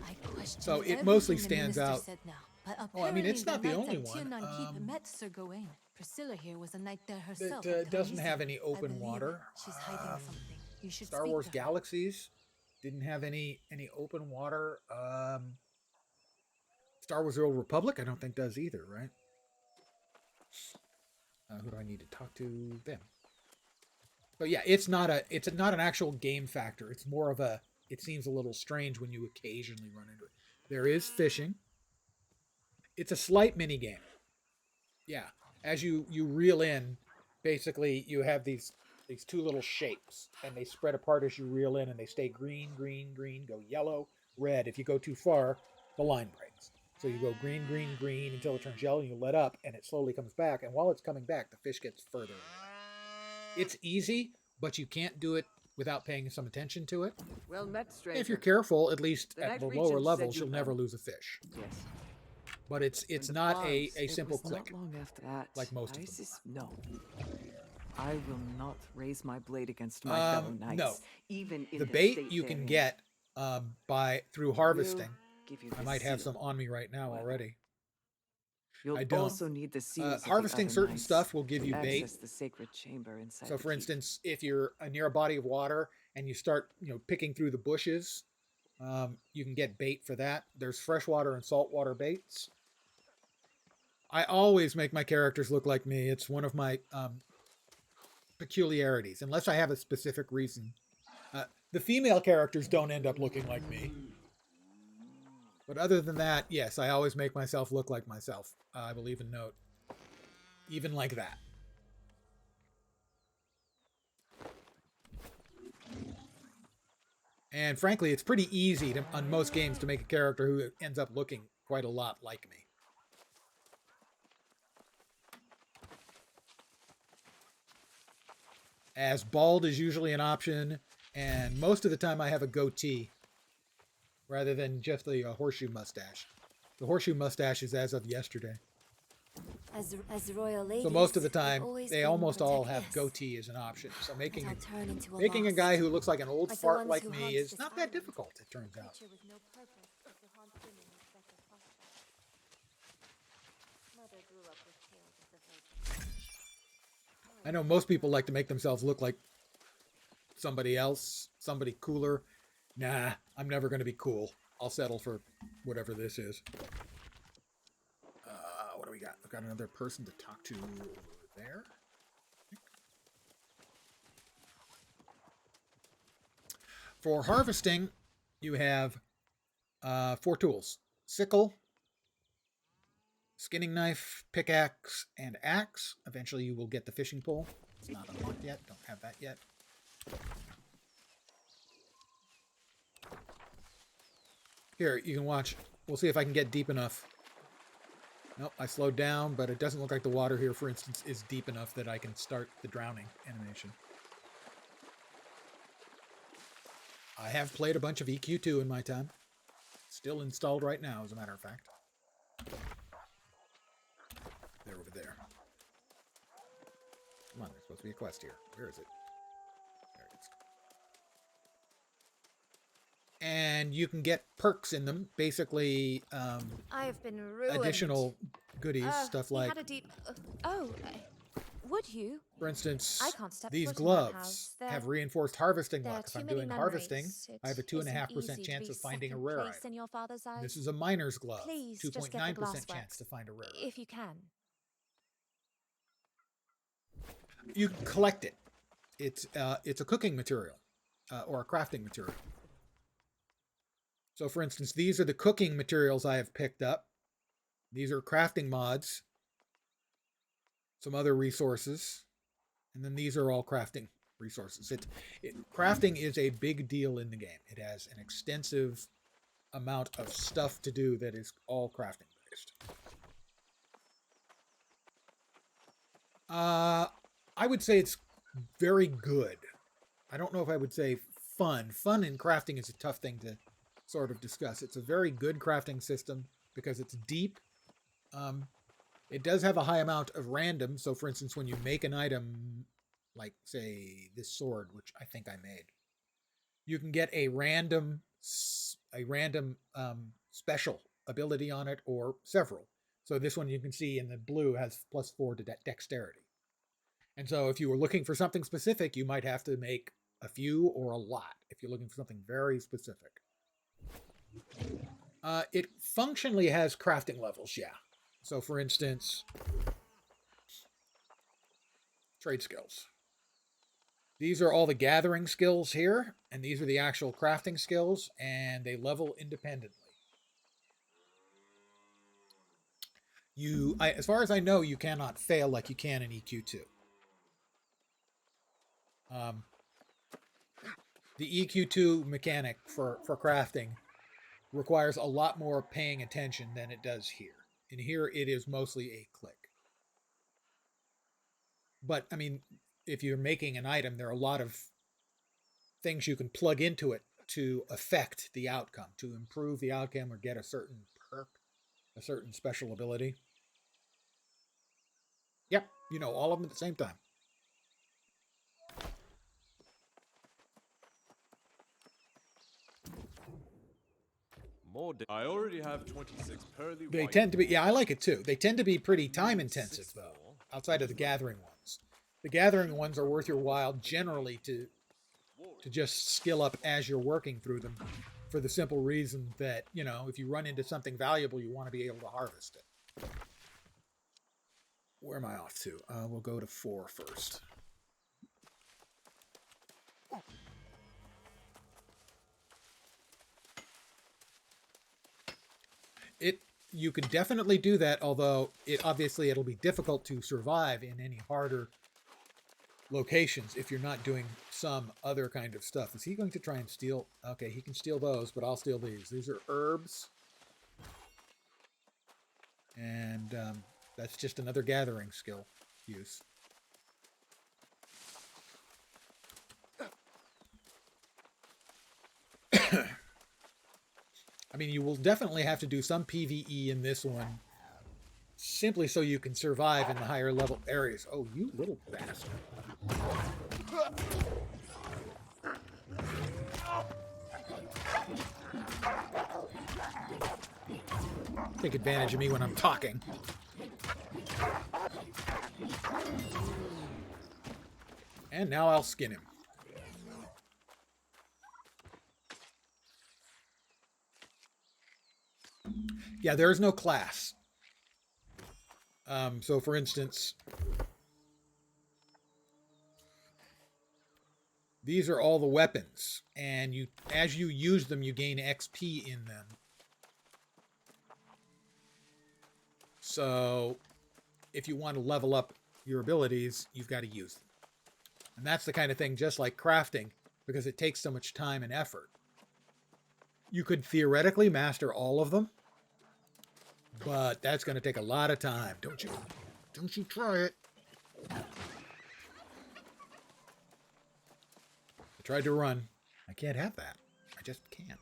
I question? So it mostly everything the stands minister out. Said now. But Oh, I mean, it's apparently not the night only that one. Tirnan Keep met Sir Gawain. Priscilla here was a night there herself. That at doesn't Khaleesi. have any I open believe water. She's hiding something. You should Star speak Wars to her. Galaxies didn't have any open water. Star Wars: The Old Republic, I don't think does either, right? Who do I need to talk to? Them. But yeah, it's not an actual game factor. It's more of a. It seems a little strange when you occasionally run into it. There is fishing. It's a slight mini game. Yeah, as you reel in, basically you have these two little shapes, and they spread apart as you reel in, and they stay green, green, green, go yellow, red. If you go too far, the line breaks. So you go green, green, green until it turns yellow, and you let up, and it slowly comes back. And while it's coming back, the fish gets further away. It's easy, but you can't do it without paying some attention to it. Well met, stranger. If you're careful, at least The at Night the Regent lower said levels, you you'll never found- lose a fish. Yes. But it's When the not pause, a simple it was click. Not long after that, like most of them. No. I will not raise my blade against my fellow knights. No. Even in The the bait state you they're can in. get through harvesting. Give you I the might have seal. some on me right now already. You'll I don't. also need the seals of the Harvesting other certain knights stuff will give to you bait. access the sacred chamber inside So, the for keep. instance, if you're near a body of water and you start, picking through the bushes, you can get bait for that. There's freshwater and saltwater baits. I always make my characters look like me. It's one of my peculiarities, unless I have a specific reason. The female characters don't end up looking like me. But other than that, yes, I always make myself look like myself. I will even note. Even like that. And frankly, it's pretty easy on most games to make a character who ends up looking quite a lot like me. As bald is usually an option, and most of the time I have a goatee rather than just the horseshoe mustache. The horseshoe mustache is as of yesterday. As royal ladies, So most of the we've time, always they been almost all protected. have Yes. goatee as an option. So making I'll turn into a a lost. guy who looks like an old Like the fart ones like who me haunt is this not that difficult, it turns out. Creature with no purpose, but to haunt women with better prospects. Mother grew up with tales of the Virgin. I know most people like to make themselves look like somebody else, somebody cooler. Nah, I'm never going to be cool. I'll settle for whatever this is. What do we got? We've got another person to talk to over there. For harvesting, you have 4 tools. Sickle, skinning knife, pickaxe, and axe. Eventually you will get the fishing pole. It's not unlocked yet. Don't have that yet. Here, you can watch. We'll see if I can get deep enough. Nope, I slowed down, but it doesn't look like the water here, for instance, is deep enough that I can start the drowning animation. I have played a bunch of EQ2 in my time. Still installed right now, as a matter of fact. They're over there. Come on, there's supposed to be a quest here. Where is it? There it is. And you can get perks in them. Basically, I have been ruined. additional goodies, stuff he like, had a deep. Would you? for instance, I can't step these foot in that house. gloves There- have reinforced harvesting there are luck. If too I'm many doing memories. harvesting, I have a It 2.5% isn't easy to chance be of finding a second rare place item. in your father's eyes. This is a miner's glove. Please, just get the 2.9% glasswork, chance to find a rare item. if you can. You can collect it. It's a cooking material or a crafting material. So, for instance, these are the cooking materials I have picked up. These are crafting mods. Some other resources. And then these are all crafting resources. Crafting is a big deal in the game. It has an extensive amount of stuff to do that is all crafting based. I would say it's very good. I don't know if I would say fun. Fun in crafting is a tough thing to sort of discuss. It's a very good crafting system because it's deep. It does have a high amount of random. So, for instance, when you make an item, like, say, this sword, which I think I made, you can get a random special ability on it, or several. So this one you can see in the blue has +4 to dexterity. And so if you were looking for something specific, you might have to make a few or a lot if you're looking for something very specific. It functionally has crafting levels, yeah. So for instance, trade skills. These are all the gathering skills here, and these are the actual crafting skills, and they level independently. As far as I know, you cannot fail like you can in EQ2. The EQ2 mechanic for crafting requires a lot more paying attention than it does here. In here, it is mostly a click. But, I mean, if you're making an item, there are a lot of things you can plug into it to affect the outcome, to improve the outcome or get a certain perk, a certain special ability. Yep, you know, all of them at the same time. I already have 26 pearly They white. tend to be, yeah, I like it too. They tend to be pretty time intensive though, outside of the gathering ones. The gathering ones are worth your while generally to just skill up as you're working through them, for the simple reason that, you know, if you run into something valuable, you want to be able to harvest it. Where am I off to? We'll go to 4 first. You can definitely do that, although obviously it'll be difficult to survive in any harder locations if you're not doing some other kind of stuff. Is he going to try and steal? Okay, he can steal those, but I'll steal these. These are herbs. And that's just another gathering skill use. I mean, you will definitely have to do some PvE in this one, simply so you can survive in the higher level areas. Oh, you little bastard. Take advantage of me when I'm talking. And now I'll skin him. Yeah, there is no class. So for instance, these are all the weapons, and as you use them, you gain XP in them. So if you want to level up your abilities, you've got to use them. And that's the kind of thing, just like crafting, because it takes so much time and effort. You could theoretically master all of them, but that's going to take a lot of time. Don't you try it. I tried to run. I can't have that. I just can't.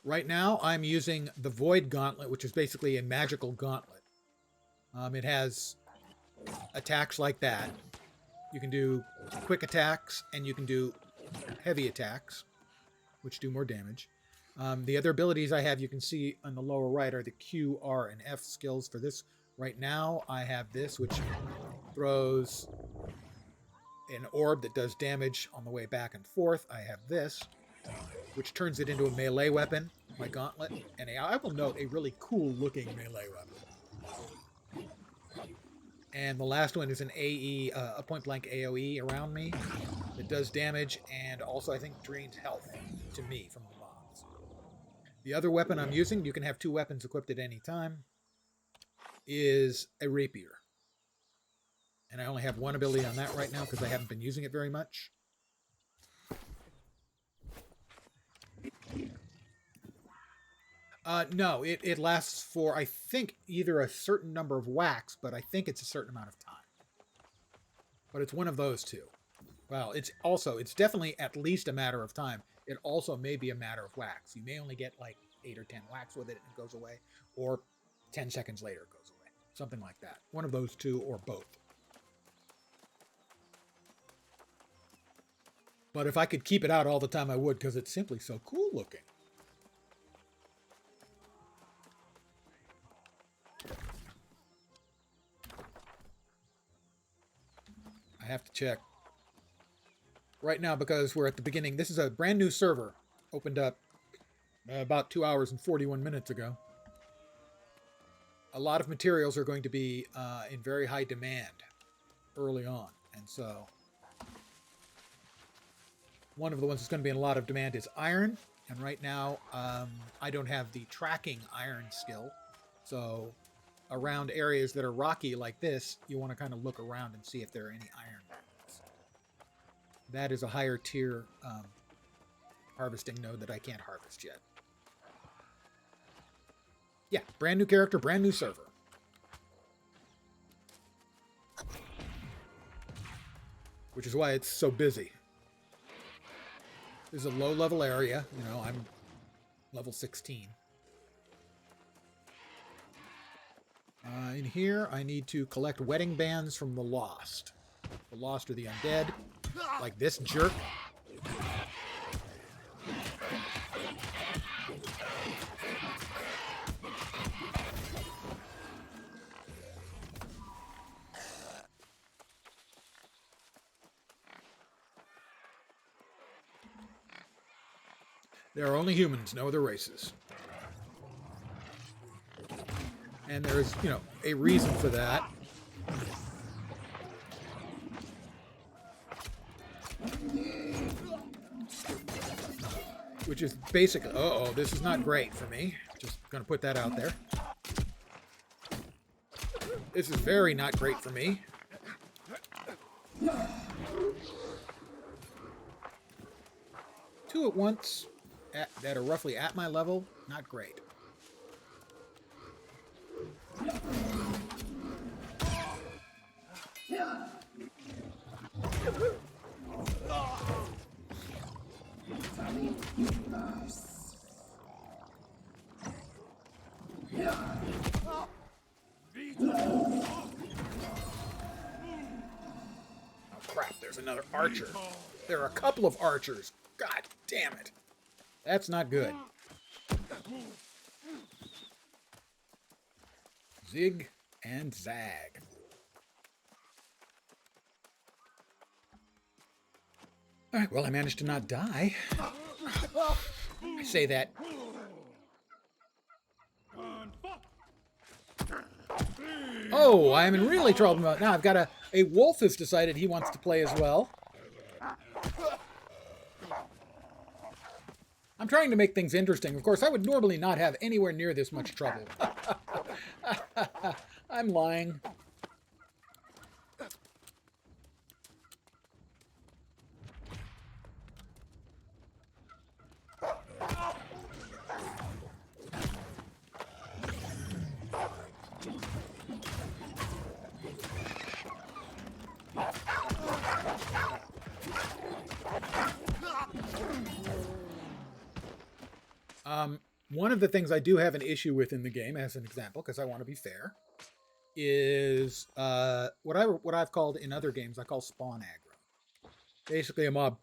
Right now, I'm using the Void Gauntlet, which is basically a magical gauntlet. It has attacks like that. You can do quick attacks, and you can do heavy attacks, which do more damage. The other abilities I have, you can see on the lower right, are the Q, R, and F skills for this. Right now, I have this, which throws an orb that does damage on the way back and forth. I have this, which turns it into a melee weapon, my gauntlet. And I will note, a really cool-looking melee weapon. And the last one is an AE, a point-blank AoE around me that does damage and also, I think, drains health to me from the mobs. The other weapon I'm using, you can have 2 weapons equipped at any time, is a rapier. And I only have 1 ability on that right now because I haven't been using it very much. No, it lasts for, I think, either a certain number of whacks, but I think it's a certain amount of time. But it's one of those two. Well, it's definitely at least a matter of time. It also may be a matter of whacks. You may only get like 8 or 10 whacks with it and it goes away, or 10 seconds later it goes away. Something like that. One of those two or both. But if I could keep it out all the time, I would, because it's simply so cool looking. I have to check right now because we're at the beginning. This is a brand new server. Opened up about 2 hours and 41 minutes ago. A lot of materials are going to be in very high demand early on. And so one of the ones that's going to be in a lot of demand is iron. And right now, I don't have the tracking iron skill. So around areas that are rocky like this, you want to kind of look around and see if there are any iron mines. That is a higher tier harvesting node that I can't harvest yet. Yeah, brand new character, brand new server. Which is why it's so busy. This is a low-level area. You know, I'm level 16. In here, I need to collect wedding bands from the Lost. The Lost are the undead, like this jerk. There are only humans, no other races. And there's, you know, a reason for that. Which is basically, uh-oh, this is not great for me. Just gonna put that out there. This is very not great for me. Two at once that are roughly at my level, not great. Oh crap, there's another archer. There are a couple of archers. God damn it. That's not good. Zig and zag. Alright, well, I managed to not die. I say that. Oh, I am in really trouble now. I've got a wolf has decided he wants to play as well. I'm trying to make things interesting. Of course, I would normally not have anywhere near this much trouble. I'm lying. One of the things I do have an issue with in the game, as an example, because I want to be fair, is what I've called in other games, I call spawn aggro. Basically, a mob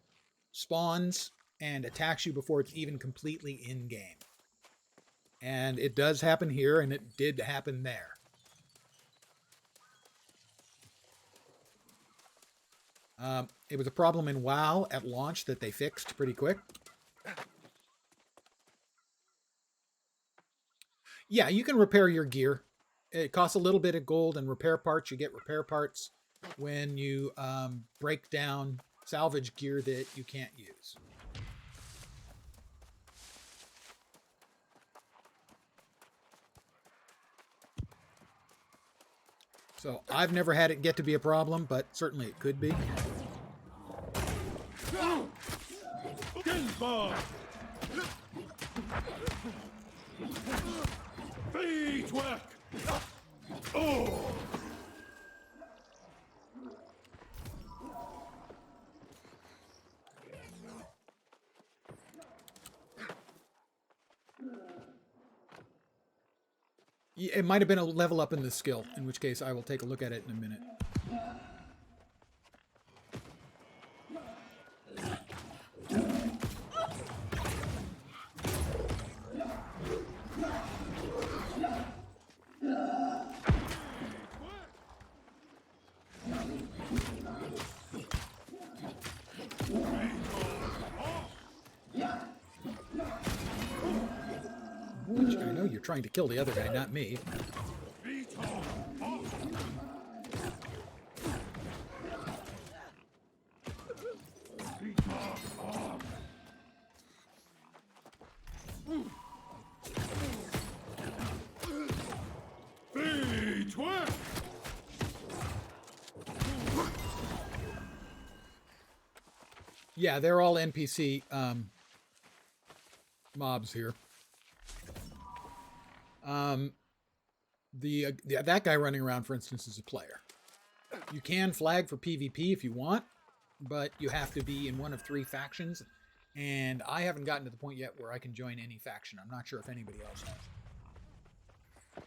spawns and attacks you before it's even completely in game. And it does happen here, and it did happen there. It was a problem in WoW at launch that they fixed pretty quick. Yeah, you can repair your gear. It costs a little bit of gold and repair parts. You get repair parts when you break down salvage gear that you can't use. So I've never had it get to be a problem, but certainly it could be. Feedwork! Oh! It might have been a level up in the skill, in which case I will take a look at it in a minute. Which I know you're trying to kill the other guy, not me. Yeah, they're all NPC mobs here. That guy running around, for instance, is a player. You can flag for PvP if you want, but you have to be in one of 3 factions, and I haven't gotten to the point yet where I can join any faction. I'm not sure if anybody else has.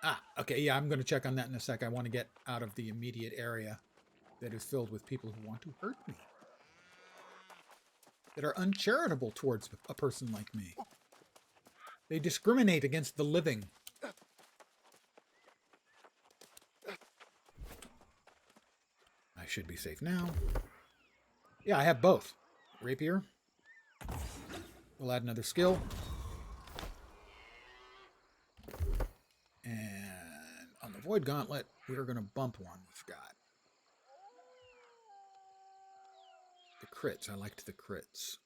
Ah, okay, yeah, I'm going to check on that in a sec. I want to get out of the immediate area that is filled with people who want to hurt me, that are uncharitable towards a person like me. They discriminate against the living. I should be safe now. Yeah, I have both. Rapier. We'll add another skill. And on the Void Gauntlet, we're going to bump one we've got. The crits. I liked the crits.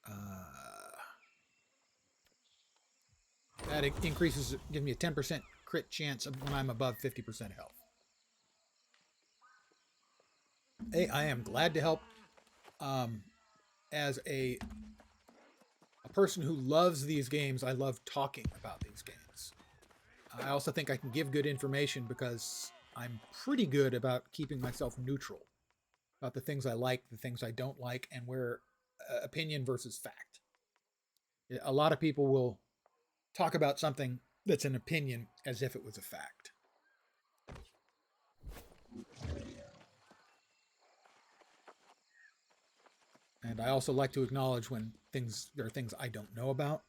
That increases, gives me a 10% crit chance when I'm above 50% health. Hey, I am glad to help. As a person who loves these games, I love talking about these games. I also think I can give good information because I'm pretty good about keeping myself neutral about the things I like, the things I don't like, and where opinion versus fact. A lot of people will talk about something that's an opinion as if it was a fact. And I also like to acknowledge when there are things I don't know about,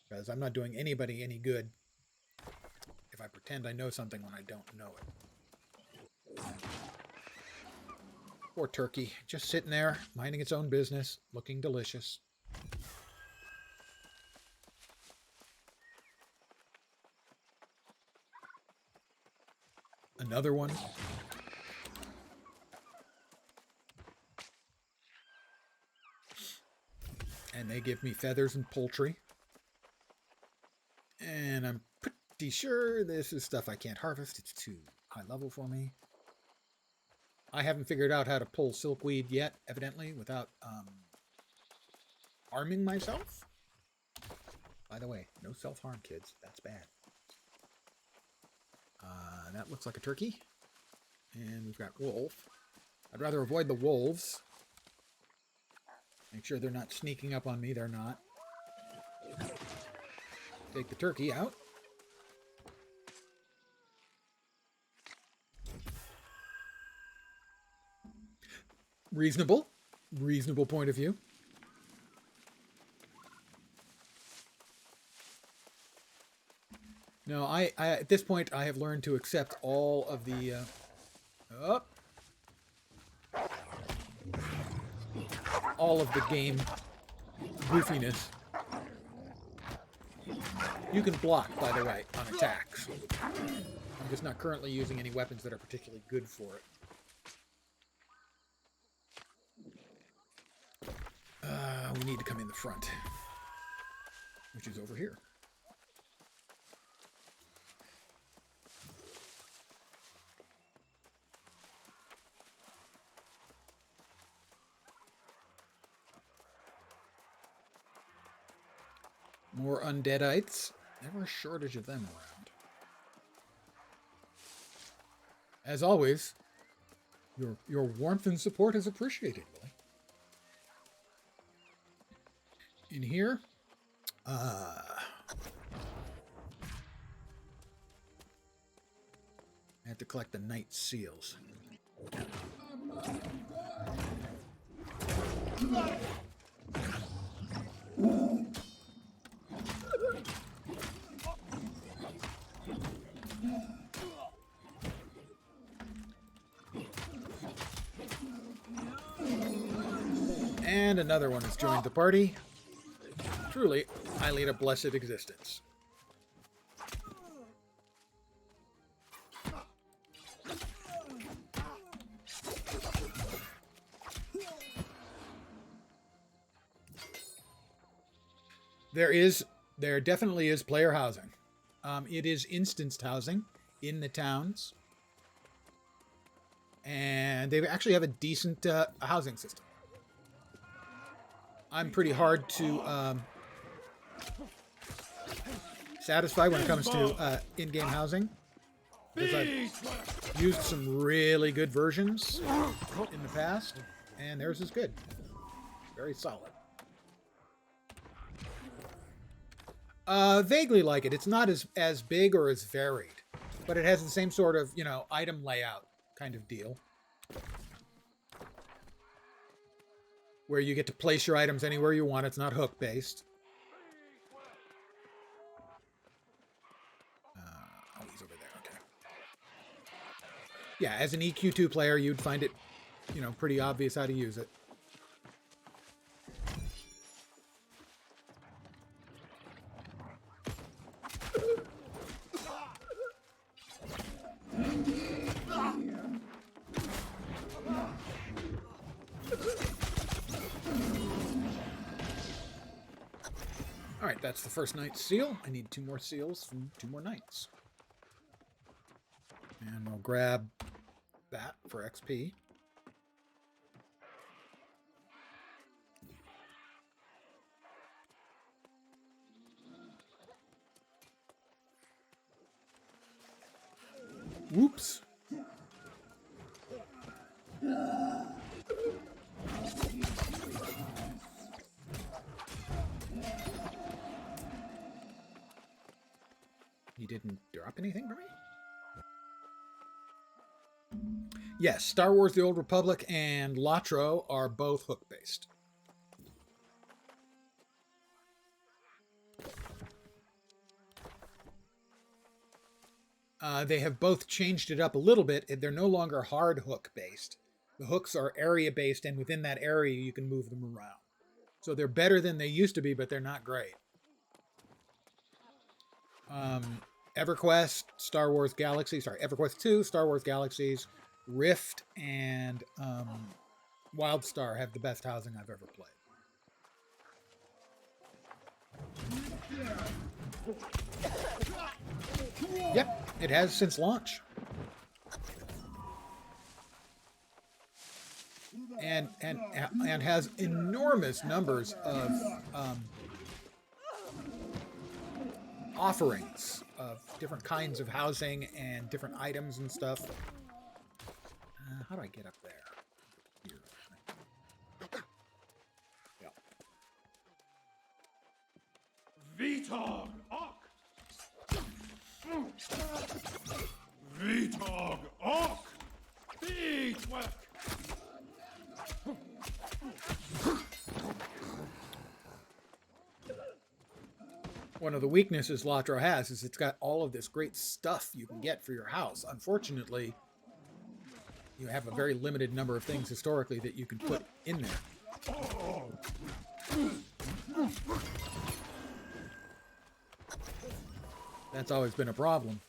because I'm not doing anybody any good if I pretend I know something when I don't know it. Poor turkey, just sitting there, minding its own business, looking delicious. Another one. And they give me feathers and poultry. And I'm pretty sure this is stuff I can't harvest. It's too high level for me. I haven't figured out how to pull silkweed yet, evidently, without harming myself. By the way, no self-harm, kids. That's bad. That looks like a turkey. And we've got wolf. I'd rather avoid the wolves. Make sure they're not sneaking up on me. They're not. Take the turkey out. Reasonable. Reasonable point of view. No, I at this point I have learned to accept all of the all of the game goofiness. You can block, by the way, on attacks. I'm just not currently using any weapons that are particularly good for it. We need to come in the front, which is over here. More undeadites. Never a shortage of them around. As always, your warmth and support is appreciated, Willie. In here, I have to collect the night seals. And another one has joined the party. Truly, I lead a blessed existence. There definitely is player housing. It is instanced housing in the towns. And they actually have a decent housing system. I'm pretty hard to satisfy when it comes to in-game housing. Because I've used some really good versions in the past. And theirs is good. Very solid. Vaguely like it. It's not as big or as varied, but it has the same sort of, you know, item layout kind of deal, where you get to place your items anywhere you want. It's not hook based. Oh, he's over there. Okay. Yeah, as an EQ2 player, you'd find it, you know, pretty obvious how to use it. Alright, that's the first night seal. I need 2 more seals from 2 more nights. And we'll grab that for XP. Whoops. He didn't drop anything for me? Yes, Star Wars The Old Republic and Latro are both hook-based. They have both changed it up a little bit. They're no longer hard hook-based. The hooks are area-based, and within that area you can move them around. So they're better than they used to be, but they're not great. EverQuest, Star Wars Galaxies, EverQuest 2, Star Wars Galaxies, Rift, and WildStar have the best housing I've ever played. Yep, it has since launch. And has enormous numbers of offerings of different kinds of housing and different items and stuff. How do I get up there? Here. Yeah. Vitog Ock! Vitog Ock! Beatwork! One of the weaknesses Latro has is it's got all of this great stuff you can get for your house. Unfortunately, you have a very limited number of things historically that you can put in there. That's always been a problem.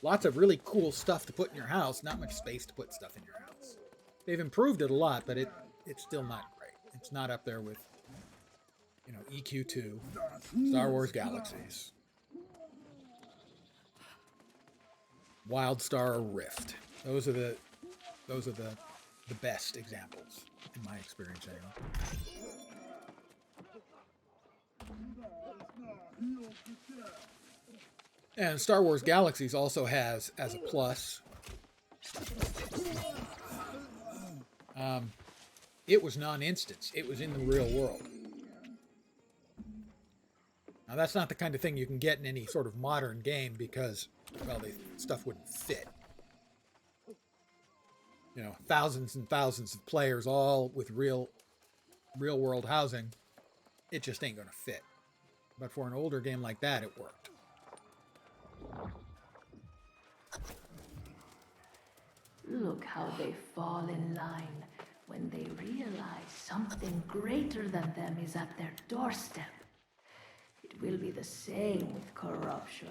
Lots of really cool stuff to put in your house, not much space to put stuff in your house. They've improved it a lot, but it's still not great. It's not up there with, you know, EQ2, Star Wars Galaxies, WildStar, or Rift. Those are the best examples in my experience anyway. And Star Wars Galaxies also has, as a plus, it was non-instance. It was in the real world. Now, that's not the kind of thing you can get in any sort of modern game because, well, the stuff wouldn't fit. you know, thousands and thousands of players, all with real world housing, it just ain't going to fit. But for an older game like that, it worked. Look how they fall in line when they realize something greater than them is at their doorstep. It will be the same with corruption.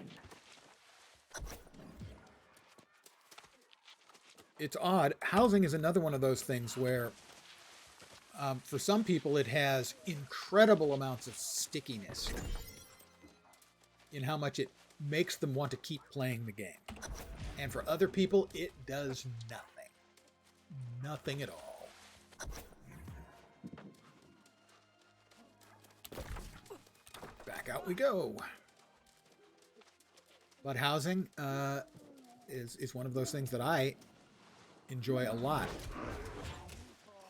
It's odd. Housing is another one of those things where, for some people, it has incredible amounts of stickiness in how much it makes them want to keep playing the game. And for other people, it does nothing. Nothing at all. Back out we go. But housing is one of those things that I enjoy a lot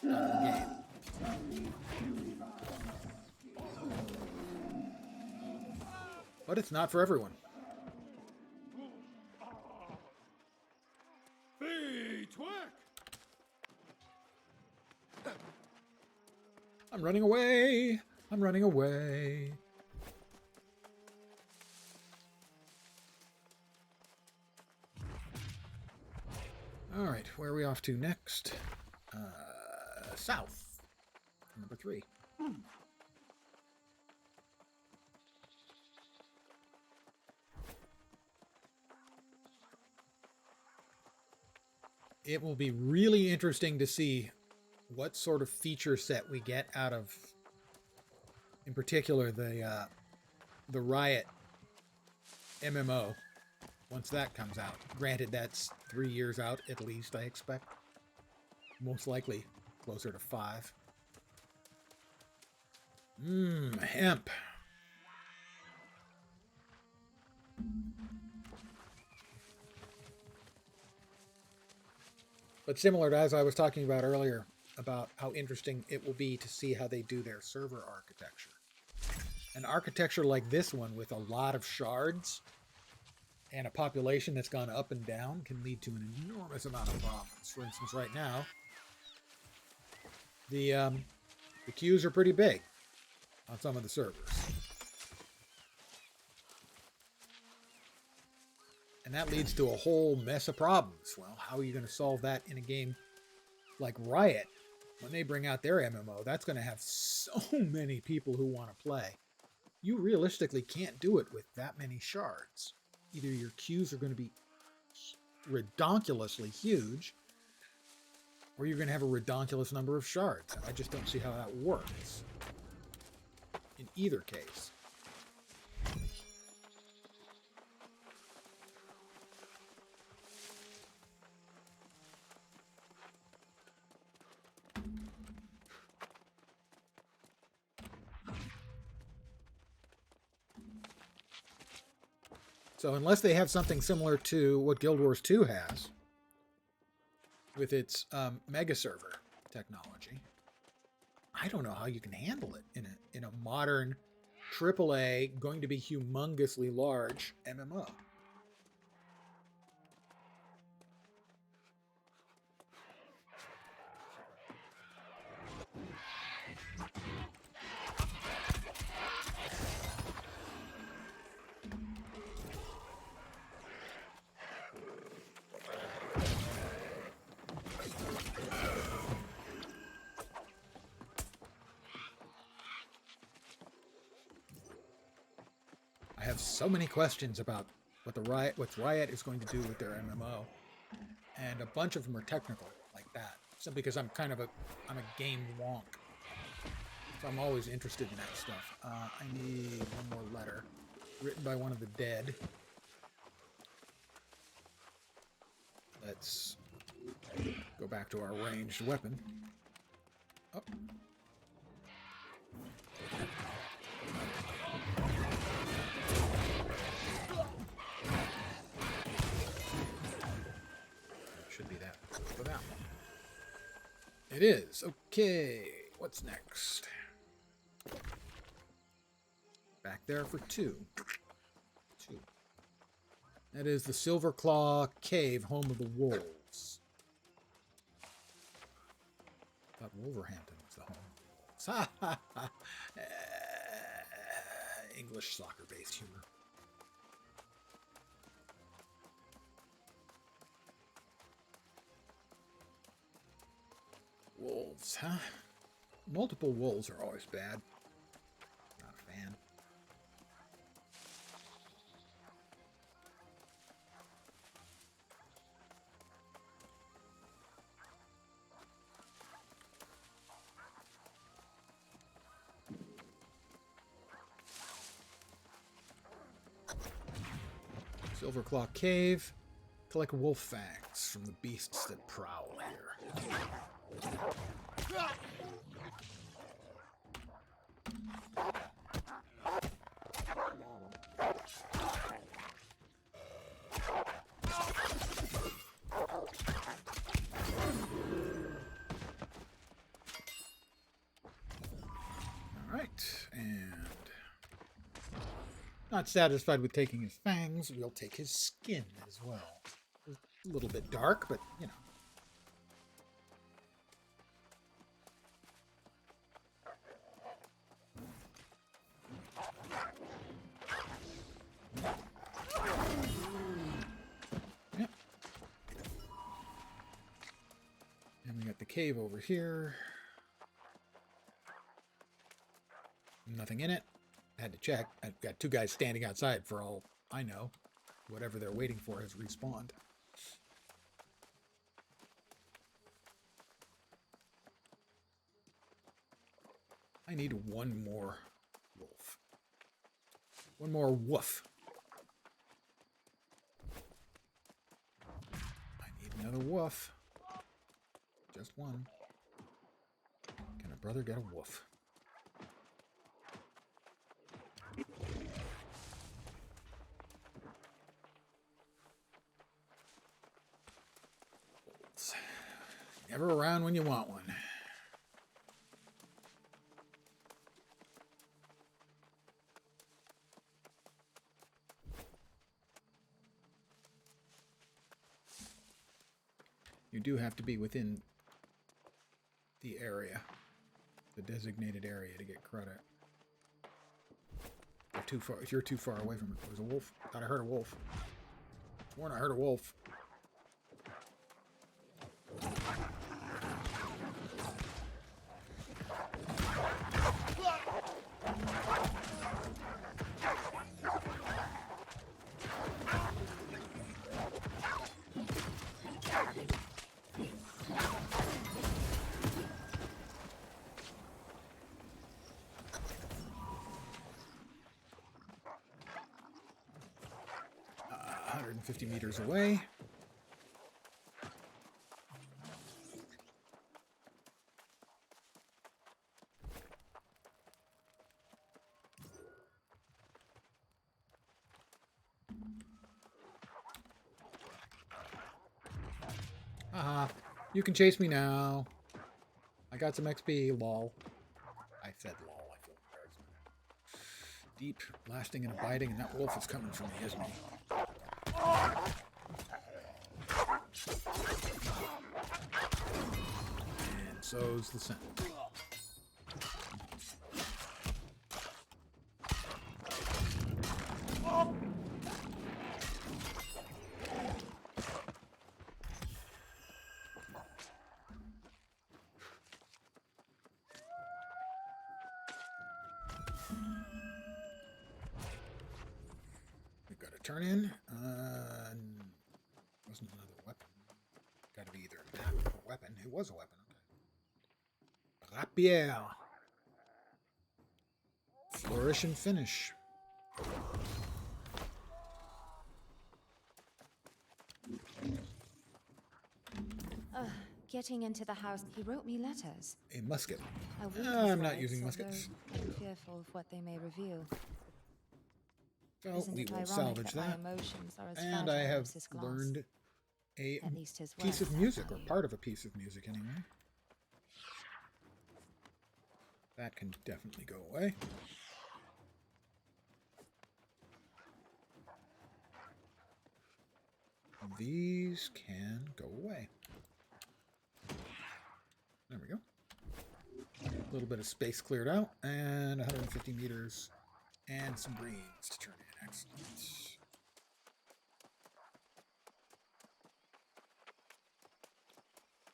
out of the game. But it's not for everyone. I'm running away. I'm running away. All right, where are we off to next? South. Number 3. It will be really interesting to see what sort of feature set we get out of, in particular, the Riot MMO. Once that comes out. Granted, that's 3 years out at least, I expect. Most likely closer to 5. Hemp. But similar to as I was talking about earlier, about how interesting it will be to see how they do their server architecture. An architecture like this one with a lot of shards and a population that's gone up and down can lead to an enormous amount of problems. For instance, right now, the queues are pretty big on some of the servers. And that leads to a whole mess of problems. Well, how are you going to solve that in a game like Riot? When they bring out their MMO, that's going to have so many people who want to play. You realistically can't do it with that many shards. Either your queues are going to be redonkulously huge, or you're going to have a redonkulous number of shards. I just don't see how that works in either case. So unless they have something similar to what Guild Wars 2 has, with its mega server technology, I don't know how you can handle it in a modern AAA, going to be humongously large MMO. I have so many questions about what Riot is going to do with their MMO, and a bunch of them are technical like that. Simply because I'm a game wonk, so I'm always interested in that stuff. I need one more letter, written by one of the dead. Let's go back to our ranged weapon. Oh. Should be that for that one. It is. Okay. What's next? Back there for 2. 2. That is the Silverclaw Cave, home of the wolves. thought Wolverhampton was the home. English soccer-based humor. Wolves, huh? Multiple wolves are always bad. Not a fan. Silverclaw Cave. Collect wolf fangs from the beasts that prowl here. Alright, and not satisfied with taking his fangs, we'll take his skin as well. A little bit dark, but you know. Yep. And we got the cave over here. Nothing in it. Had to check. I've got two guys standing outside for all I know. Whatever they're waiting for has respawned. I need one more wolf. One more woof. I need another woof. Just one. Can a brother get a woof? Never around when you want one. You do have to be within the area, the designated area, to get credit. Too far. If you're too far away from it, there's a wolf. Thought I heard a wolf. Sworn I heard a wolf. 150 meters away. Haha, you can chase me now. I got some XP, lol. I said lol, I feel embarrassed. Deep, lasting, and abiding, and that wolf is coming for me, isn't he? And so's the scent. We've got a turn in. Wasn't another weapon. Got to be either a map or a weapon. It was a weapon. Okay. Rapier. Flourish and finish. Getting into the house, he wrote me letters. A musket. I wouldn't I'm not write, using muskets. although I'm fearful of what they may reveal. So Isn't we it will ironic salvage that that. my emotions are as And I fragile have as his glass? learned a At least his piece words of have music, or value. part of a piece of music anyway. That can definitely go away. These can go away. There we go. little bit of space cleared out, and 150 meters, and some greens to turn in. Excellent.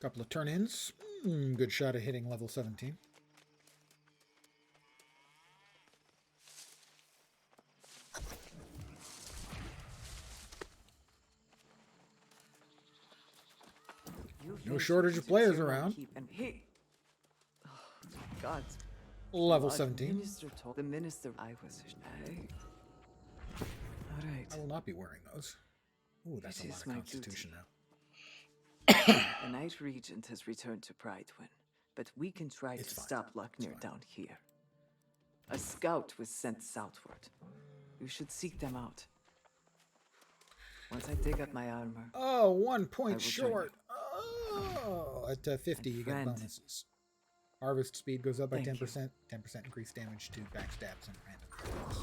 Couple of turn-ins. Good shot at hitting level 17. No shortage of players around. God. Level God, 17. The minister I was. All right. I will not be wearing those. Ooh, that's a It lot is of my Constitution duty. now. The Night Regent has returned to Brightwin, but we can try to stop Luckner down here. A scout was sent southward. You should seek them out. Once I dig up my armor. Oh, 1 I point will join short. Oh, at 50 you get friend. bonuses. Harvest speed goes up by Thank 10%. 10% increased damage to backstabs and random attacks.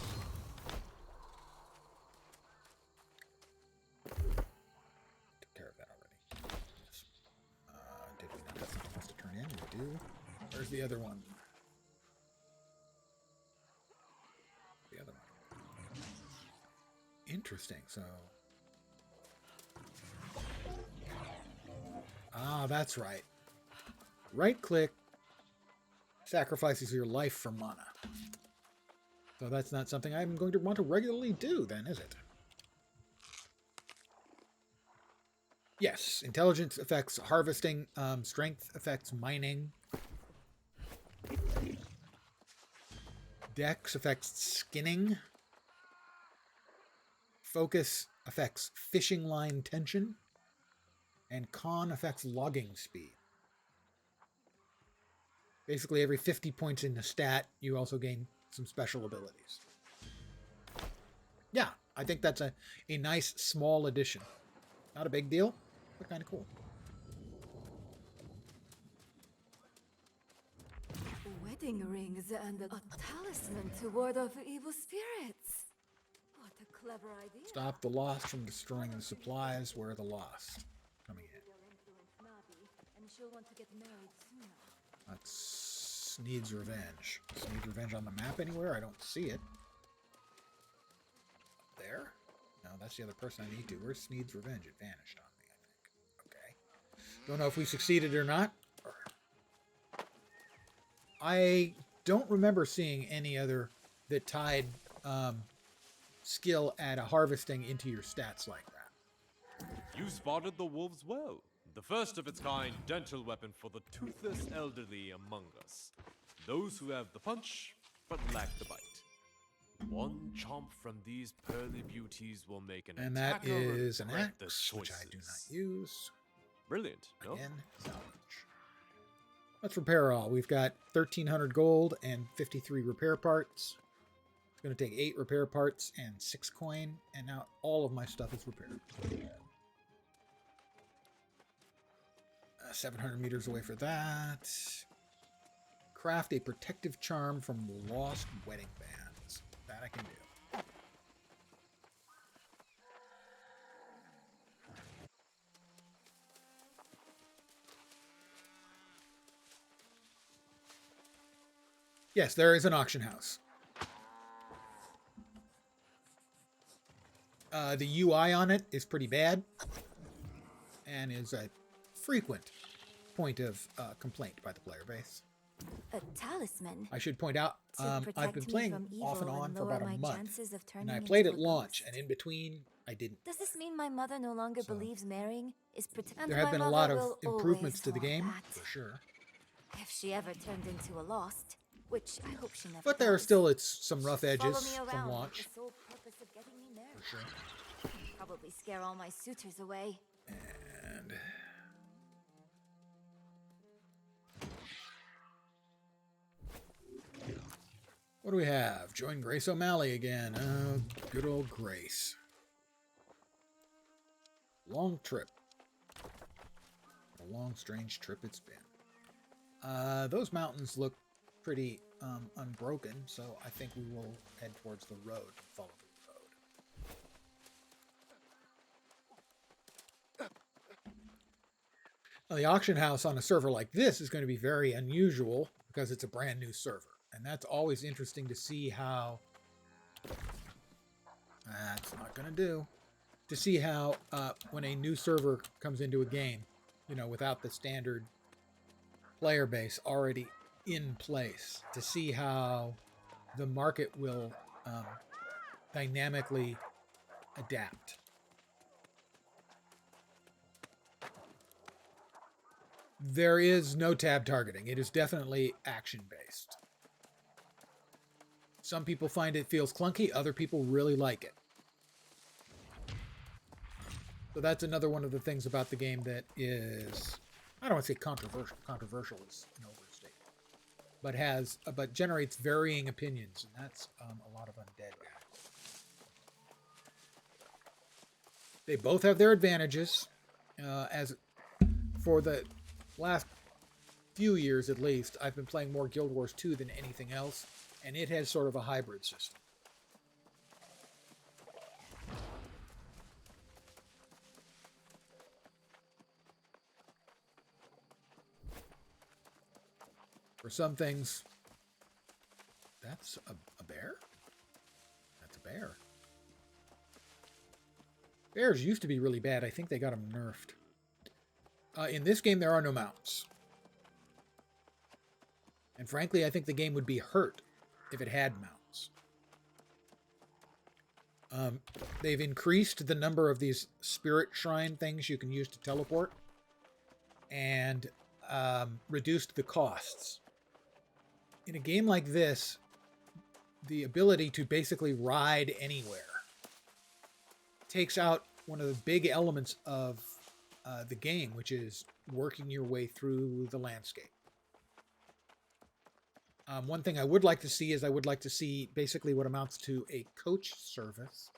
Took care of that already. Yes. Did we not have something else to turn in? We do. Where's the other one? The other one. Interesting. So. Ah, that's right. Right click sacrifices your life for mana. So that's not something I'm going to want to regularly do then, is it? Yes, intelligence affects harvesting, strength affects mining. Dex affects skinning. Focus affects fishing line tension. And con affects logging speed. Basically, every 50 points in the stat, you also gain some special abilities. Yeah, I think that's a nice small addition. Not a big deal, but kind of cool. Wedding rings and a talisman to ward off evil spirits. What a clever idea. Stop the lost from destroying the supplies. Where are the lost? Coming in. And she'll want to get married sooner. That's Sneed's Revenge. Sneed's Revenge on the map anywhere? I don't see it. There? No, that's the other person I need to. Where's Sneed's Revenge? It vanished on me, I think. Okay. Don't know if we succeeded or not. I don't remember seeing any other that tied skill at a harvesting into your stats like that. You spotted the wolves well. The first of its kind dental weapon for the toothless elderly among us. Those who have the punch, but lack the bite. One chomp from these pearly beauties will make an And that attacker is an regret their axe, which I do not choices. use. Brilliant, no? Again, salvage. Let's repair all. We've got 1,300 gold and 53 repair parts. It's going to take 8 repair parts and 6 coin, and now all of my stuff is repaired. 700 meters away for that. Craft a protective charm from lost wedding bands. That I can do. Yes, there is an auction house. The UI on it is pretty bad and is a frequent point of complaint by the player base. A talisman. I should point out, To I've protect been me playing from off and evil on and for about lower a my month, chances of and turning I played into at a launch, ghost. and in between, I didn't. Does this mean my mother no longer believes marrying is protected? There have been a lot of improvements to the game, for sure. If she ever turned into a lost, which I hope she never But there are does, still some rough follow edges me from around launch, with the sole purpose of getting me married. for sure. Probably scare all my suitors away. And what do we have? Join Grace O'Malley again. Oh, good old Grace. Long trip. A long, strange trip it's been. Those mountains look pretty unbroken, so I think we will head towards the road. Follow the road. Now, the auction house on a server like this is going to be very unusual because it's a brand new server. And that's always interesting to see how... That's not going to do. To see how when a new server comes into a game, you know, without the standard player base already in place, to see how the market will dynamically adapt. There is no tab targeting. It is definitely action-based. Some people find it feels clunky. Other people really like it. So that's another one of the things about the game that is, I don't want to say controversial. Controversial is an overstatement. But generates varying opinions, and that's a lot of undead. They both have their advantages. As for the last few years, at least, I've been playing more Guild Wars 2 than anything else, and it has sort of a hybrid system. For some things, that's a bear? That's a bear. Bears used to be really bad. I think they got them nerfed. In this game, there are no mounts. And frankly, I think the game would be hurt if it had mounts. They've increased the number of these spirit shrine things you can use to teleport. And reduced the costs. In a game like this, the ability to basically ride anywhere takes out one of the big elements of the game, which is working your way through the landscape. One thing I would like to see is I would like to see basically what amounts to a coach service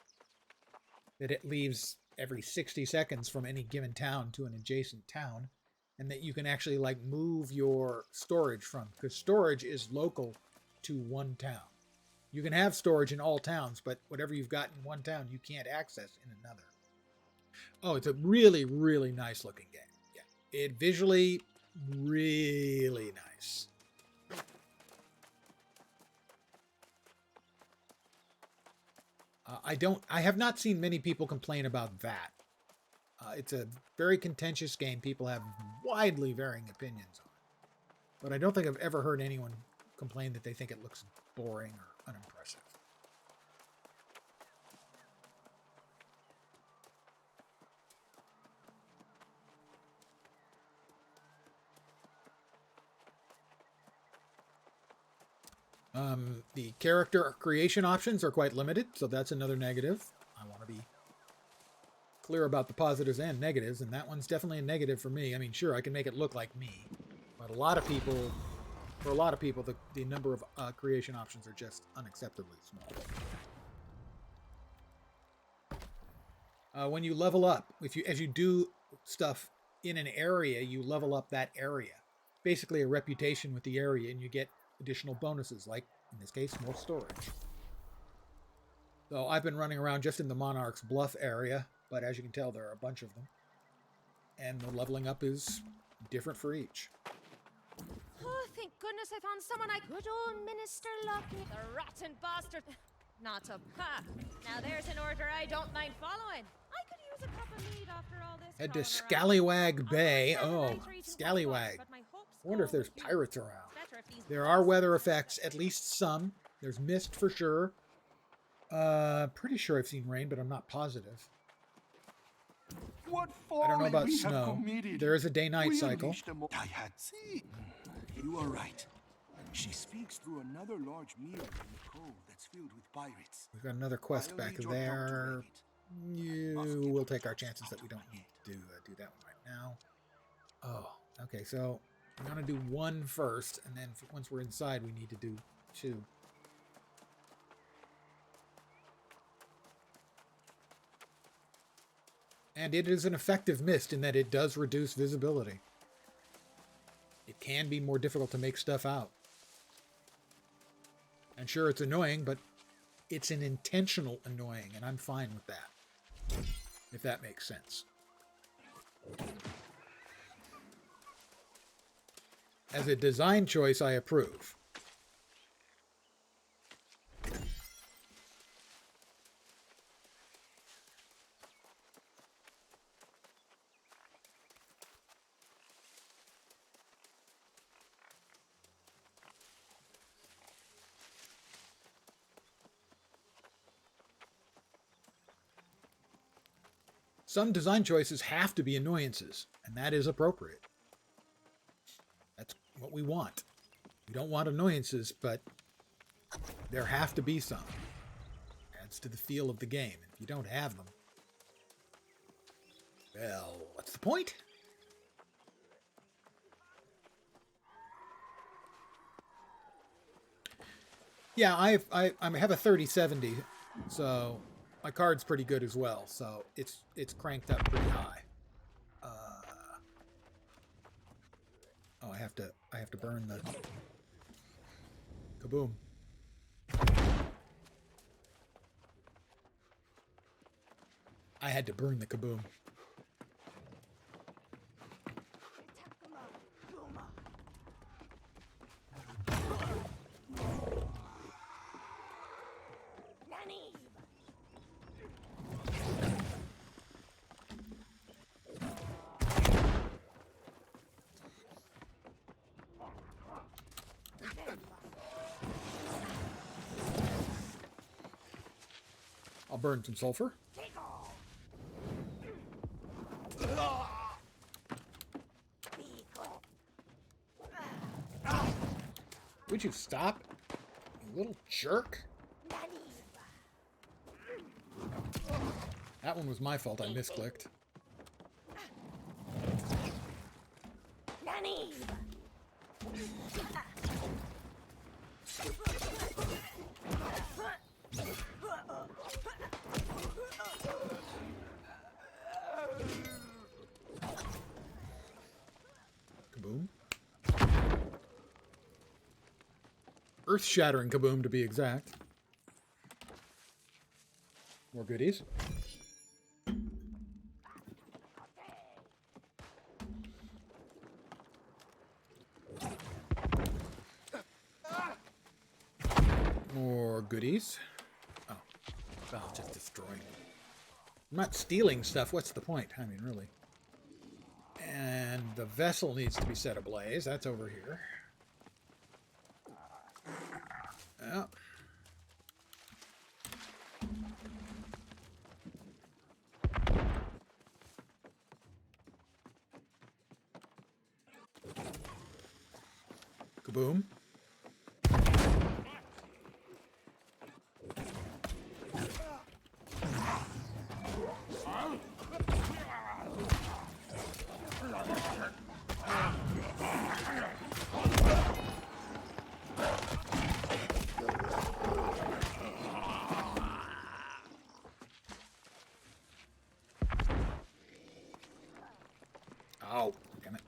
that it leaves every 60 seconds from any given town to an adjacent town, and that you can actually like move your storage from, because storage is local to one town. You can have storage in all towns, but whatever you've got in one town, you can't access in another. Oh, it's a really, really nice looking game. Yeah, it visually really nice. I have not seen many people complain about that. It's a very contentious game. People have widely varying opinions on it. But I don't think I've ever heard anyone complain that they think it looks boring or unimpressive. The character creation options are quite limited, so that's another negative. I want to be clear about the positives and negatives, and that one's definitely a negative for me. I mean, sure, I can make it look like me, but for a lot of people, the number of creation options are just unacceptably small. When you level up, as you do stuff in an area, you level up that area. Basically a reputation with the area, and you get additional bonuses, like, in this case, more storage. So I've been running around just in the Monarch's Bluff area, but as you can tell, there are a bunch of them. And the leveling up is different for each. Oh, thank goodness I found someone I could. Old Minister Lockney, the rotten bastard. Not a ha. Now there's an order I don't mind following. I could use a cup of mead after all this. Head to Scallywag Bay. Oh, Scallywag. I wonder if there's pirates around. There are weather effects, at least some. There's mist for sure. Pretty sure I've seen rain, but I'm not positive. What I don't know about folly we have snow. committed. There is a day-night We cycle. unleashed a You are right. She speaks through another large mirror in the cove that's filled with pirates. We've got another quest back there. We'll take our chances that we don't need to do that one right now. Oh, okay, so I'm going to do one first, and then once we're inside, we need to do two. And it is an effective mist in that it does reduce visibility. It can be more difficult to make stuff out. And sure, it's annoying, but it's an intentional annoying, and I'm fine with that. If that makes sense. As a design choice, I approve. Some design choices have to be annoyances, and that is appropriate. That's what we want. We don't want annoyances, but there have to be some. Adds to the feel of the game. If you don't have them, well, what's the point? Yeah, I have a 3070, so my card's pretty good as well, so it's cranked up pretty high. Oh, I have to burn the kaboom. I had to burn the kaboom. I'll burn some sulfur. Would you stop, you little jerk? That one was my fault. I misclicked. Kaboom. Earth-shattering kaboom, to be exact. More goodies. More goodies. Oh, I'll just destroy. I'm not stealing stuff. What's the point? I mean, really. And the vessel needs to be set ablaze. That's over here. Yeah. Kaboom. Oh, damn it.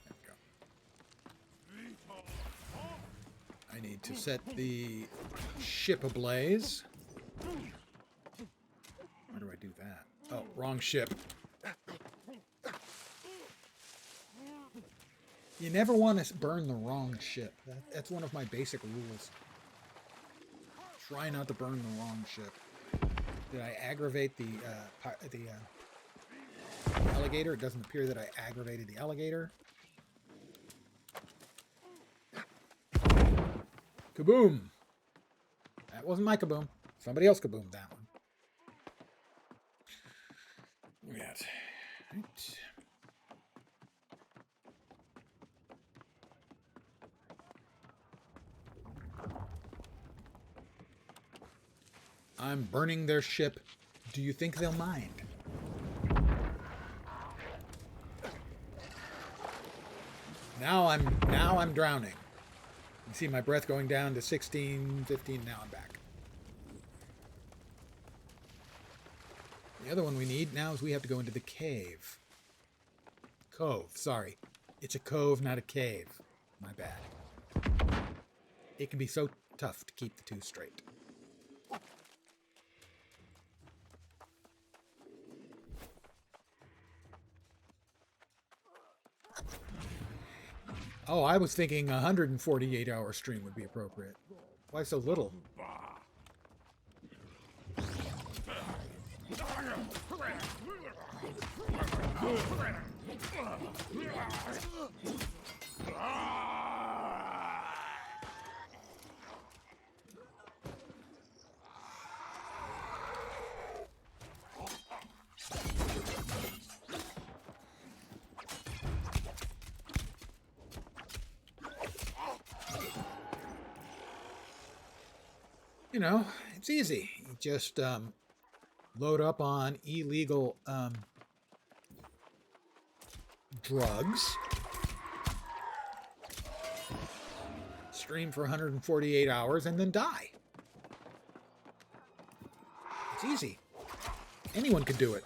There we go. I need to set the ship ablaze. Why do I do that? Oh, wrong ship. You never want to burn the wrong ship. That's one of my basic rules. Try not to burn the wrong ship. Did I aggravate the alligator? It doesn't appear that I aggravated the alligator. Kaboom! That wasn't my kaboom. Somebody else kaboomed that one. Look at that. Right. I'm burning their ship. Do you think they'll mind? Now I'm drowning. You see my breath going down to 16, 15. Now I'm back. The other one we need now is we have to go into the cave. Cove, sorry. It's a cove, not a cave. My bad. It can be so tough to keep the two straight. Oh, I was thinking 148-hour stream would be appropriate. Why so little? You know, it's easy. You just load up on illegal drugs, stream for 148 hours, and then die. It's easy. Anyone could do it.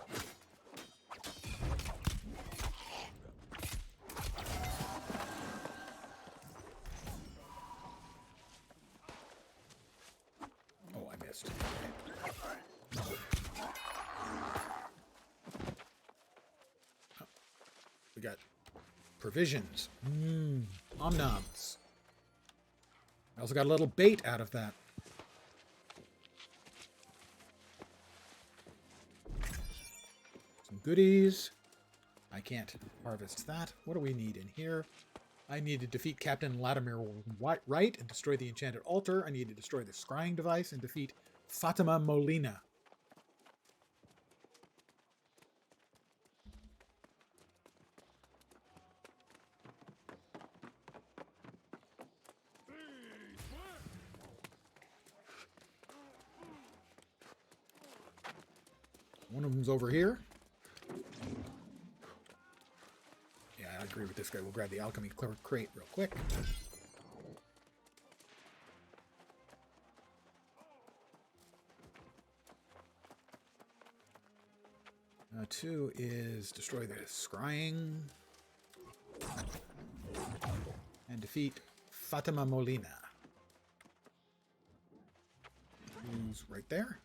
Oh, I missed. Oh, we got provisions. Om-noms. I also got a little bait out of that. Some goodies. I can't harvest that. What do we need in here? I need to defeat Captain Latimer Wright and destroy the enchanted altar. I need to destroy the scrying device and defeat Fatima Molina. One of them's over here. Yeah, I agree with this guy. We'll grab the alchemy crate real quick. Two is destroy the scrying and defeat Fatima Molina. Who's right there?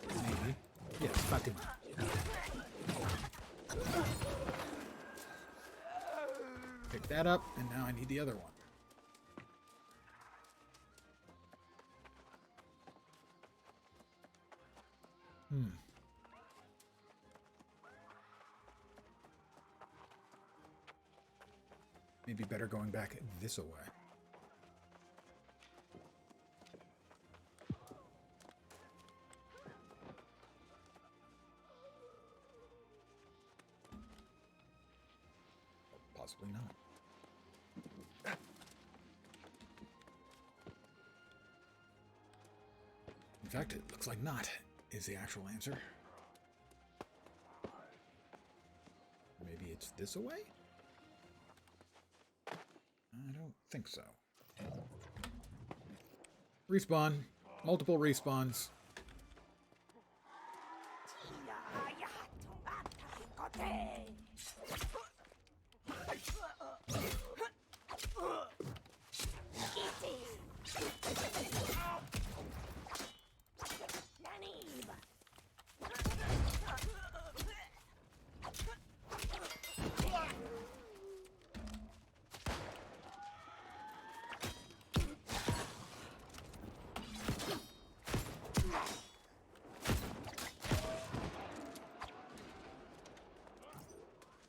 Maybe. Yes, Fatima. Pick that up, and now I need the other one. Maybe better going back this way. Possibly not. In fact, it looks like not is the actual answer. Maybe it's this way? I don't think so. Respawn. Multiple respawns.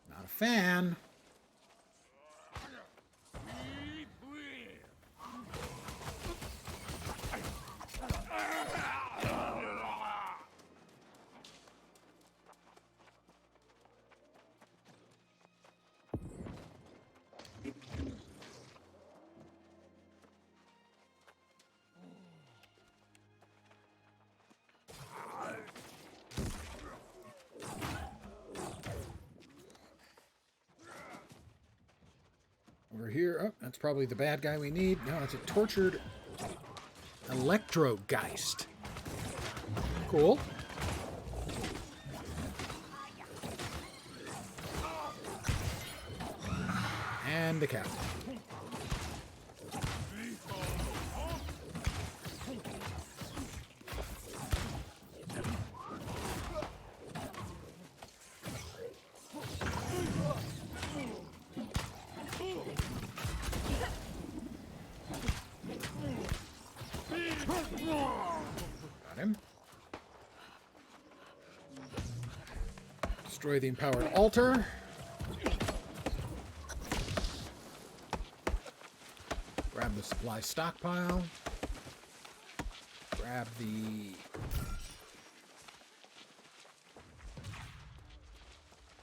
Not a fan. Over here, oh, that's probably the bad guy we need. No, it's a tortured Electrogeist. Cool. And the captain. Got him. Destroy the empowered altar. Grab the supply stockpile. Grab the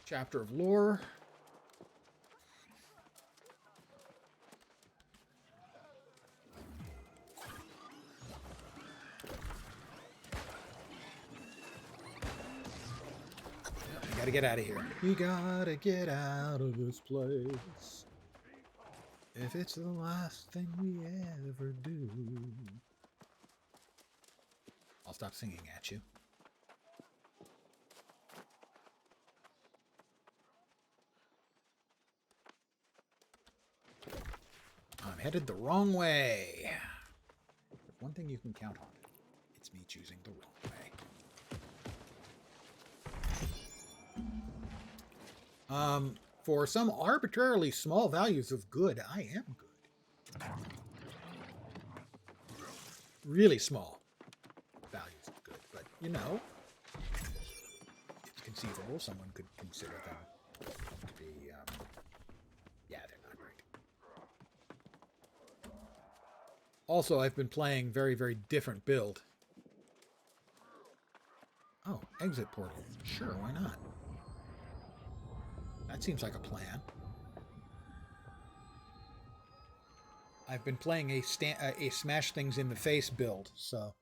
chapter of lore. Gotta get out of here. We gotta get out of this place. If it's the last thing we ever do. I'll stop singing at you. I'm headed the wrong way. If one thing you can count on, it's me choosing the wrong way. For some arbitrarily small values of good, I am good. Really small values of good, but you know, it's conceivable someone could consider them to be, yeah, they're not great. Also, I've been playing very, very different build. Oh, exit portal. Sure, why not? That seems like a plan. I've been playing a smash things in the face build, so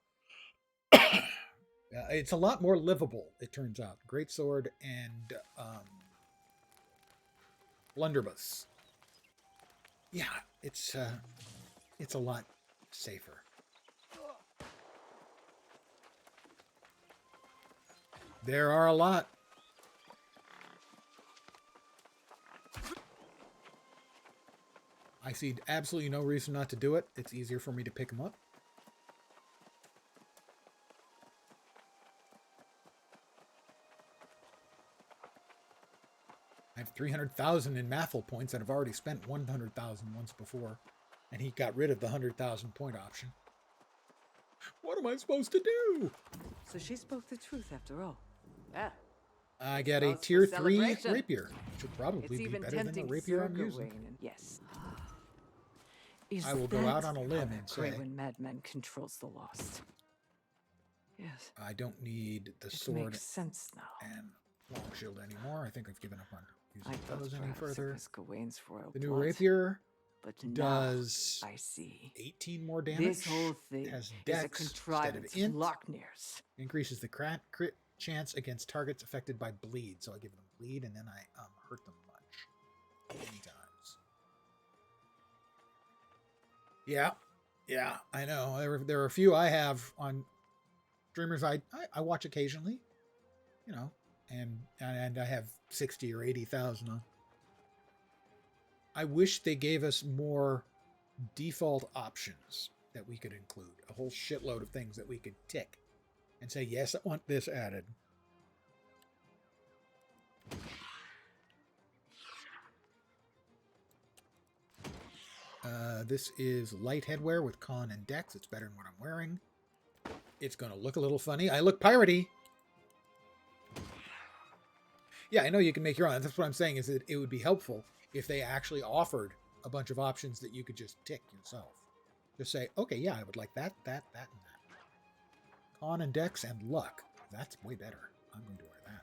it's a lot more livable. It turns out, greatsword and blunderbuss. Yeah, it's a lot safer. There are a lot. I see absolutely no reason not to do it. It's easier for me to pick them up. I have 300,000 in Mathel points and I've already spent 100,000 once before. And he got rid of the 100,000 point option. What am I supposed to do? So she spoke the truth after all. Yeah. I get a Cause for tier 3 celebration. rapier. Which would probably It's be even better than the tempting rapier I'm Sir using. Gawain, yes. I will go out on a limb and say, when Madman controls the Lost. Yes. I don't need the It sword makes sense now. and long shield anymore. I think I've given up on using I thought those any perhaps it further. was Gawain's royal The new blood, rapier but now does I see. 18 more damage. This whole thing has is a dex instead of contrivance of int. Lochner's. Increases the crit chance against targets affected by bleed. So I give them bleed and then I hurt them much. Many times. Yeah, I know. There are a few I have on streamers I watch occasionally, you know, and I have 60 or 80,000 on. I wish they gave us more default options that we could include. A whole shitload of things that we could tick and say, yes, I want this added. This is light headwear with con and dex. It's better than what I'm wearing. It's going to look a little funny. I look piratey. Yeah, I know you can make your own. That's what I'm saying is that it would be helpful if they actually offered a bunch of options that you could just tick yourself. Just say, okay, yeah, I would like that, and that. Con and dex and luck. That's way better. I'm going to wear that.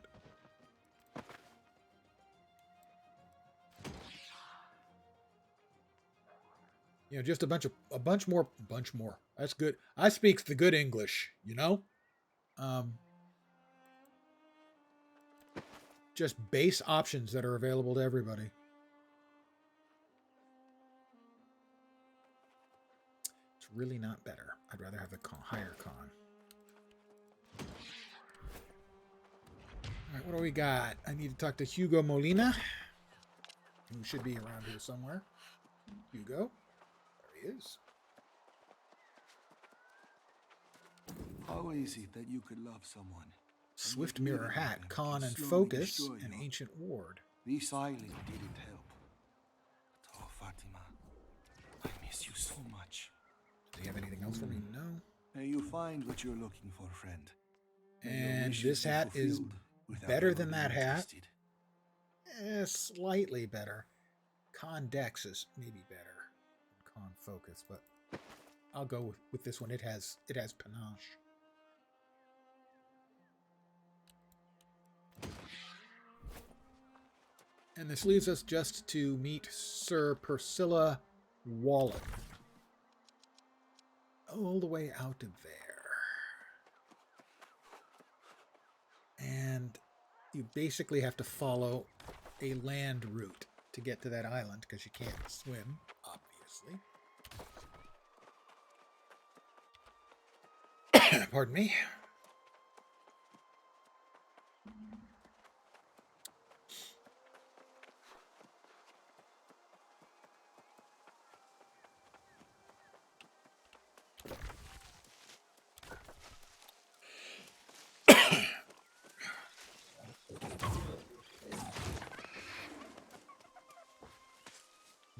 You know, just a bunch more. That's good. I speaks the good English, you know? Just base options that are available to everybody. It's really not better. I'd rather have the higher con. All right, what do we got? I need to talk to Hugo Molina, who should be around here somewhere. Hugo. There he is. How is it that you could love someone? Swift Mirror Hat, Con and Focus, and Ancient Ward. This island didn't help. But oh, Fatima, I miss you so much. Do you have anything else for me? No. May you find what you're looking for, friend. May your And wishes this be hat is fulfilled without better ever than that being hat. tasted. Slightly better. Con Dex is maybe better than Con Focus, but I'll go with this one. It has panache. And this leaves us just to meet Sir Priscilla Wallen. All the way out to there. And you basically have to follow a land route to get to that island because you can't swim, obviously. Pardon me.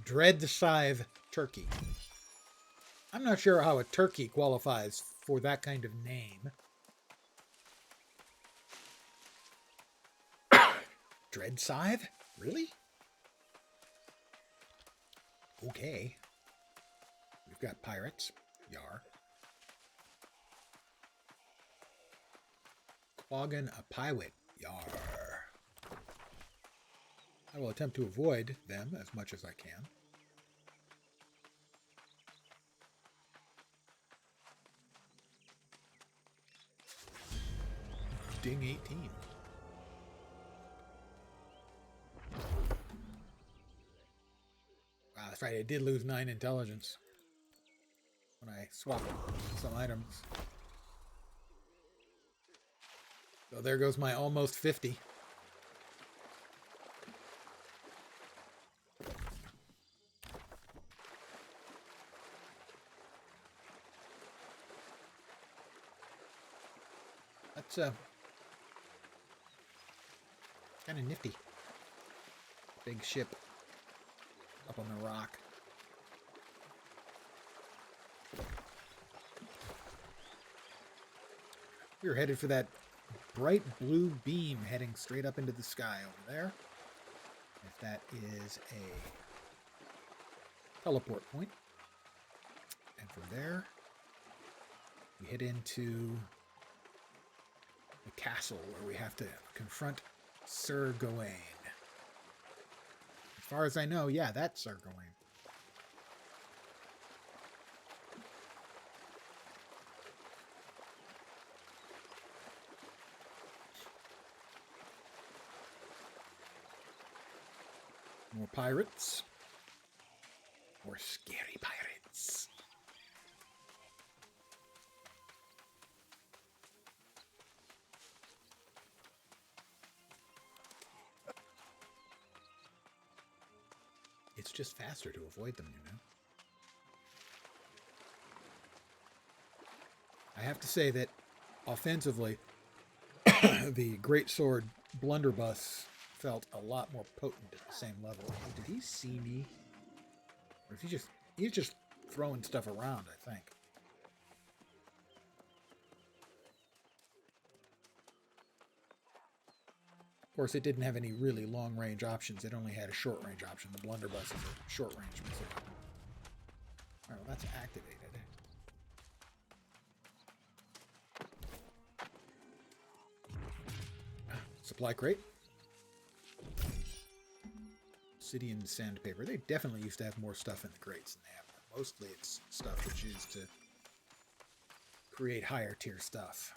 Dread Scythe Turkey. I'm not sure how a turkey qualifies for that kind of name. Dread Scythe? Really? Okay. We've got pirates. Yar. Quaggan a Pirate. Yar. I will attempt to avoid them as much as I can. Ding 18. Wow, that's right. I did lose 9 intelligence when I swapped some items. So there goes my almost 50. That's kind of nifty. Big ship up on the rock. We're headed for that bright blue beam heading straight up into the sky over there. If that is a teleport point. And from there, we head into the castle where we have to confront Sir Gawain. As far as I know, yeah, that's Sir Gawain. More pirates. More scary pirates. It's just faster to avoid them, you know. I have to say that offensively, the greatsword blunderbuss felt a lot more potent at the same level. Did he see me? Or is he's just throwing stuff around, I think. Of course, it didn't have any really long-range options. It only had a short-range option. The blunderbuss is a short-range missile weapon. All right, well, that's activated. Supply crate. Obsidian sandpaper. They definitely used to have more stuff in the crates than they have now. Mostly it's stuff that's used to create higher tier stuff.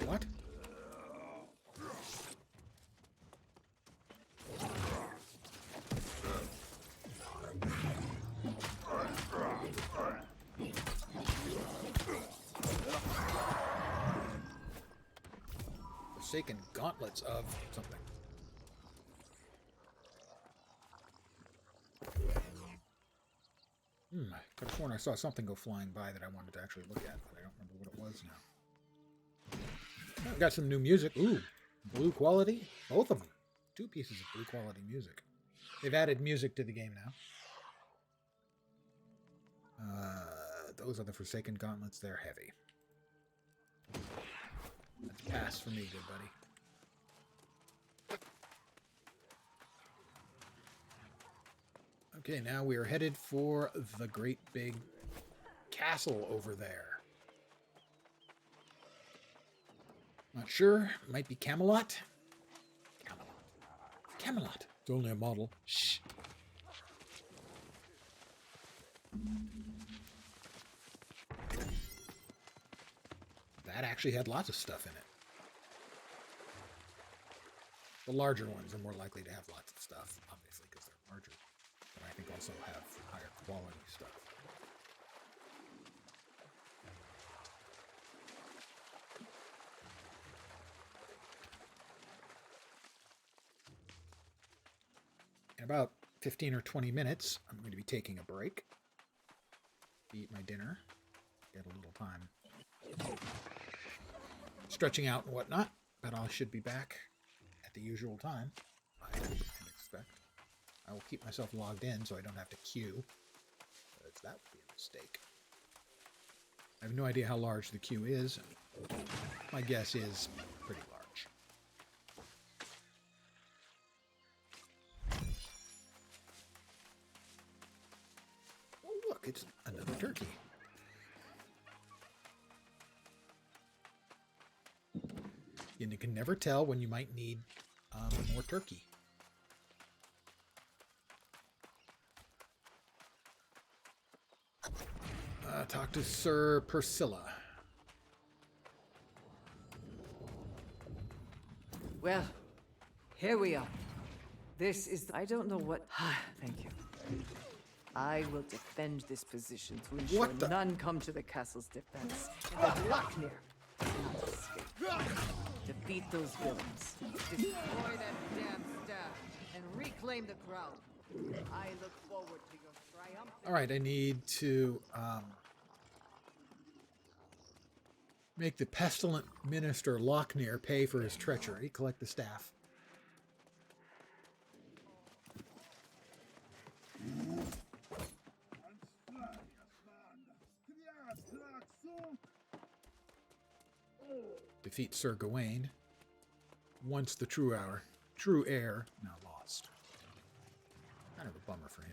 What? Forsaken gauntlets of something. I could have sworn I saw something go flying by that I wanted to actually look at, but I don't remember what it was now. I've got some new music. Ooh, blue quality. Both of them. 2 pieces of blue quality music. They've added music to the game now. Those are the Forsaken Gauntlets. They're heavy. That's a pass for me, good buddy. Okay, now we are headed for the great big castle over there. Not sure. Might be Camelot. Camelot. It's only a model. Shh. That actually had lots of stuff in it. The larger ones are more likely to have lots of stuff, obviously, because they're larger. But I think also have higher quality stuff. In about 15 or 20 minutes, I'm going to be taking a break. Eat my dinner. Get a little time. Stretching out and whatnot, but I should be back at the usual time. I can expect. I will keep myself logged in so I don't have to queue. Because that would be a mistake. I have no idea how large the queue is. My guess is pretty large. Oh, look, it's another turkey. And you can never tell when you might need more turkey. Talk to Sir Priscilla. Well, here we are. This is... I don't know what... Thank you. I will defend this position to ensure none come to the castle's defense. And that Lochner cannot escape. Defeat those villains. Destroy that damn staff and reclaim the crown. I look forward to your triumph. All right, I need to make the pestilent minister Lochner pay for his treachery. Collect the staff. Defeat Sir Gawain. Once the true heir, now lost. Kind of a bummer for him.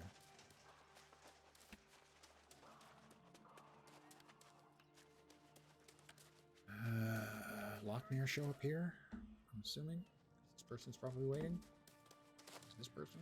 Lochner show up here? I'm assuming. This person's probably waiting. Is this person?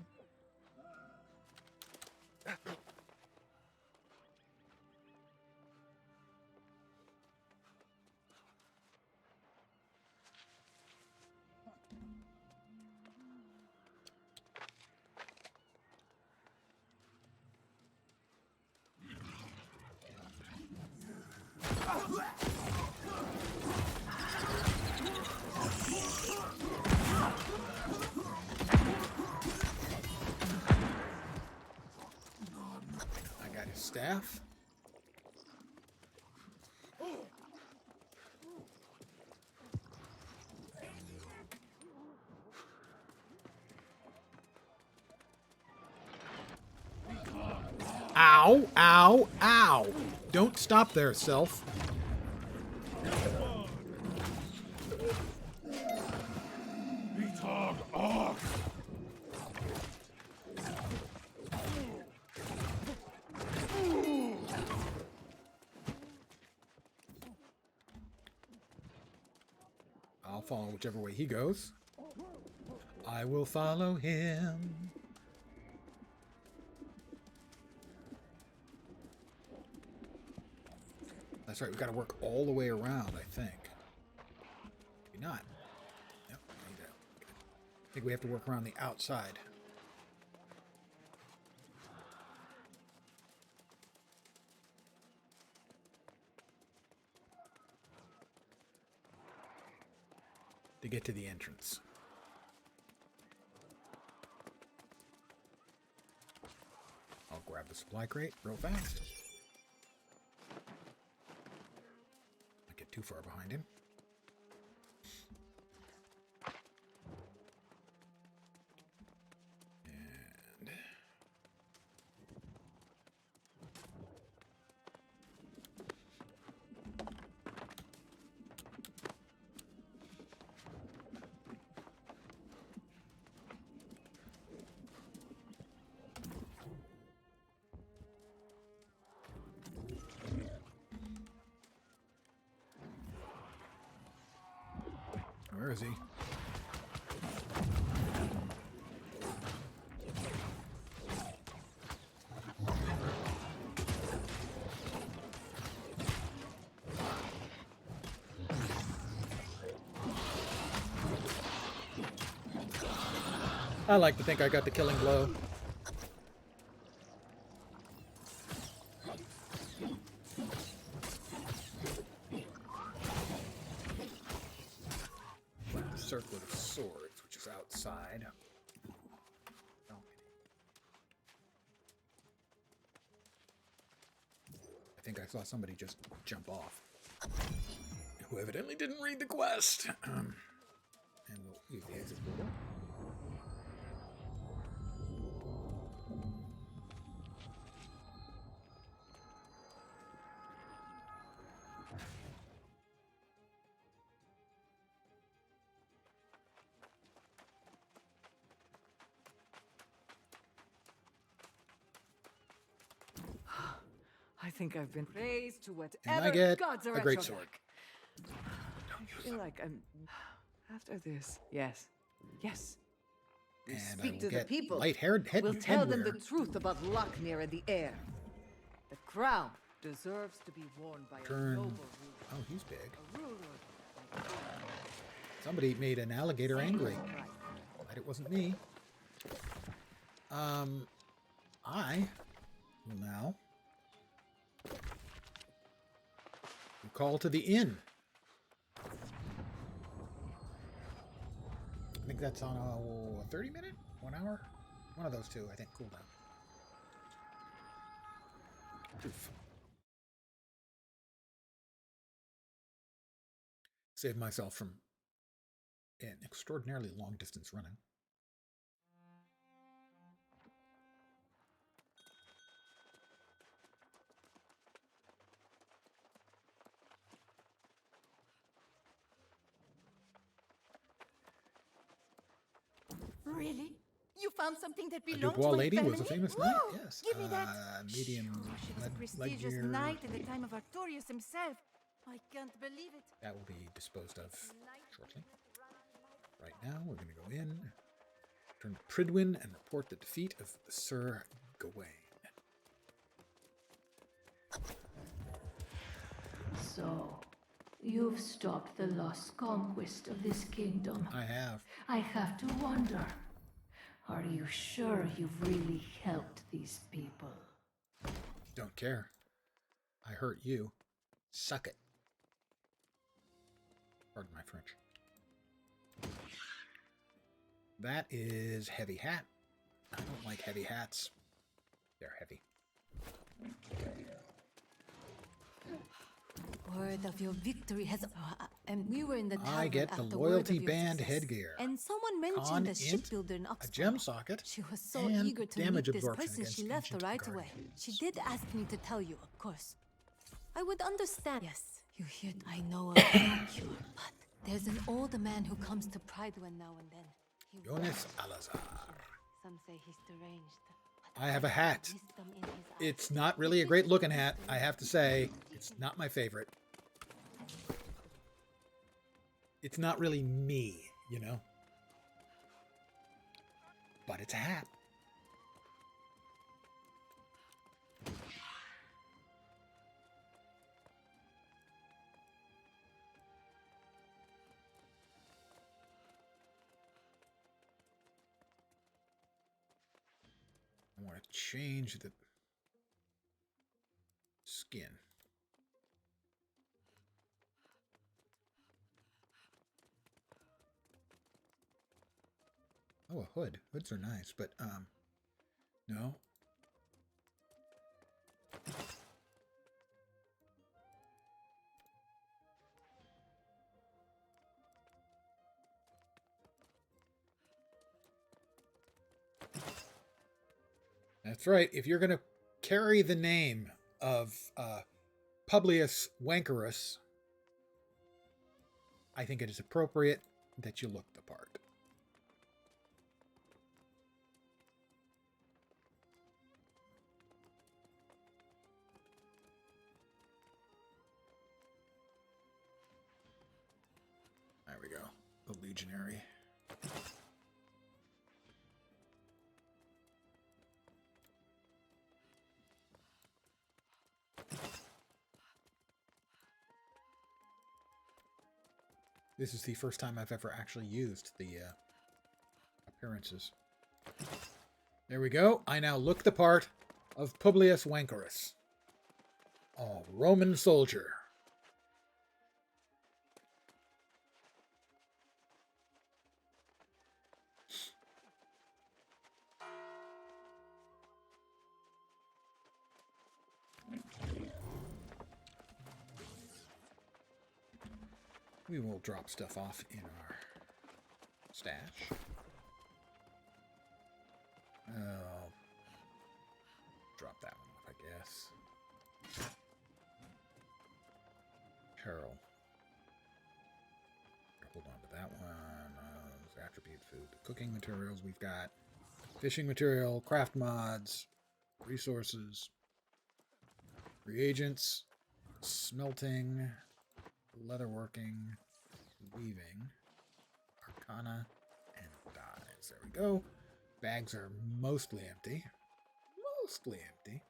Staff. Ow, ow, ow. Don't stop there, self. I'll follow whichever way he goes. I will follow him. That's right, we've got to work all the way around, I think. Maybe not. Yep, I think we have to work around the outside. To get to the entrance. I'll grab the supply crate real fast. Not get too far behind him. And Where is he? I like to think I got the killing blow. Circlet of Swords, which is outside. I think I saw somebody just jump off, who evidently didn't read the quest. And we'll use the exit door. I think I've been raised to And whatever I get gods are a at great your sword. back. I feel like I'm after this. Yes. Yes. We And I speak will to the get people. light-haired head We'll tell them the headwear. truth about Lochner and the heir. The crown deserves to be worn by a Turn. noble ruler. Oh, he's big. A ruler. Somebody made an alligator angry. But it wasn't me. I will now call to the inn. I think that's on a 30-minute? 1 hour? One of those two, I think, cooldown. Oof. Save myself from an extraordinarily long distance running. Really? You found something that A belonged Dubois to my lady family? was a famous Woo! knight, yes. Give me that. Medium She was a prestigious Ledyard. knight in the time of Artorius himself. I can't believe it. That will be disposed of shortly. Right now, we're going to go in, turn to Pridwin, and report the defeat of Sir Gawain. So, you've stopped the lost conquest of this kingdom. I have. I have to wonder, are you sure you've really helped these people? Don't care. I hurt you. Suck it. Pardon my French. That is heavy hat. I don't like heavy hats. They're heavy. Word of your victory has... and we were in the tavern I get the after word loyalty of your band success. headgear. And someone mentioned Con a int, shipbuilder in a Oxford. gem socket, She was so and eager to damage meet this absorption person she against left ancient right away. She did ask me to tell you, of course. I would understand. Yes, you hear. I know of no cure, but there's an older man who comes to Pridewin now and then. He Jonas Alazar. Some say he's deranged. I have a hat. Wisdom in his eyes. It's not really a great looking hat, I have to say. It's not my favorite. It's not really me, you know? But it's a hat. I want to change the skin. Oh, a hood. Hoods are nice, but, no. That's right. If you're going to carry the name of Publius Wankerus, I think it is appropriate that you look the part. There we go. the legionary. This is the first time I've ever actually used the appearances. There we go. I now look the part of Publius Wankerus. Oh, Roman soldier. We will drop stuff off in our stash. Oh, drop that one off, I guess. Peril. Hold on to that one. Attribute food. The cooking materials we've got. Fishing material, craft mods, resources, reagents, smelting, leatherworking, weaving, arcana, and dyes. There we go. Bags are mostly empty. Mostly empty.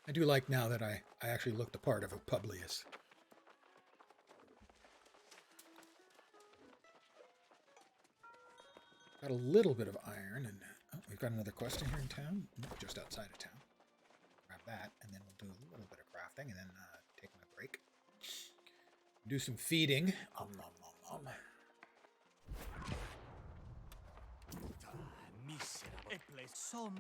I do like now that I actually look the part of a Publius. Got a little bit of iron, and oh, we've got another quest in here in town, just outside of town. Grab that, and then we'll do a little bit of crafting, and then take my break. Do some feeding. Nom nom nom nom.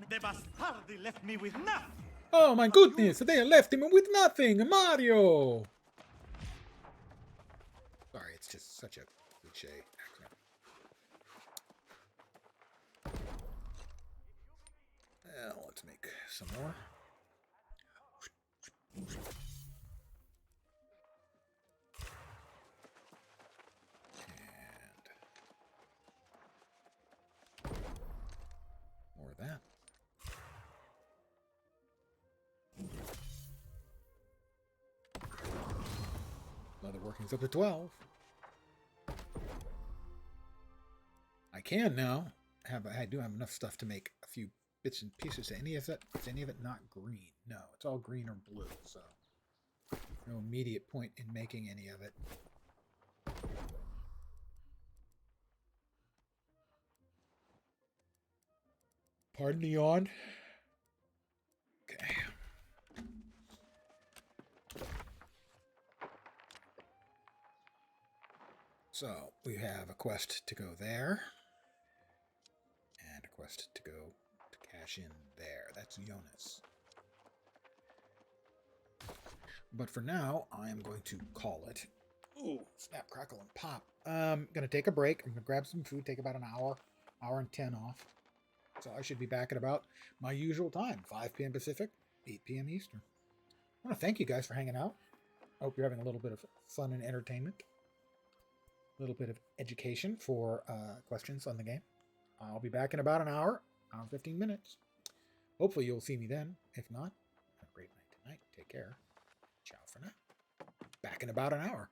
The bastardi left me with nothing. Oh my goodness, they left him with nothing, Mario! Sorry, it's just such a cliche accent. Well, let's make some more. And more of that. Leather working's up to 12. I can now I do have enough stuff to make a few bits and pieces. Is any of it not green? No, it's all green or blue, so no immediate point in making any of it. Pardon the yawn. Okay. So we have a quest to go there, and a quest to go to cash in there. That's Jonas. But for now, I am going to call it. Ooh, snap, crackle, and pop. Gonna take a break. I'm gonna grab some food. Take about an hour and 10 off. So I should be back at about my usual time, 5 p.m. Pacific, 8 p.m. Eastern. I want to thank you guys for hanging out. I hope you're having a little bit of fun and entertainment. A little bit of education for questions on the game. I'll be back in about an hour and 15 minutes. Hopefully you'll see me then. If not, have a great night tonight. Take care. Ciao for now. Back in about an hour.